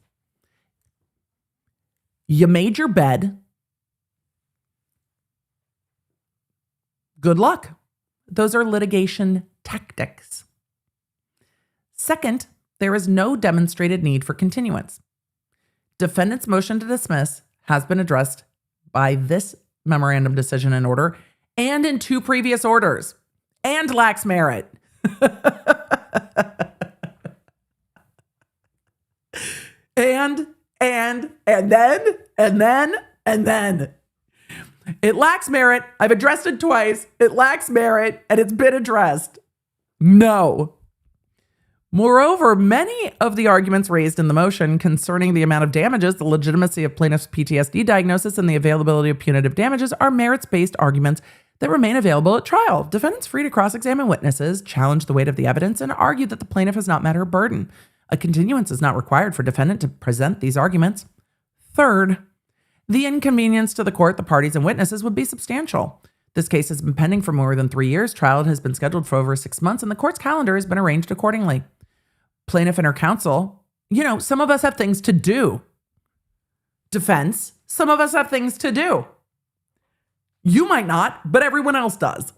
You made your bed. Good luck. Those are litigation tactics. Second, there is no demonstrated need for continuance. Defendant's motion to dismiss has been addressed by this memorandum decision and order and in 2 previous orders and lacks merit. And then. It lacks merit. I've addressed it twice. It lacks merit, and it's been addressed. No. Moreover, many of the arguments raised in the motion concerning the amount of damages, the legitimacy of plaintiff's PTSD diagnosis, and the availability of punitive damages are merits-based arguments that remain available at trial. Defendant's free to cross-examine witnesses, challenge the weight of the evidence, and argue that the plaintiff has not met her burden. A continuance is not required for defendant to present these arguments. Third, the inconvenience to the court, the parties, and witnesses would be substantial. This case has been pending for more than 3 years. Trial has been scheduled for over 6 months, and the court's calendar has been arranged accordingly. Plaintiff and her counsel, some of us have things to do. Defense, some of us have things to do. You might not, but everyone else does.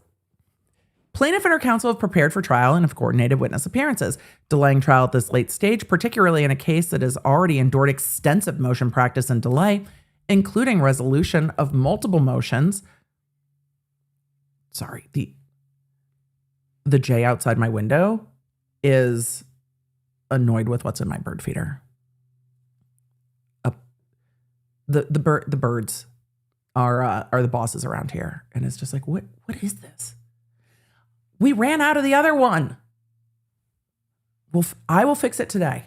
Plaintiff and her counsel have prepared for trial and have coordinated witness appearances. Delaying trial at this late stage, particularly in a case that has already endured extensive motion practice and delay, including resolution of multiple motions. Sorry, the J outside my window is annoyed with what's in my bird feeder. The birds are the bosses around here, and it's just like, what is this? We ran out of the other one. Well, I will fix it today.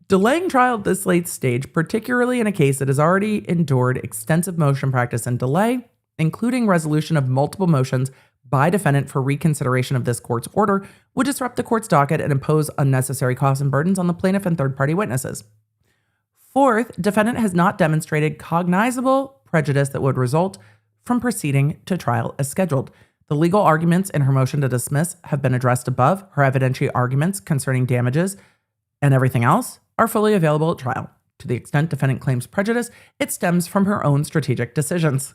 Delaying trial at this late stage, particularly in a case that has already endured extensive motion practice and delay, including resolution of multiple motions by defendant for reconsideration of this court's order, would disrupt the court's docket and impose unnecessary costs and burdens on the plaintiff and third-party witnesses. Fourth, defendant has not demonstrated cognizable prejudice that would result from proceeding to trial as scheduled. The legal arguments in her motion to dismiss have been addressed above. Her evidentiary arguments concerning damages and everything else are fully available at trial. To the extent defendant claims prejudice, it stems from her own strategic decisions.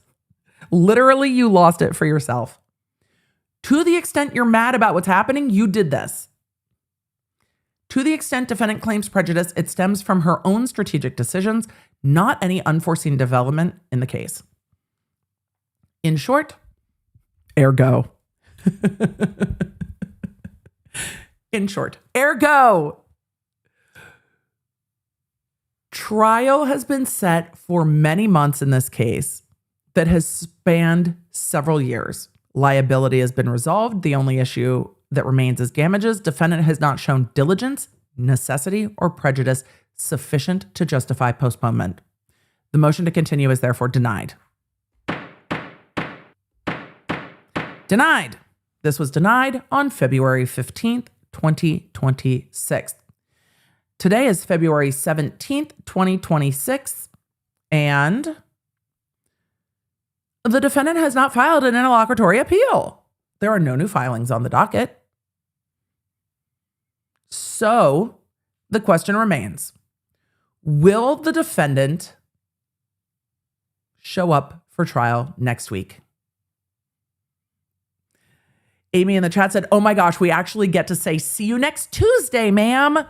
Literally, you lost it for yourself. To the extent you're mad about what's happening, you did this. To the extent defendant claims prejudice, it stems from her own strategic decisions, not any unforeseen development in the case. In short, ergo. In short, ergo. Trial has been set for many months in this case that has spanned several years. Liability has been resolved. The only issue that remains is damages. Defendant has not shown diligence, necessity, or prejudice sufficient to justify postponement. The motion to continue is therefore denied. Denied. This was denied on February 15th, 2026. Today is February 17th, 2026, and the defendant has not filed an interlocutory appeal. There are no new filings on the docket. So the question remains, will the defendant show up for trial next week? Amy in the chat said, oh my gosh, we actually get to say, see you next Tuesday, ma'am.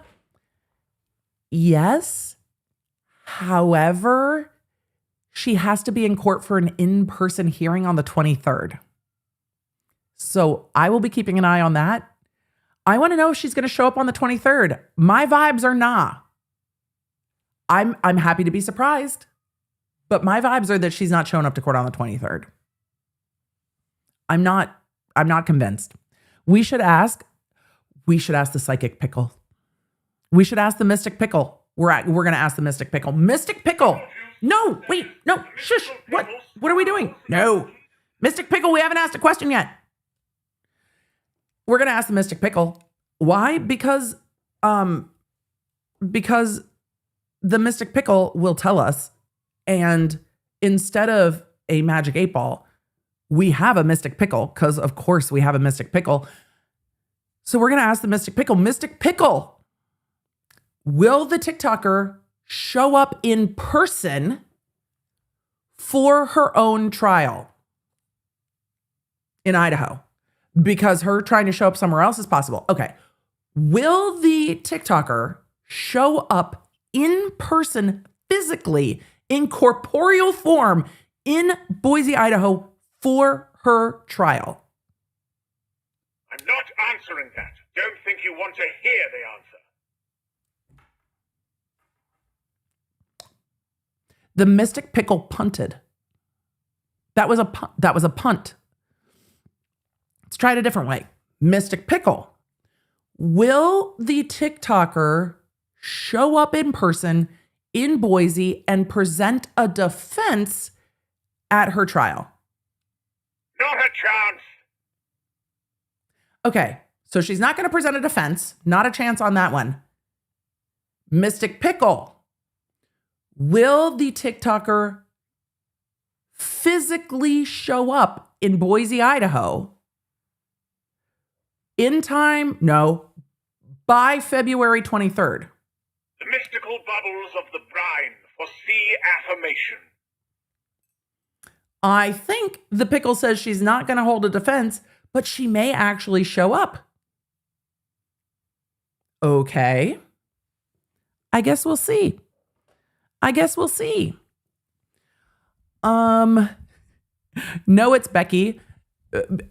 Yes. However, she has to be in court for an in-person hearing on the 23rd. So I will be keeping an eye on that. I want to know if she's going to show up on the 23rd. My vibes are nah. I'm happy to be surprised, but my vibes are that she's not showing up to court on the 23rd. I'm not convinced. We should ask the psychic pickle. We should ask the mystic pickle. We're going to ask the mystic pickle. Mystic pickle. No, wait, no, shush. What are we doing? No. Mystic pickle, we haven't asked a question yet. We're going to ask the mystic pickle. Why? Because the mystic pickle will tell us, and instead of a magic 8-ball, we have a mystic pickle, because of course we have a mystic pickle. So we're going to ask the mystic pickle, Mystic Pickle, will the TikToker show up in person for her own trial in Idaho? Because her trying to show up somewhere else is possible. Okay. Will the TikToker show up in person, physically, in corporeal form in Boise, Idaho for her trial? I'm not answering that. Don't think you want to hear the answer. The mystic pickle punted. That was a punt. Let's try it a different way. Mystic pickle. Will the TikToker show up in person in Boise and present a defense at her trial? Not a chance. Okay, so she's not going to present a defense. Not a chance on that one. Mystic pickle. Will the TikToker physically show up in Boise, Idaho in time? No, by February 23rd. The mystical bubbles of the brine foresee affirmation. I think the pickle says she's not going to hold a defense, but she may actually show up. Okay. I guess we'll see. No, it's Becky.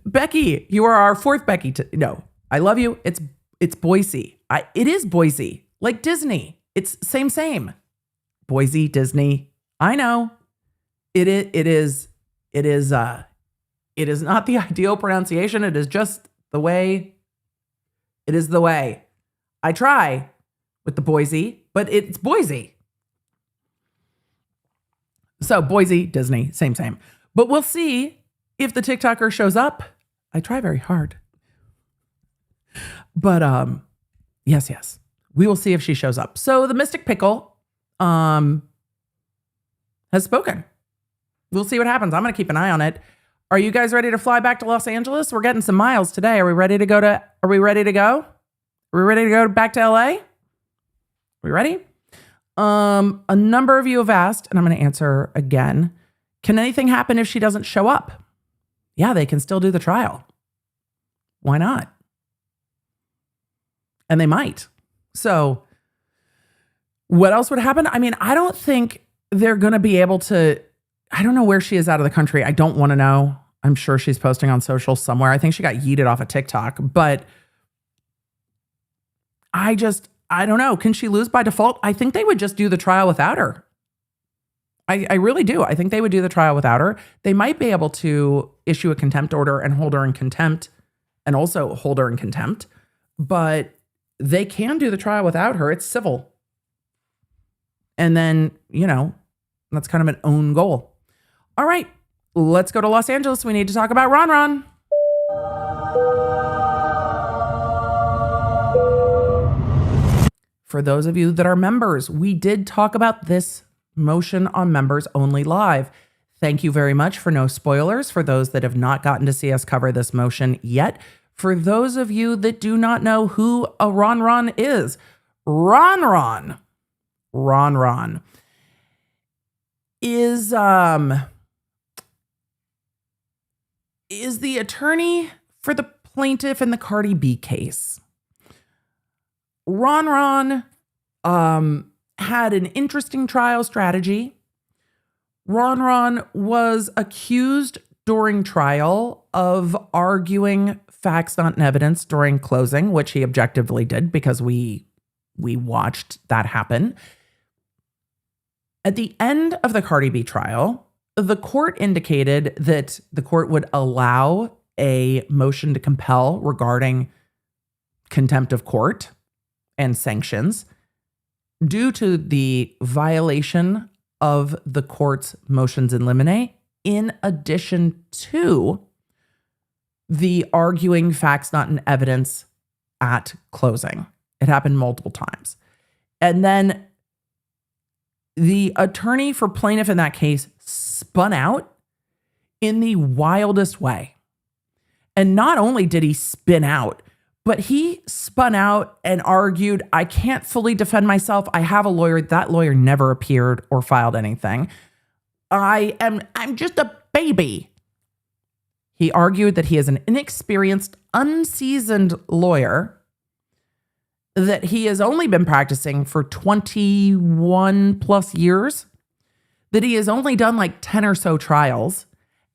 Becky, you are our fourth Becky. No, I love you. It's Boise. It is Boise, like Disney. It's same. Boise, Disney. I know. It is not the ideal pronunciation. It is just the way. It is the way. I try with the Boise, but it's Boise. So Boise, Disney, same. But we'll see if the TikToker shows up. I try very hard. But yes. We will see if she shows up. So the Mystic Pickle has spoken. We'll see what happens. I'm going to keep an eye on it. Are you guys ready to fly back to Los Angeles? We're getting some miles today. Are we ready to go? Are we ready to go back to LA? Are we ready? A number of you have asked, and I'm going to answer again. Can anything happen if she doesn't show up? Yeah, they can still do the trial. Why not? And they might. So what else would happen? I mean, I don't think they're going to be able to. I don't know where she is out of the country. I don't want to know. I'm sure she's posting on social somewhere. I think she got yeeted off of TikTok, but I don't know. Can she lose by default? I think they would just do the trial without her. I really do. I think they would do the trial without her. They might be able to issue a contempt order and hold her in contempt and also hold her in contempt, but they can do the trial without her. It's civil. And then, that's kind of an own goal. All right, let's go to Los Angeles. We need to talk about RonRon. For those of you that are members, we did talk about this motion on Members Only Live. Thank you very much for no spoilers for those that have not gotten to see us cover this motion yet. For those of you that do not know who a RonRon is, RonRon is the attorney for the plaintiff in the Cardi B case. RonRon had an interesting trial strategy. RonRon was accused during trial of arguing facts not in evidence during closing, which he objectively did because we watched that happen. At the end of the Cardi B trial, the court indicated that the court would allow a motion to compel regarding contempt of court and sanctions due to the violation of the court's motions in limine, in addition to the arguing facts not in evidence at closing. It happened multiple times. And then the attorney for plaintiff in that case spun out in the wildest way. And not only did he spin out, but he spun out and argued, I can't fully defend myself. I have a lawyer. That lawyer never appeared or filed anything. I'm just a baby. He argued that he is an inexperienced, unseasoned lawyer, that he has only been practicing for 21 plus years, that he has only done like 10 or so trials,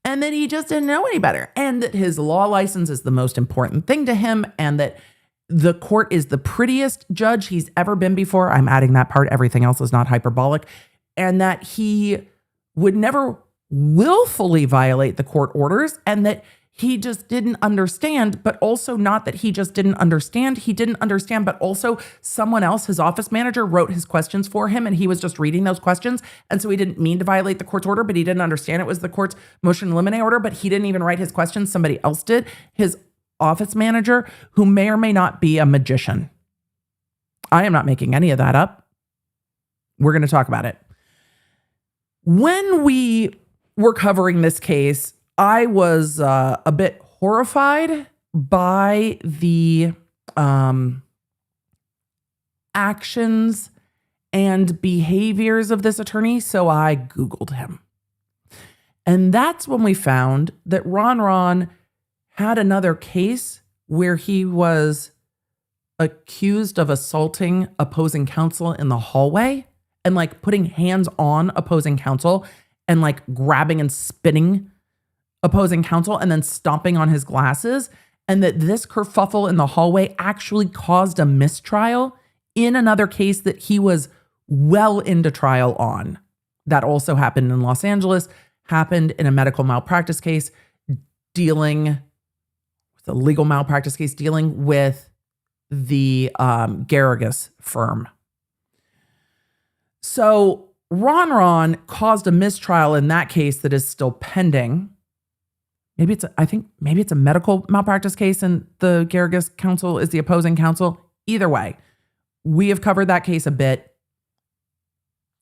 and that he just didn't know any better, and that his law license is the most important thing to him, and that the court is the prettiest judge he's ever been before. I'm adding that part. Everything else is not hyperbolic. And that he would never willfully violate the court orders, and that he just didn't understand, but also not that he just didn't understand. He didn't understand, but also someone else, his office manager, wrote his questions for him, and he was just reading those questions. And so he didn't mean to violate the court's order, but he didn't understand it was the court's motion to eliminate order, but he didn't even write his questions. Somebody else did. His office manager, who may or may not be a magician. I am not making any of that up. We're going to talk about it. When we were covering this case, I was a bit horrified by the actions and behaviors of this attorney, so I Googled him. And that's when we found that RonRon had another case where he was accused of assaulting opposing counsel in the hallway and like putting hands on opposing counsel and like grabbing and spinning opposing counsel and then stomping on his glasses, and that this kerfuffle in the hallway actually caused a mistrial in another case that he was well into trial on. That also happened in Los Angeles, happened in a medical malpractice case dealing with a legal malpractice case dealing with the Garrigus firm. So RonRon caused a mistrial in that case that is still pending. Maybe it's a medical malpractice case and the Garrigus counsel is the opposing counsel. Either way, we have covered that case a bit.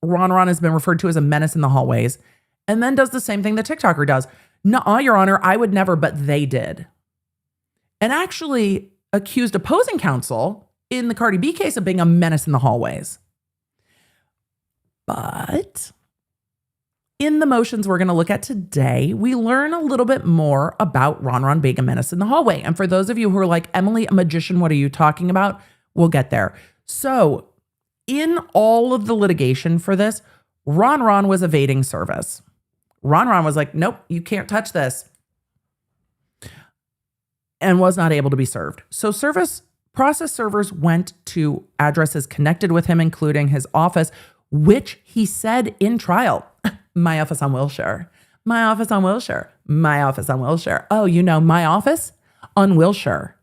RonRon has been referred to as a menace in the hallways, and then does the same thing the TikToker does. "Nuh-uh, Your Honor, I would never," but they did. And actually accused opposing counsel in the Cardi B case of being a menace in the hallways. But in the motions we're going to look at today, we learn a little bit more about RonRon being a menace in the hallway. And for those of you who are like, "Emily, a magician, what are you talking about?" We'll get there. So in all of the litigation for this, RonRon was evading service. RonRon was like, "Nope, you can't touch this," and was not able to be served. So process servers went to addresses connected with him, including his office, which he said in trial, "My office on Wilshire, my office on Wilshire, my office on Wilshire." Oh, my office on Wilshire.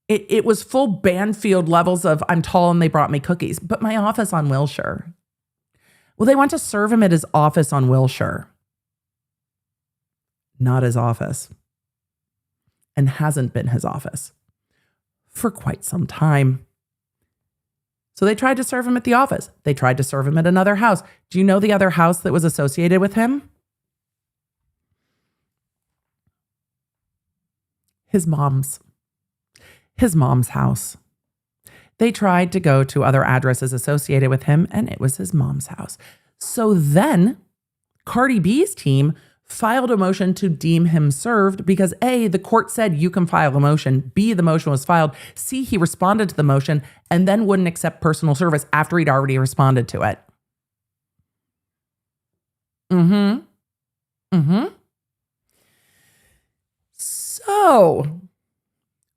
It was full Banfield levels of "I'm tall and they brought me cookies," but my office on Wilshire. Well, they went to serve him at his office on Wilshire. Not his office. And hasn't been his office for quite some time. So they tried to serve him at the office. They tried to serve him at another house. Do you know the other house that was associated with him? His mom's house. They tried to go to other addresses associated with him, and it was his mom's house. So then Cardi B's team filed a motion to deem him served because A, the court said you can file a motion. B, the motion was filed. C, he responded to the motion and then wouldn't accept personal service after he'd already responded to it. So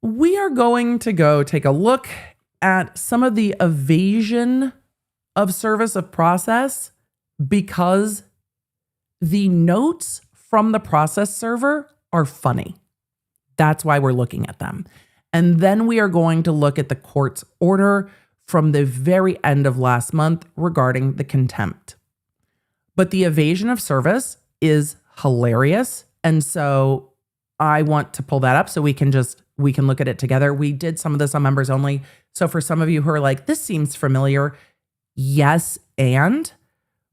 we are going to go take a look at some of the evasion of service of process because the notes from the process server are funny. That's why we're looking at them. And then we are going to look at the court's order from the very end of last month regarding the contempt. But the evasion of service is hilarious. And so I want to pull that up so we can look at it together. We did some of this on members only. So for some of you who are like, "This seems familiar," yes, and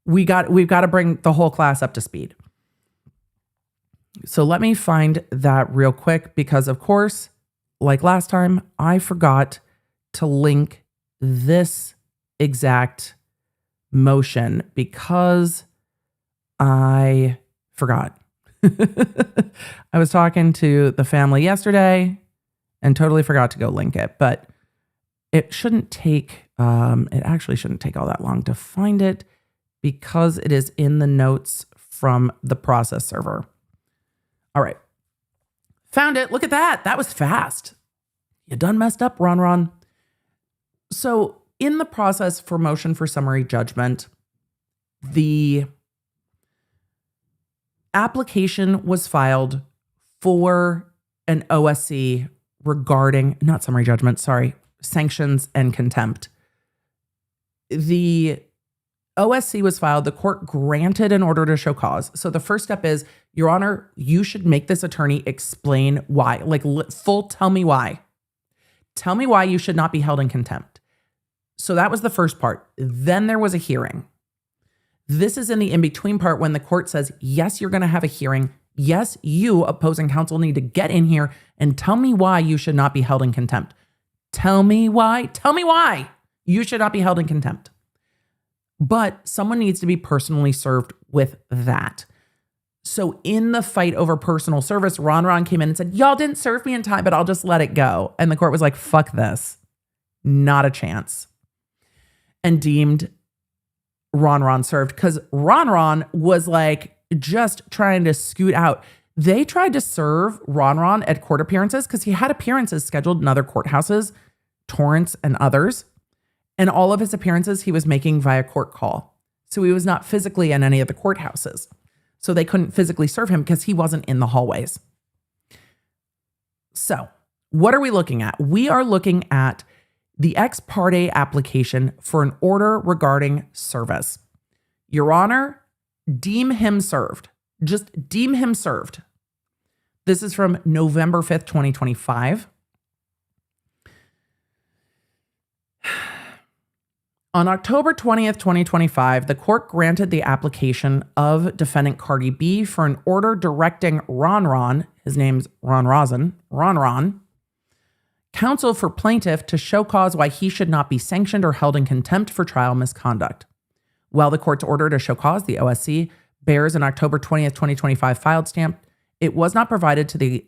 we've got to bring the whole class up to speed. So let me find that real quick because, of course, like last time, I forgot to link this exact motion because I forgot. I was talking to the family yesterday and totally forgot to go link it, but it actually shouldn't take all that long to find it because it is in the notes from the process server. All right. Found it. Look at that. That was fast. You done messed up, RonRon. So in the process for motion for summary judgment, the application was filed for an OSC regarding, not summary judgment, sanctions and contempt. The OSC was filed. The court granted an order to show cause. So the first step is, "Your Honor, you should make this attorney explain why. Tell me why. Tell me why you should not be held in contempt." So that was the first part. Then there was a hearing. This is in the in-between part when the court says, "Yes, you're going to have a hearing. Yes, you, opposing counsel, need to get in here and tell me why you should not be held in contempt. Tell me why. Tell me why you should not be held in contempt." But someone needs to be personally served with that. So in the fight over personal service, RonRon came in and said, "Y'all didn't serve me in time, but I'll just let it go." And the court was like, "Fuck this. Not a chance." And deemed RonRon served because RonRon was like just trying to scoot out. They tried to serve RonRon at court appearances because he had appearances scheduled in other courthouses, Torrance and others. And all of his appearances he was making via court call. So he was not physically in any of the courthouses. So they couldn't physically serve him because he wasn't in the hallways. So what are we looking at? We are looking at the Ex-Parte application for an order regarding service. Your Honor, deem him served. Just deem him served. This is from November 5th, 2025. On October 20th, 2025, the court granted the application of defendant Cardi B for an order directing RonRon, his name's RonRon, counsel for plaintiff to show cause why he should not be sanctioned or held in contempt for trial misconduct. While the court's order to show cause, the OSC, bears an October 20th, 2025 filed stamp, it was not provided to the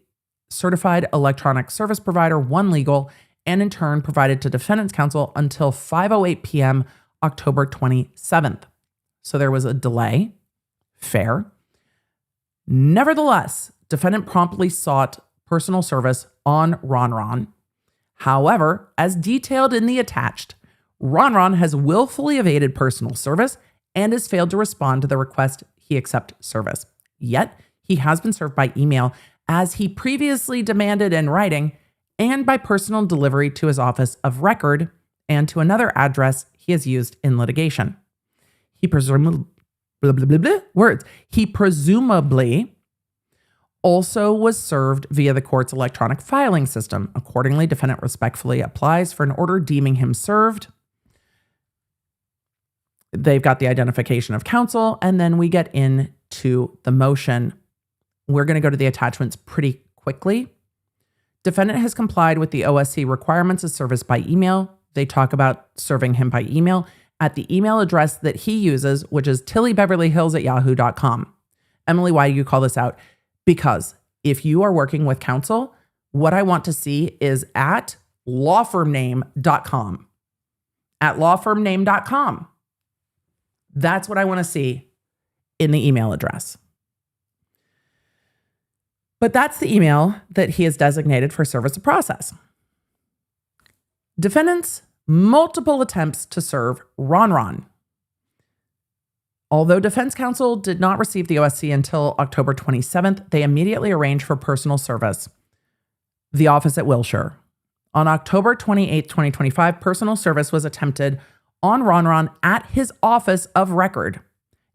certified electronic service provider, One Legal, and in turn provided to defendant's counsel until 5:08 p.m. October 27th. So there was a delay. Fair. Nevertheless, defendant promptly sought personal service on RonRon. However, as detailed in the attached, RonRon has willfully evaded personal service and has failed to respond to the request he accept service. Yet, he has been served by email as he previously demanded in writing and by personal delivery to his office of record and to another address he has used in litigation. He presumably also was served via the court's electronic filing system. Accordingly, defendant respectfully applies for an order deeming him served. They've got the identification of counsel, and then we get into the motion. We're going to go to the attachments pretty quickly. Defendant has complied with the OSC requirements of service by email. They talk about serving him by email at the email address that he uses, which is tillybeverlyhills@yahoo.com. Emily, why do you call this out? Because if you are working with counsel, what I want to see is at lawfirmname.com. At lawfirmname.com. That's what I want to see in the email address. But that's the email that he has designated for service of process. Defendant's multiple attempts to serve RonRon. Although defense counsel did not receive the OSC until October 27th, they immediately arranged for personal service. The office at Wilshire. On October 28th, 2025, personal service was attempted on RonRon at his office of record,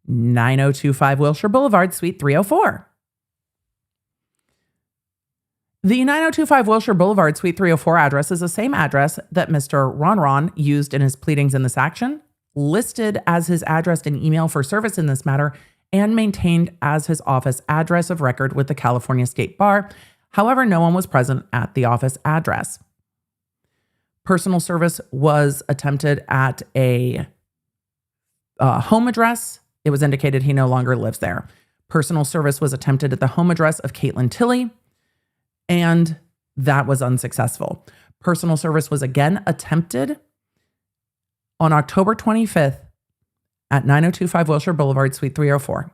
9025 Wilshire Boulevard, Suite 304. The 9025 Wilshire Boulevard, Suite 304 address is the same address that Mr. RonRon used in his pleadings in this action, listed as his address and email for service in this matter, and maintained as his office address of record with the California State Bar. However, no one was present at the office address. Personal service was attempted at a home address. It was indicated he no longer lives there. Personal service was attempted at the home address of Caitlin Tilley, and that was unsuccessful. Personal service was again attempted on October 25th at 9025 Wilshire Boulevard, Suite 304.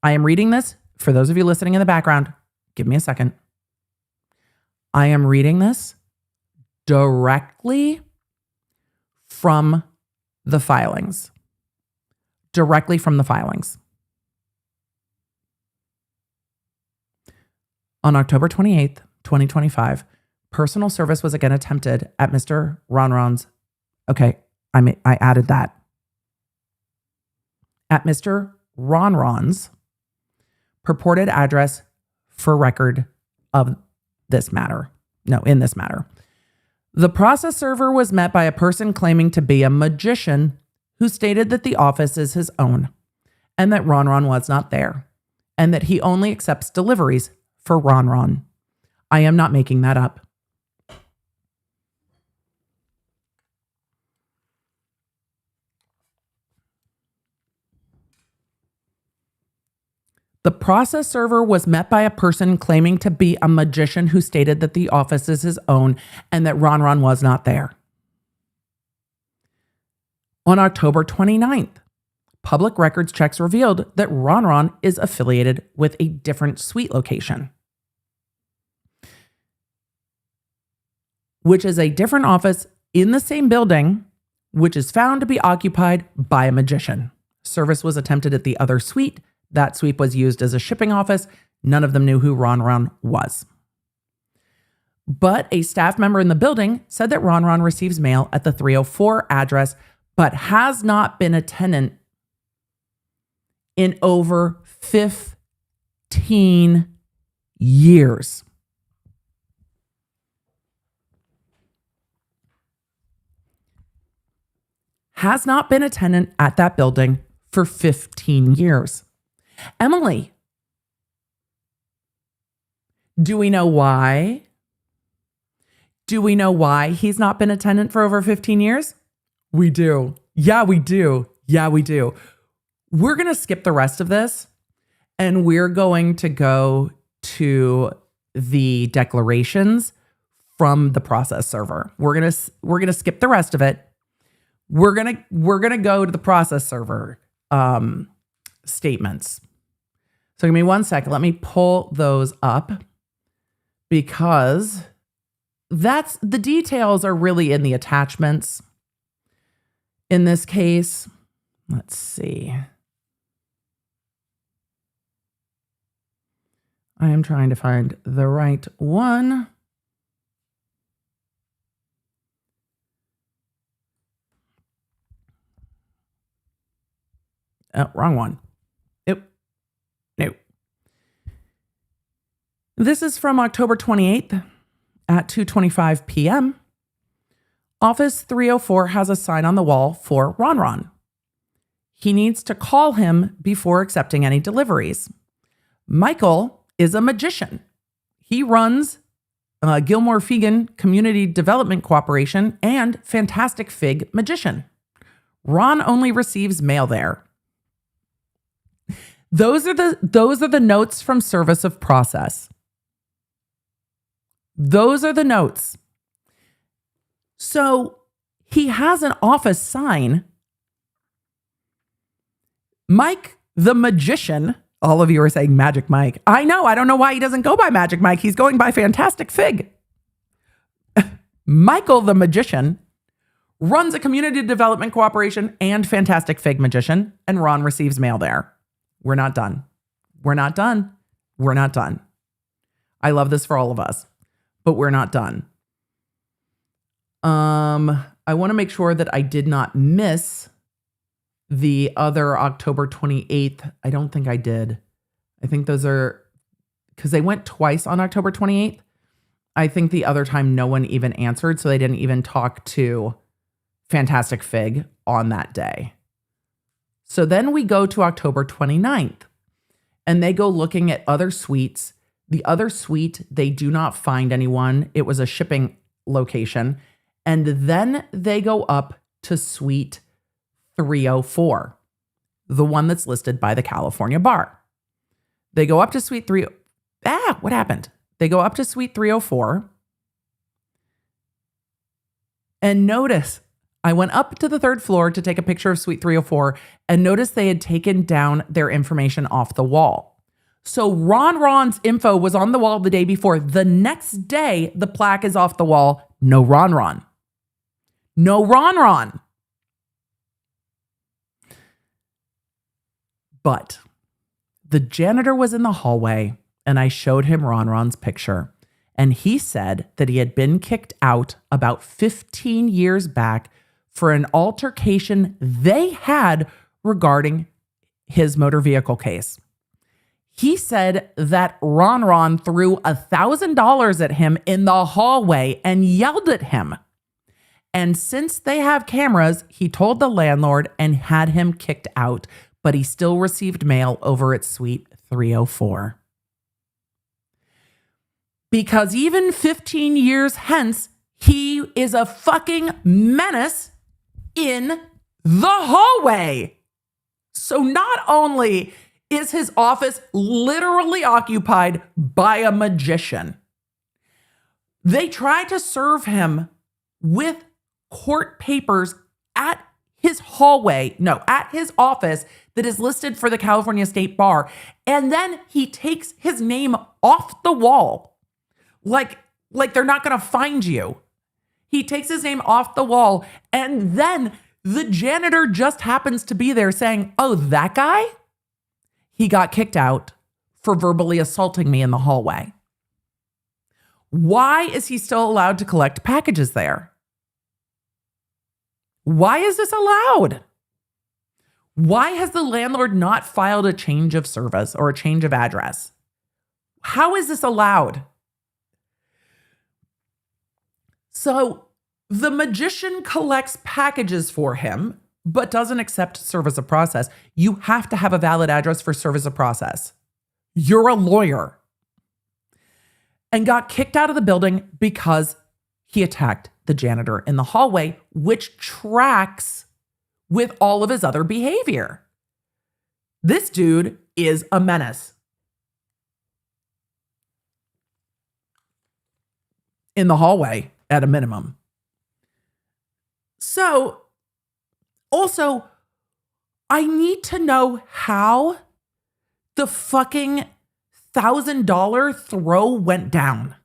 I am reading this. For those of you listening in the background, give me a second. I am reading this directly from the filings. Directly from the filings. On October 28th, 2025, personal service was again attempted at Mr. RonRon's. Okay, I added that. At Mr. RonRon's purported address for record of this matter. No, in this matter. The process server was met by a person claiming to be a magician who stated that the office is his own and that RonRon was not there and that he only accepts deliveries for RonRon. I am not making that up. The process server was met by a person claiming to be a magician who stated that the office is his own and that RonRon was not there. On October 29th, public records checks revealed that RonRon is affiliated with a different suite location, which is a different office in the same building, which is found to be occupied by a magician. Service was attempted at the other suite. That suite was used as a shipping office. None of them knew who RonRon was. But a staff member in the building said that RonRon receives mail at the 304 address, but has not been a tenant in over 15 years. has not been a tenant at that building for 15 years. Emily, do we know why? Do we know why he's not been a tenant for over 15 years? We do. Yeah, we do. Yeah, we do. We're going to skip the rest of this and we're going to go to the declarations from the process server. We're going to skip the rest of it. We're going to go to the process server statements. So give me 1 second. Let me pull those up because the details are really in the attachments. In this case, let's see. I am trying to find the right one. Oh, wrong one. No. This is from October 28th at 2:25 p.m. Office 304 has a sign on the wall for RonRon. He needs to call him before accepting any deliveries. Michael is a magician. He runs Gilmore Fegan Community Development Cooperation and Fantastic Fig Magician. Ron only receives mail there. Those are the notes from Service of Process. Those are the notes. So he has an office sign. Mike the magician. All of you are saying Magic Mike. I know. I don't know why he doesn't go by Magic Mike. He's going by Fantastic Fig. Michael the magician runs a community development cooperation and Fantastic Fig Magician, and Ron receives mail there. We're not done. We're not done. We're not done. I love this for all of us, but we're not done. I want to make sure that I did not miss the other October 28th. I don't think I did. I think those are because they went twice on October 28th. I think the other time no one even answered, so they didn't even talk to Fantastic Fig on that day. So then we go to October 29th and they go looking at other suites. The other suite, they do not find anyone. It was a shipping location. And then they go up to suite 304, the one that's listed by the California Bar. They go up to suite 3. What happened? They go up to suite 304. And notice, I went up to the third floor to take a picture of suite 304 and noticed they had taken down their information off the wall. So RonRon's info was on the wall the day before. The next day, the plaque is off the wall. No RonRon. No RonRon. But the janitor was in the hallway and I showed him RonRon's picture. And he said that he had been kicked out about 15 years back for an altercation they had regarding his motor vehicle case. He said that RonRon threw $1,000 at him in the hallway and yelled at him. And since they have cameras, he told the landlord and had him kicked out, but he still received mail over at suite 304. Because even 15 years hence, he is a fucking menace in the hallway. So not only is his office literally occupied by a magician, they tried to serve him with court papers at his at his office that is listed for the California State Bar. And then he takes his name off the wall. Like they're not going to find you. He takes his name off the wall. And then the janitor just happens to be there saying, oh, that guy? He got kicked out for verbally assaulting me in the hallway. Why is he still allowed to collect packages there? Why is this allowed? Why has the landlord not filed a change of service or a change of address? How is this allowed? So the magician collects packages for him but doesn't accept service of process. You have to have a valid address for service of process. You're a lawyer. And got kicked out of the building because he attacked the janitor in the hallway, which tracks with all of his other behavior. This dude is a menace. In the hallway, at a minimum. So, also, I need to know how the fucking $1,000 throw went down.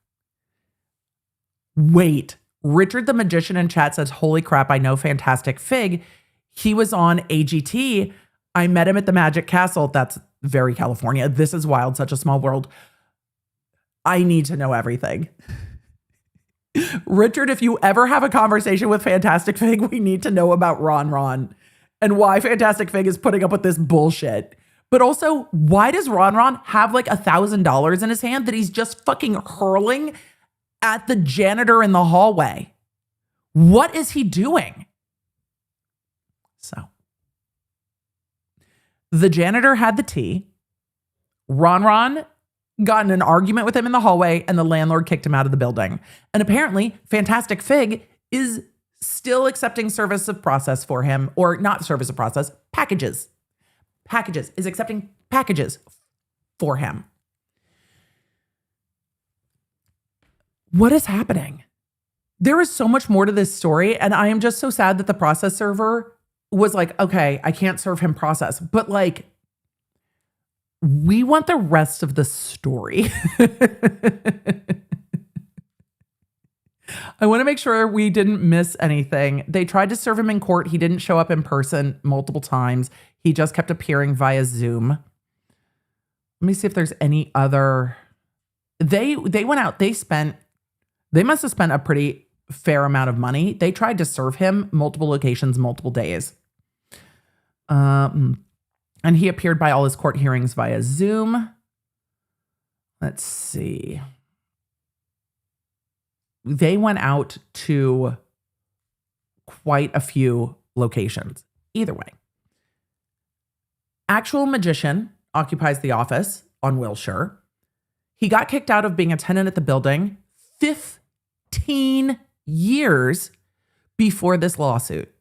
Wait, Richard the Magician in chat says, holy crap, I know Fantastic Fig. He was on AGT. I met him at the Magic Castle. That's very California. This is wild, such a small world. I need to know everything. Richard, if you ever have a conversation with Fantastic Fig, we need to know about RonRon and why Fantastic Fig is putting up with this bullshit. But also, why does RonRon have like $1,000 in his hand that he's just fucking hurling at the janitor in the hallway? What is he doing? So, the janitor had the tea. RonRon got in an argument with him in the hallway, and the landlord kicked him out of the building. And apparently, Fantastic Fig is still accepting service of process for him, or not service of process, packages. Is accepting packages for him. What is happening? There is so much more to this story, and I am just so sad that the process server was like, okay, I can't serve him process, but like, we want the rest of the story. I want to make sure we didn't miss anything. They tried to serve him in court. He didn't show up in person multiple times. He just kept appearing via Zoom. Let me see if there's any other. They went out. They must have spent a pretty fair amount of money. They tried to serve him multiple locations, multiple days. And he appeared by all his court hearings via Zoom. Let's see. They went out to quite a few locations. Either way. Actual Magician occupies the office on Wilshire. He got kicked out of being a tenant at the building 15 years before this lawsuit.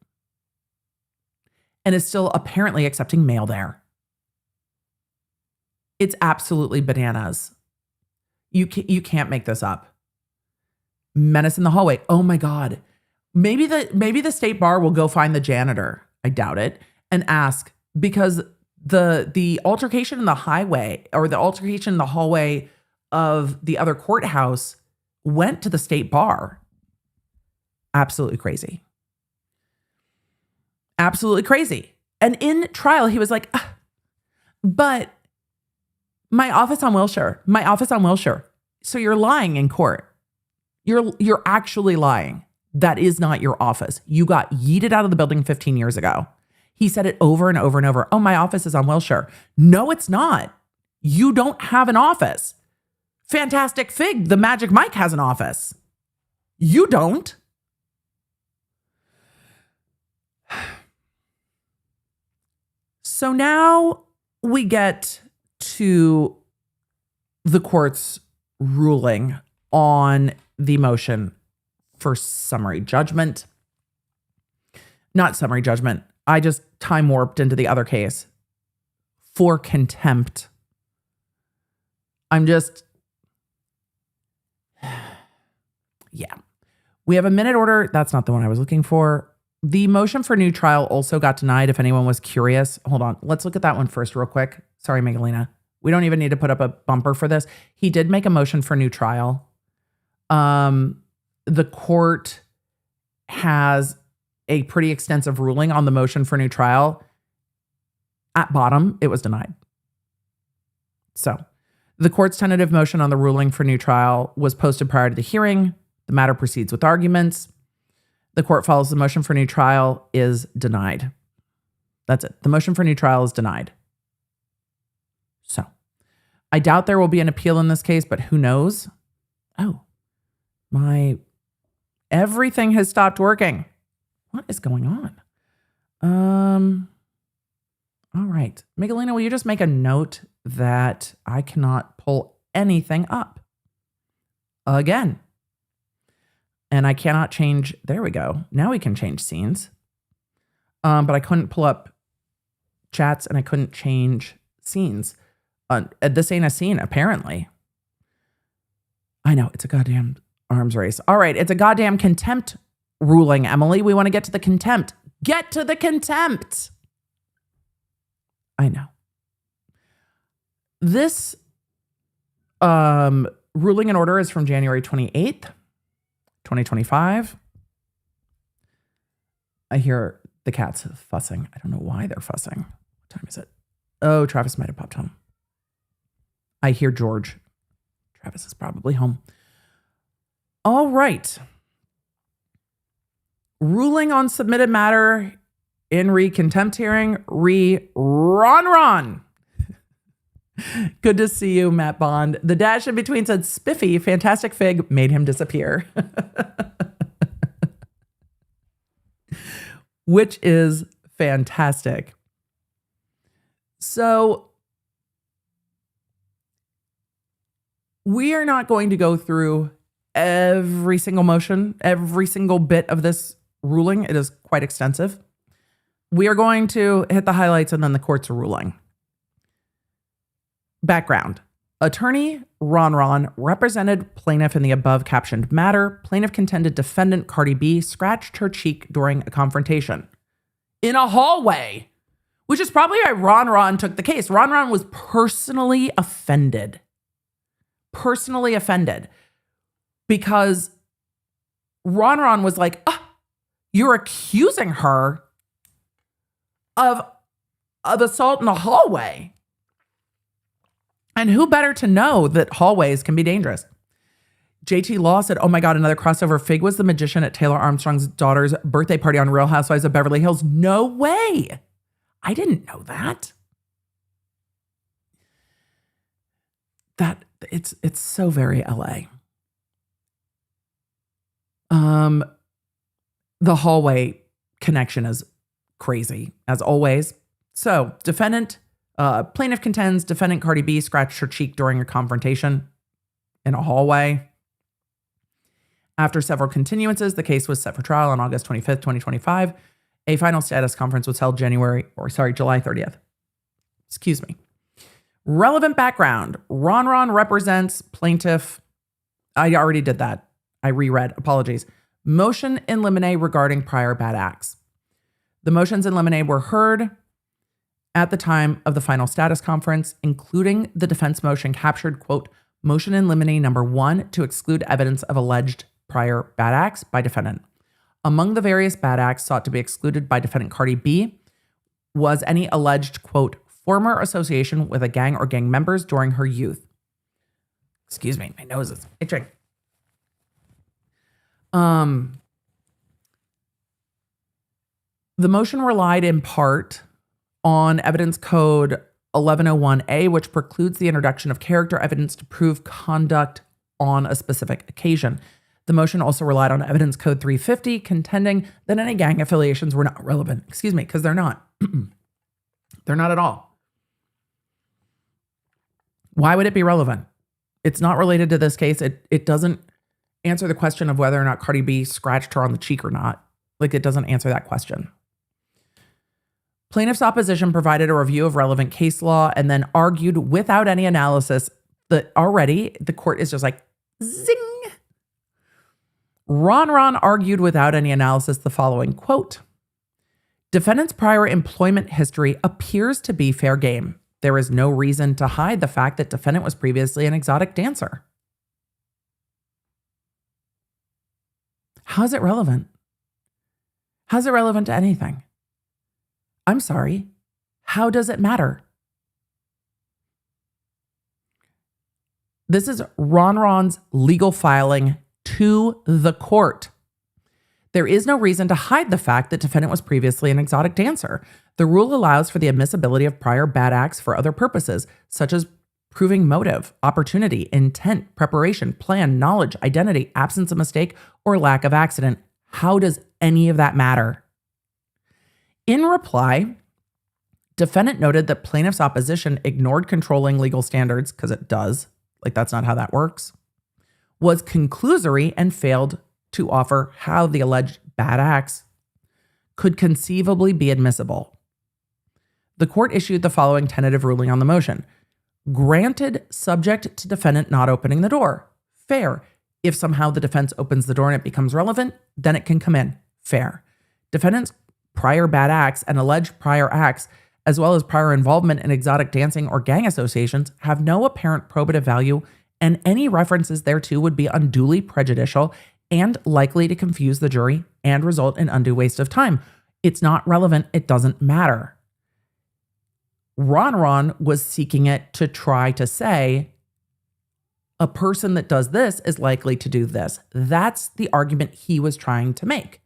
And is still apparently accepting mail there. It's absolutely bananas. You can't make this up. Menace in the hallway. Oh my God. Maybe the state bar will go find the janitor. I doubt it. And ask, because the altercation in the highway, or the altercation in the hallway of the other courthouse, went to the state bar. Absolutely crazy. Absolutely crazy. And in trial, he was like, but my office on Wilshire. So you're lying in court. You're actually lying. That is not your office. You got yeeted out of the building 15 years ago. He said it over and over and over. Oh, my office is on Wilshire. No, it's not. You don't have an office. Fantastic Fig, the Magic Mike, has an office. You don't. So now we get to the court's ruling on the motion for summary judgment. Not summary judgment. I just time warped into the other case. For contempt. Yeah. We have a minute order. That's not the one I was looking for. The motion for new trial also got denied, if anyone was curious. Hold on. Let's look at that one first real quick. Sorry, Megalina. We don't even need to put up a bumper for this. He did make a motion for new trial. The court has a pretty extensive ruling on the motion for new trial. At bottom, it was denied. So, the court's tentative motion on the ruling for new trial was posted prior to the hearing. The matter proceeds with arguments. The court follows the motion for new trial is denied. That's it. The motion for new trial is denied. So, I doubt there will be an appeal in this case, but who knows? Oh, everything has stopped working. What is going on? All right. Miguelina, will you just make a note that I cannot pull anything up again? And I cannot change. There we go. Now we can change scenes. But I couldn't pull up chats and I couldn't change scenes. This ain't a scene, apparently. I know, it's a goddamn arms race. All right, it's a goddamn contempt ruling, Emily. We want to get to the contempt. Get to the contempt. I know. This ruling and order is from January 28th, 2025. I hear the cats fussing. I don't know why they're fussing. What time is it? Oh, Travis might have popped home. I hear George. Travis is probably home. All right. Ruling on submitted matter in contempt hearing, RonRon. Good to see you, Matt Bond. The dash in between said spiffy, fantastic fig, made him disappear. Which is fantastic. So we are not going to go through every single motion, every single bit of this ruling. It is quite extensive. We are going to hit the highlights and then the court's ruling. Background. Attorney RonRon represented plaintiff in the above captioned matter. Plaintiff contended defendant Cardi B scratched her cheek during a confrontation in a hallway, which is probably why RonRon took the case. RonRon was personally offended. Because RonRon was like, you're accusing her of assault in a hallway. And who better to know that hallways can be dangerous? JT Law said, oh my God, another crossover. Fig was the magician at Taylor Armstrong's daughter's birthday party on Real Housewives of Beverly Hills. No way. I didn't know that. It's so very LA. The hallway connection is crazy, as always. So, plaintiff contends defendant Cardi B scratched her cheek during a confrontation in a hallway. After several continuances, the case was set for trial on August 25th, 2025. A final status conference was held July 30th. Excuse me. Relevant background. RonRon represents plaintiff. I already did that. I reread. Apologies. Motion in limine regarding prior bad acts. The motions in limine were heard at the time of the final status conference, including the defense motion captured, quote, motion in limine number 1 to exclude evidence of alleged prior bad acts by defendant. Among the various bad acts sought to be excluded by defendant Cardi B was any alleged, quote, former association with a gang or gang members during her youth. Excuse me, my nose is itching. The motion relied in part on evidence code 1101A, which precludes the introduction of character evidence to prove conduct on a specific occasion. The motion also relied on evidence code 350, contending that any gang affiliations were not relevant. Excuse me, because they're not. They're not at all. Why would it be relevant? It's not related to this case. It doesn't answer the question of whether or not Cardi B scratched her on the cheek or not. Like, it doesn't answer that question. Plaintiff's opposition provided a review of relevant case law and then argued without any analysis that already the court is just like, zing. RonRon argued without any analysis the following, quote, defendant's prior employment history appears to be fair game. There is no reason to hide the fact that defendant was previously an exotic dancer. How's it relevant? How's it relevant to anything? I'm sorry. How does it matter? This is RonRon's legal filing to the court. There is no reason to hide the fact that defendant was previously an exotic dancer. The rule allows for the admissibility of prior bad acts for other purposes, such as proving motive, opportunity, intent, preparation, plan, knowledge, identity, absence of mistake, or lack of accident. How does any of that matter? In reply, defendant noted that plaintiff's opposition ignored controlling legal standards, because it does, like that's not how that works, was conclusory and failed to offer how the alleged bad acts could conceivably be admissible. The court issued the following tentative ruling on the motion. Granted, subject to defendant not opening the door. Fair. If somehow the defense opens the door and it becomes relevant, then it can come in. Fair. Defendant's prior bad acts and alleged prior acts, as well as prior involvement in exotic dancing or gang associations, have no apparent probative value, and any references thereto would be unduly prejudicial and likely to confuse the jury and result in undue waste of time. It's not relevant. It doesn't matter. RonRon was seeking it to try to say a person that does this is likely to do this. That's the argument he was trying to make.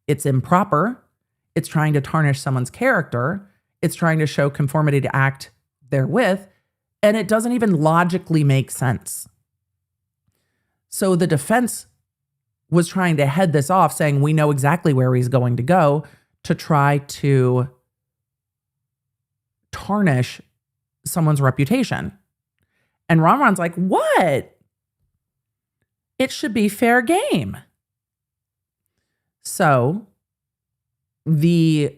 It's improper. It's trying to tarnish someone's character. It's trying to show conformity to act therewith. And it doesn't even logically make sense. So the defense was trying to head this off, saying we know exactly where he's going to go to try to tarnish someone's reputation. And RonRon's like, what? It should be fair game. So the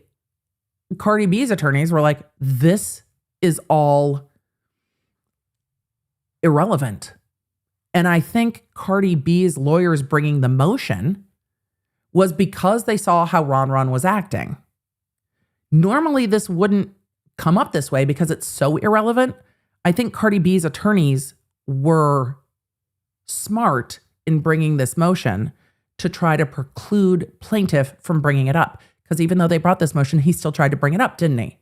Cardi B's attorneys were like, this is all irrelevant. And I think Cardi B's lawyers bringing the motion was because they saw how RonRon was acting. Normally, this wouldn't come up this way because it's so irrelevant. I think Cardi B's attorneys were smart in bringing this motion to try to preclude plaintiff from bringing it up. Because even though they brought this motion, he still tried to bring it up, didn't he?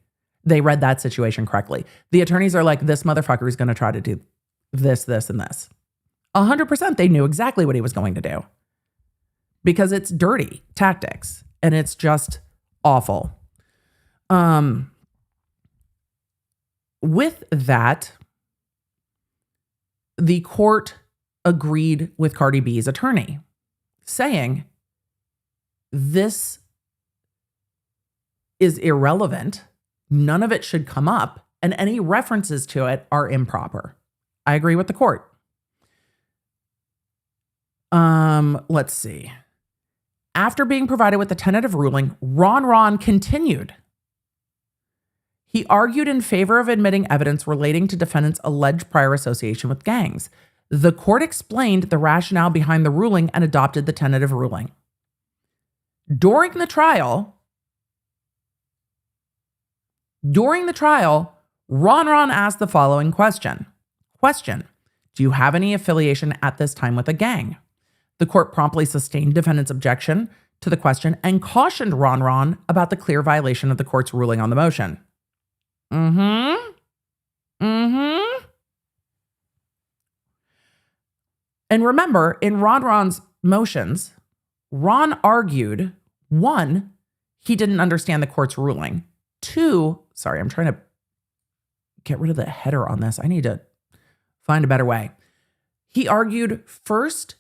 They read that situation correctly. The attorneys are like, this motherfucker is going to try to do this, this, and this. 100% they knew exactly what he was going to do. Because it's dirty tactics. And it's just awful. With that, the court agreed with Cardi B's attorney, saying this is irrelevant. None of it should come up, and any references to it are improper. I agree with the court. Let's see. After being provided with the tentative ruling, RonRon continued. He argued in favor of admitting evidence relating to defendant's alleged prior association with gangs. The court explained the rationale behind the ruling and adopted the tentative ruling. During the trial, RonRon asked the following question. Question: do you have any affiliation at this time with a gang? The court promptly sustained defendant's objection to the question and cautioned RonRon about the clear violation of the court's ruling on the motion. And remember, in RonRon's motions, Ron argued, 1, he didn't understand the court's ruling. 2, sorry, I'm trying to get rid of the header on this. I need to find a better way. He argued, first,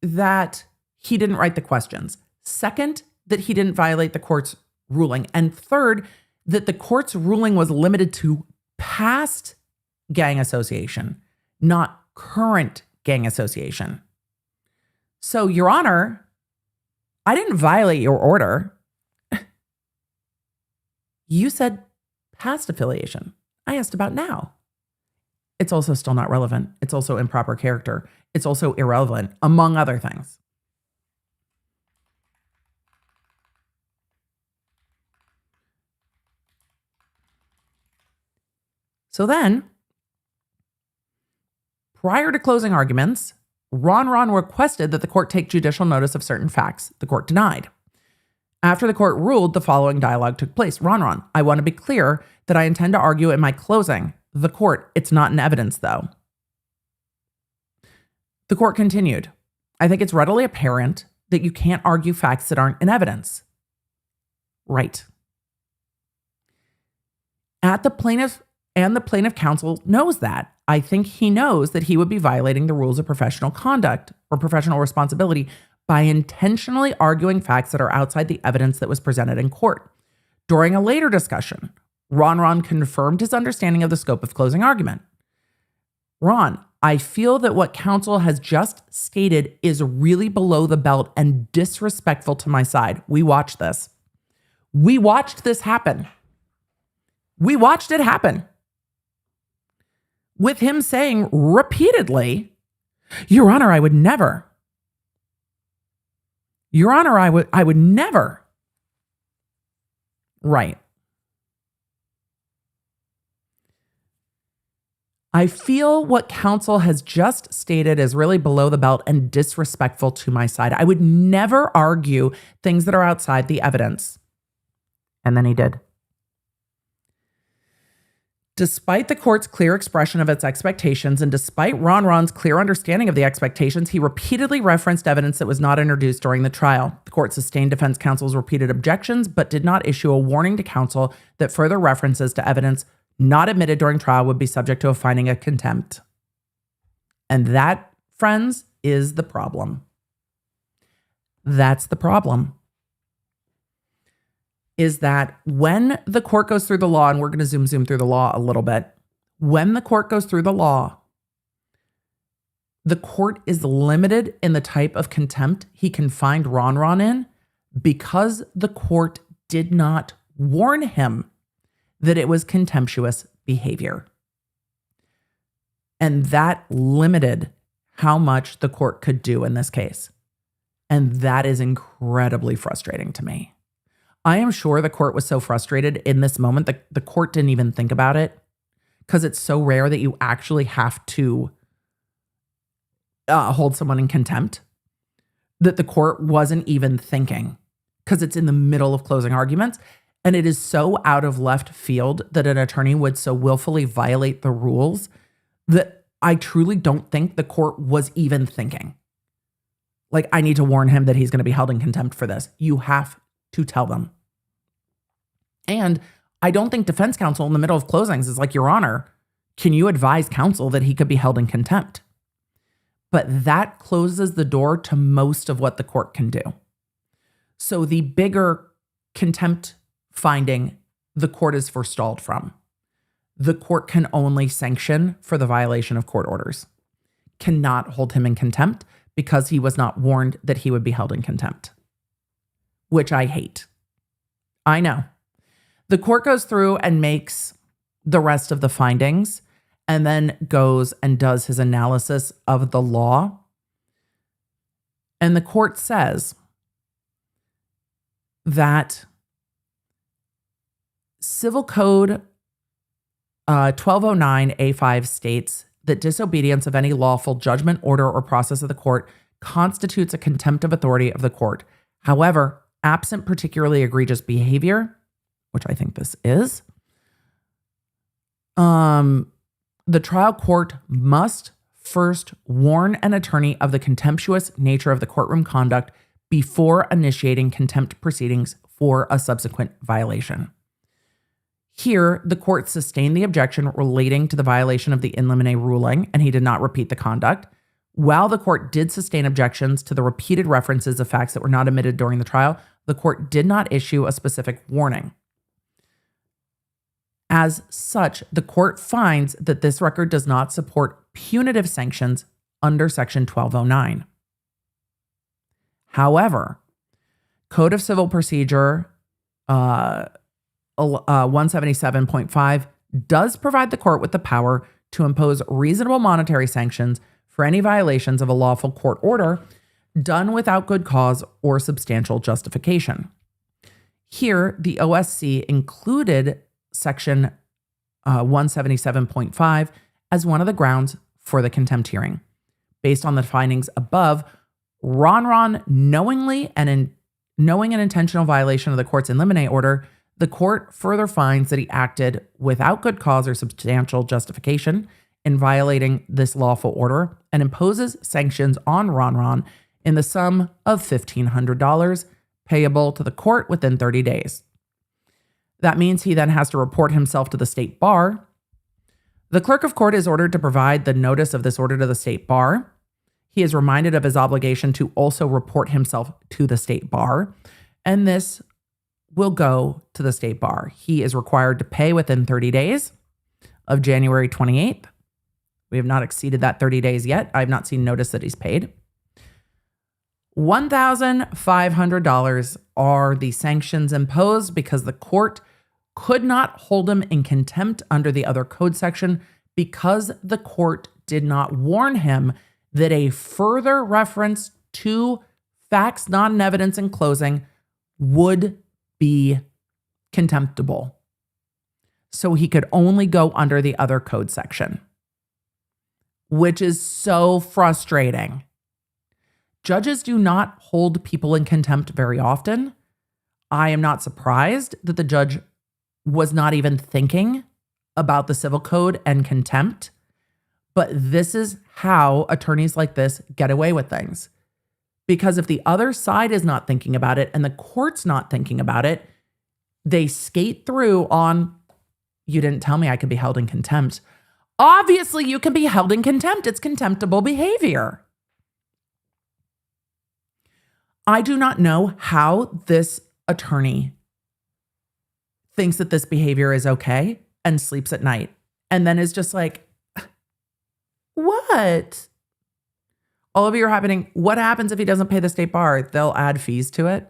that he didn't write the questions. Second, that he didn't violate the court's ruling. And third, that the court's ruling was limited to past gang association, not current gang association. So, Your Honor, I didn't violate your order. You said past affiliation. I asked about now. It's also still not relevant. It's also improper character. It's also irrelevant, among other things. So then, prior to closing arguments, RonRon requested that the court take judicial notice of certain facts. The court denied. After the court ruled, the following dialogue took place. RonRon, I want to be clear that I intend to argue in my closing. The court, it's not in evidence, though. The court continued. I think it's readily apparent that you can't argue facts that aren't in evidence. Right. At the plaintiff and the plaintiff counsel knows that. I think he knows that he would be violating the rules of professional conduct or professional responsibility by intentionally arguing facts that are outside the evidence that was presented in court. During a later discussion, RonRon confirmed his understanding of the scope of closing argument. Ron, I feel that what counsel has just stated is really below the belt and disrespectful to my side. We watched this. We watched this happen. We watched it happen. With him saying repeatedly, Your Honor, I would never. Your Honor, I would never. Right. I feel what counsel has just stated is really below the belt and disrespectful to my side. I would never argue things that are outside the evidence. And then he did. Despite the court's clear expression of its expectations and despite RonRon's clear understanding of the expectations, he repeatedly referenced evidence that was not introduced during the trial. The court sustained defense counsel's repeated objections, but did not issue a warning to counsel that further references to evidence not admitted during trial would be subject to a finding of contempt. And that, friends, is the problem. That's the problem. Is that when the court goes through the law, and we're going to zoom through the law a little bit. When the court goes through the law, the court is limited in the type of contempt he can find RonRon in because the court did not warn him that it was contemptuous behavior. And that limited how much the court could do in this case. And that is incredibly frustrating to me. I am sure the court was so frustrated in this moment that the court didn't even think about it because it's so rare that you actually have to hold someone in contempt that the court wasn't even thinking because it's in the middle of closing arguments. And it is so out of left field that an attorney would so willfully violate the rules that I truly don't think the court was even thinking. Like, I need to warn him that he's going to be held in contempt for this. You have to tell them. And I don't think defense counsel in the middle of closings is like, Your Honor, can you advise counsel that he could be held in contempt? But that closes the door to most of what the court can do. So the bigger contempt finding the court is forestalled from. The court can only sanction for the violation of court orders, cannot hold him in contempt because he was not warned that he would be held in contempt, which I hate. I know. The court goes through and makes the rest of the findings and then goes and does his analysis of the law. And the court says that Civil Code 1209A5 states that disobedience of any lawful judgment, order, or process of the court constitutes a contempt of authority of the court. However, absent particularly egregious behavior, which I think this is, the trial court must first warn an attorney of the contemptuous nature of the courtroom conduct before initiating contempt proceedings for a subsequent violation. Here, the court sustained the objection relating to the violation of the in limine ruling, and he did not repeat the conduct. While the court did sustain objections to the repeated references of facts that were not admitted during the trial, the court did not issue a specific warning. As such, the court finds that this record does not support punitive sanctions under Section 1209. However, Code of Civil Procedure 177.5 does provide the court with the power to impose reasonable monetary sanctions for any violations of a lawful court order done without good cause or substantial justification. Here, the OSC included Section 177.5 as one of the grounds for the contempt hearing. Based on the findings above, RonRon knowing an intentional violation of the court's in limine order, the court further finds that he acted without good cause or substantial justification in violating this lawful order and imposes sanctions on RonRon in the sum of $1,500 payable to the court within 30 days. That means he then has to report himself to the state bar. The clerk of court is ordered to provide the notice of this order to the state bar. He is reminded of his obligation to also report himself to the state bar. And this will go to the state bar. He is required to pay within 30 days of January 28th. We have not exceeded that 30 days yet. I have not seen notice that he's paid. $1,500 are the sanctions imposed because the court could not hold him in contempt under the other code section because the court did not warn him that a further reference to facts not in evidence in closing would be contemptible. So he could only go under the other code section, which is so frustrating. Judges do not hold people in contempt very often. I am not surprised that the judge was not even thinking about the civil code and contempt, but this is how attorneys like this get away with things. Because if the other side is not thinking about it and the court's not thinking about it, they skate through on, you didn't tell me I could be held in contempt. Obviously, you can be held in contempt. It's contemptible behavior. I do not know how this attorney thinks that this behavior is okay and sleeps at night and then is just like, what? All of you are happening. What happens if he doesn't pay the state bar? They'll add fees to it.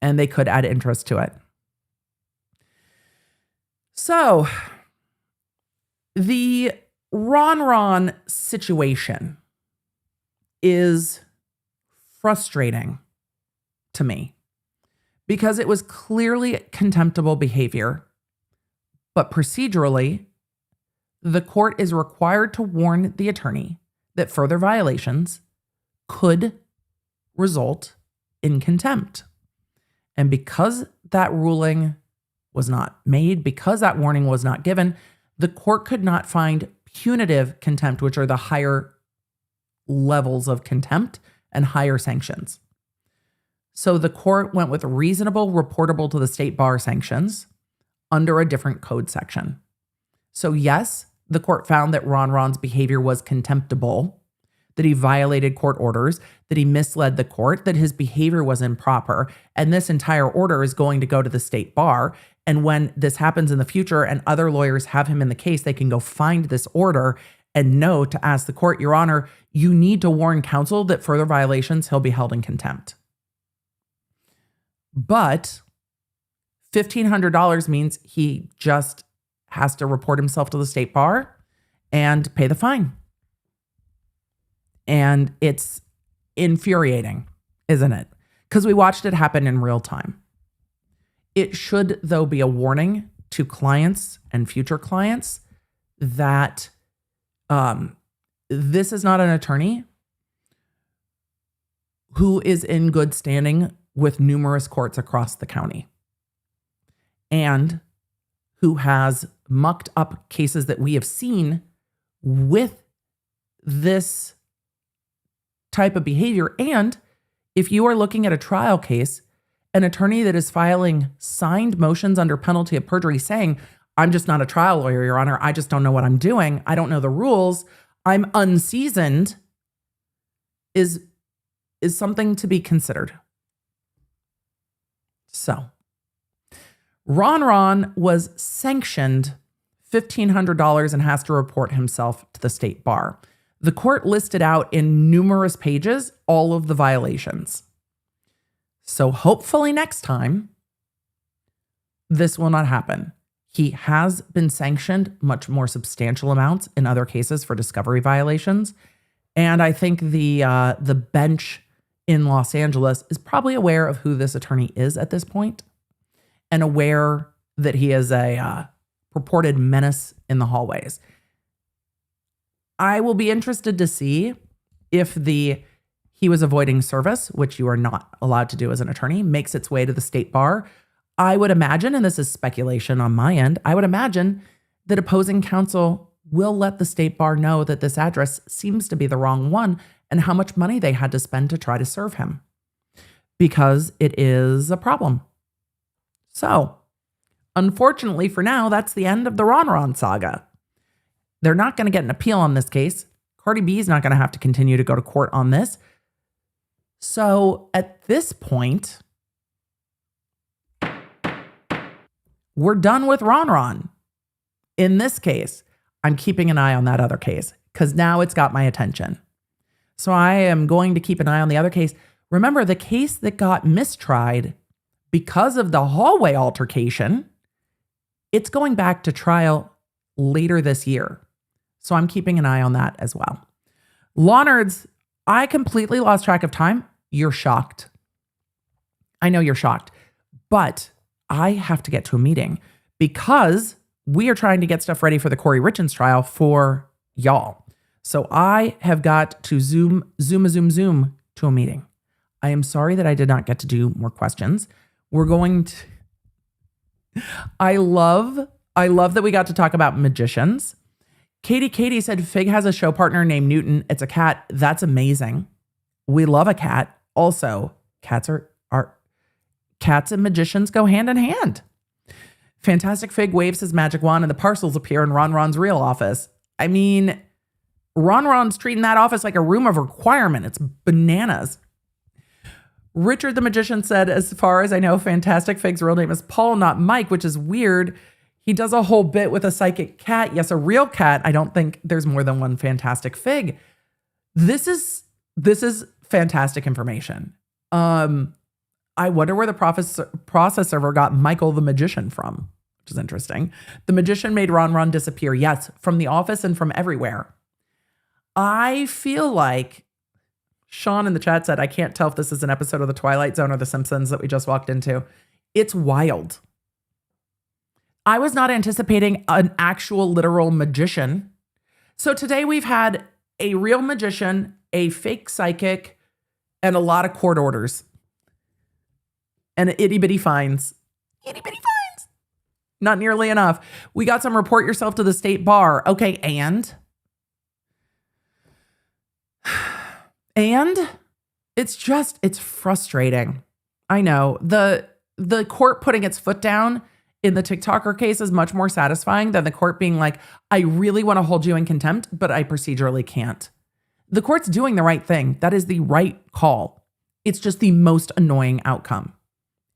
And they could add interest to it. So the RonRon situation is frustrating to me because it was clearly contemptible behavior, but procedurally, the court is required to warn the attorney that further violations could result in contempt. And because that ruling was not made, because that warning was not given, the court could not find punitive contempt, which are the higher levels of contempt and higher sanctions. So the court went with reasonable, reportable to the state bar sanctions under a different code section. So yes, the court found that RonRon's behavior was contemptible, that he violated court orders, that he misled the court, that his behavior was improper, and this entire order is going to go to the state bar. And when this happens in the future and other lawyers have him in the case, they can go find this order and know to ask the court, Your Honor, you need to warn counsel that further violations, he'll be held in contempt. But $1,500 means he just has to report himself to the state bar and pay the fine. And it's infuriating, isn't it? Because we watched it happen in real time. It should, though, be a warning to clients and future clients that this is not an attorney who is in good standing with numerous courts across the county and who has mucked up cases that we have seen with this type of behavior. And if you are looking at a trial case, an attorney that is filing signed motions under penalty of perjury saying, I'm just not a trial lawyer, Your Honor. I just don't know what I'm doing. I don't know the rules. I'm unseasoned is something to be considered. So RonRon was sanctioned $1,500 and has to report himself to the state bar. The court listed out in numerous pages all of the violations. So hopefully next time, this will not happen. He has been sanctioned much more substantial amounts in other cases for discovery violations. And I think the bench in Los Angeles is probably aware of who this attorney is at this point and aware that he is a purported menace in the hallways. I will be interested to see if he was avoiding service, which you are not allowed to do as an attorney, makes its way to the state bar. I would imagine, and this is speculation on my end, I would imagine that opposing counsel will let the state bar know that this address seems to be the wrong one and how much money they had to spend to try to serve him, because it is a problem. So, unfortunately for now, that's the end of the RonRon saga. They're not going to get an appeal on this case. Cardi B is not going to have to continue to go to court on this. So at this point, We're done with RonRon. In this case, I'm keeping an eye on that other case because now it's got my attention. So I am going to keep an eye on the other case. Remember, the case that got mistried because of the hallway altercation, it's going back to trial later this year. So I'm keeping an eye on that as well. Law Nerds, I completely lost track of time. You're shocked. I know you're shocked, but I have to get to a meeting because we are trying to get stuff ready for the Richins trial for y'all. So I have got to zoom to a meeting. I am sorry that I did not get to do more questions. We're going to... I love that we got to talk about magicians. Katie said Fig has a show partner named Newton. It's a cat. That's amazing. We love a cat. Also, cats and magicians go hand in hand. Fantastic Fig waves his magic wand and the parcels appear in RonRon's real office. I mean, RonRon's treating that office like a room of requirement. It's bananas. Richard the Magician said, as far as I know, Fantastic Fig's real name is Paul, not Mike, which is weird. He does a whole bit with a psychic cat. Yes, a real cat. I don't think there's more than one Fantastic Fig. This is fantastic information. I wonder where the process server got Michael the Magician from, which is interesting. The magician made RonRon disappear. Yes, from the office and from everywhere. I feel like Sean in the chat said, I can't tell if this is an episode of The Twilight Zone or The Simpsons that we just walked into. It's wild. I was not anticipating an actual literal magician. So today we've had a real magician, a fake psychic, and a lot of court orders. And itty bitty fines. Itty bitty fines. Not nearly enough. We got some report yourself to the state bar. Okay, and it's frustrating. I know. The court putting its foot down in the TikToker case is much more satisfying than the court being like, I really want to hold you in contempt, but I procedurally can't. The court's doing the right thing. That is the right call. It's just the most annoying outcome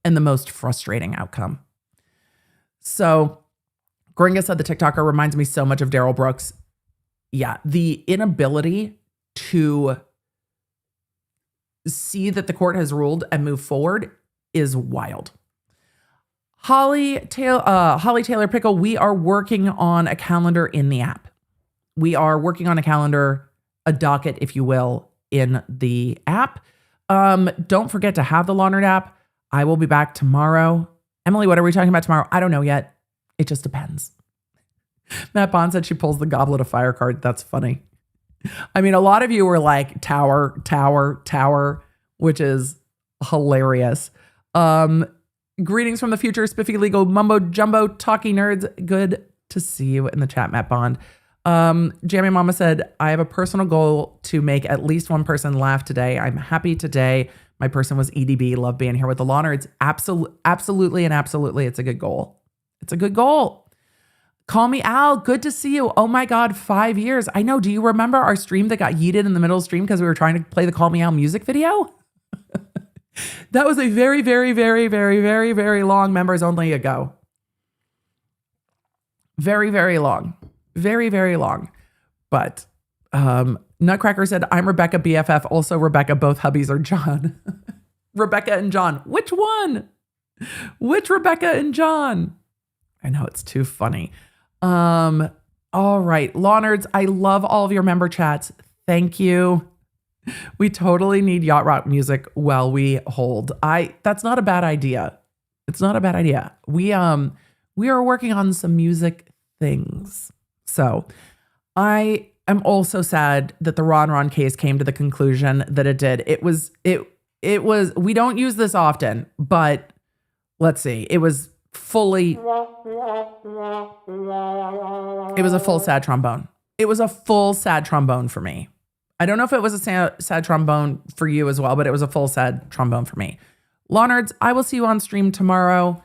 and the most frustrating outcome. So Gringa said the TikToker reminds me so much of Daryl Brooks. Yeah, the inability to see that the court has ruled and move forward is wild. Holly Taylor Pickle, we are working on a calendar in the app. We are working on a calendar, a docket, if you will, in the app. Don't forget to have the Law Nerd app. I will be back tomorrow. Emily, what are we talking about tomorrow? I don't know yet. It just depends. Matt Bond said she pulls the Goblet of Fire card. That's funny. I mean, a lot of you were like tower, which is hilarious. Greetings from the future, Spiffy Legal Mumbo Jumbo Talkie Nerds. Good to see you in the chat, Matt Bond. Jammy Mama said, I have a personal goal to make at least one person laugh today. I'm happy today. My person was EDB. Love being here with the Law Nerds. Absolutely. It's a good goal. It's a good goal. Call me Al. Good to see you. Oh my God, 5 years. I know. Do you remember our stream that got yeeted in the middle of the stream because we were trying to play the Call Me Al music video? That was a very, very, very, very, very, very long members only ago. Very, very long. Very, very long. But Nutcracker said, I'm Rebecca BFF. Also Rebecca, both hubbies are John. Rebecca and John. Which one? Which Rebecca and John? I know, it's too funny. All right. Law Nerds, I love all of your member chats. Thank you. We totally need yacht rock music while we hold. That's not a bad idea. It's not a bad idea. We are working on some music things. So I am also sad that the RonRon case came to the conclusion that it did. It was, we don't use this often, but let's see. It was a full sad trombone. It was a full sad trombone for me. I don't know if it was a sad trombone for you as well, but it was a full sad trombone for me. Law Nerds, I will see you on stream tomorrow.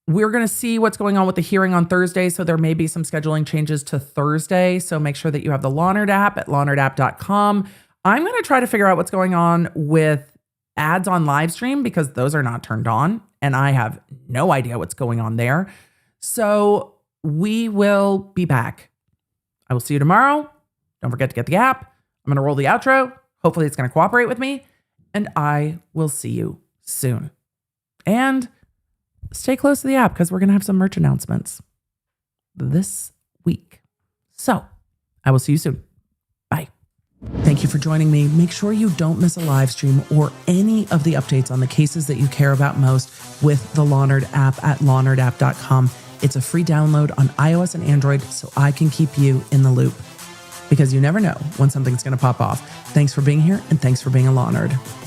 We're going to see what's going on with the hearing on Thursday, so there may be some scheduling changes to Thursday, so make sure that you have the Law Nerd app at lawnerdapp.com. I'm going to try to figure out what's going on with ads on live stream because those are not turned on, and I have no idea what's going on there. So we will be back. I will see you tomorrow. Don't forget to get the app. I'm going to roll the outro. Hopefully it's going to cooperate with me, and I will see you soon. And stay close to the app because we're going to have some merch announcements this week. So I will see you soon. Bye. Thank you for joining me. Make sure you don't miss a live stream or any of the updates on the cases that you care about most with the LawNerd app at lawnerd.app.com. It's a free download on iOS and Android, so I can keep you in the loop, because you never know when something's going to pop off. Thanks for being here, and thanks for being a Law Nerd.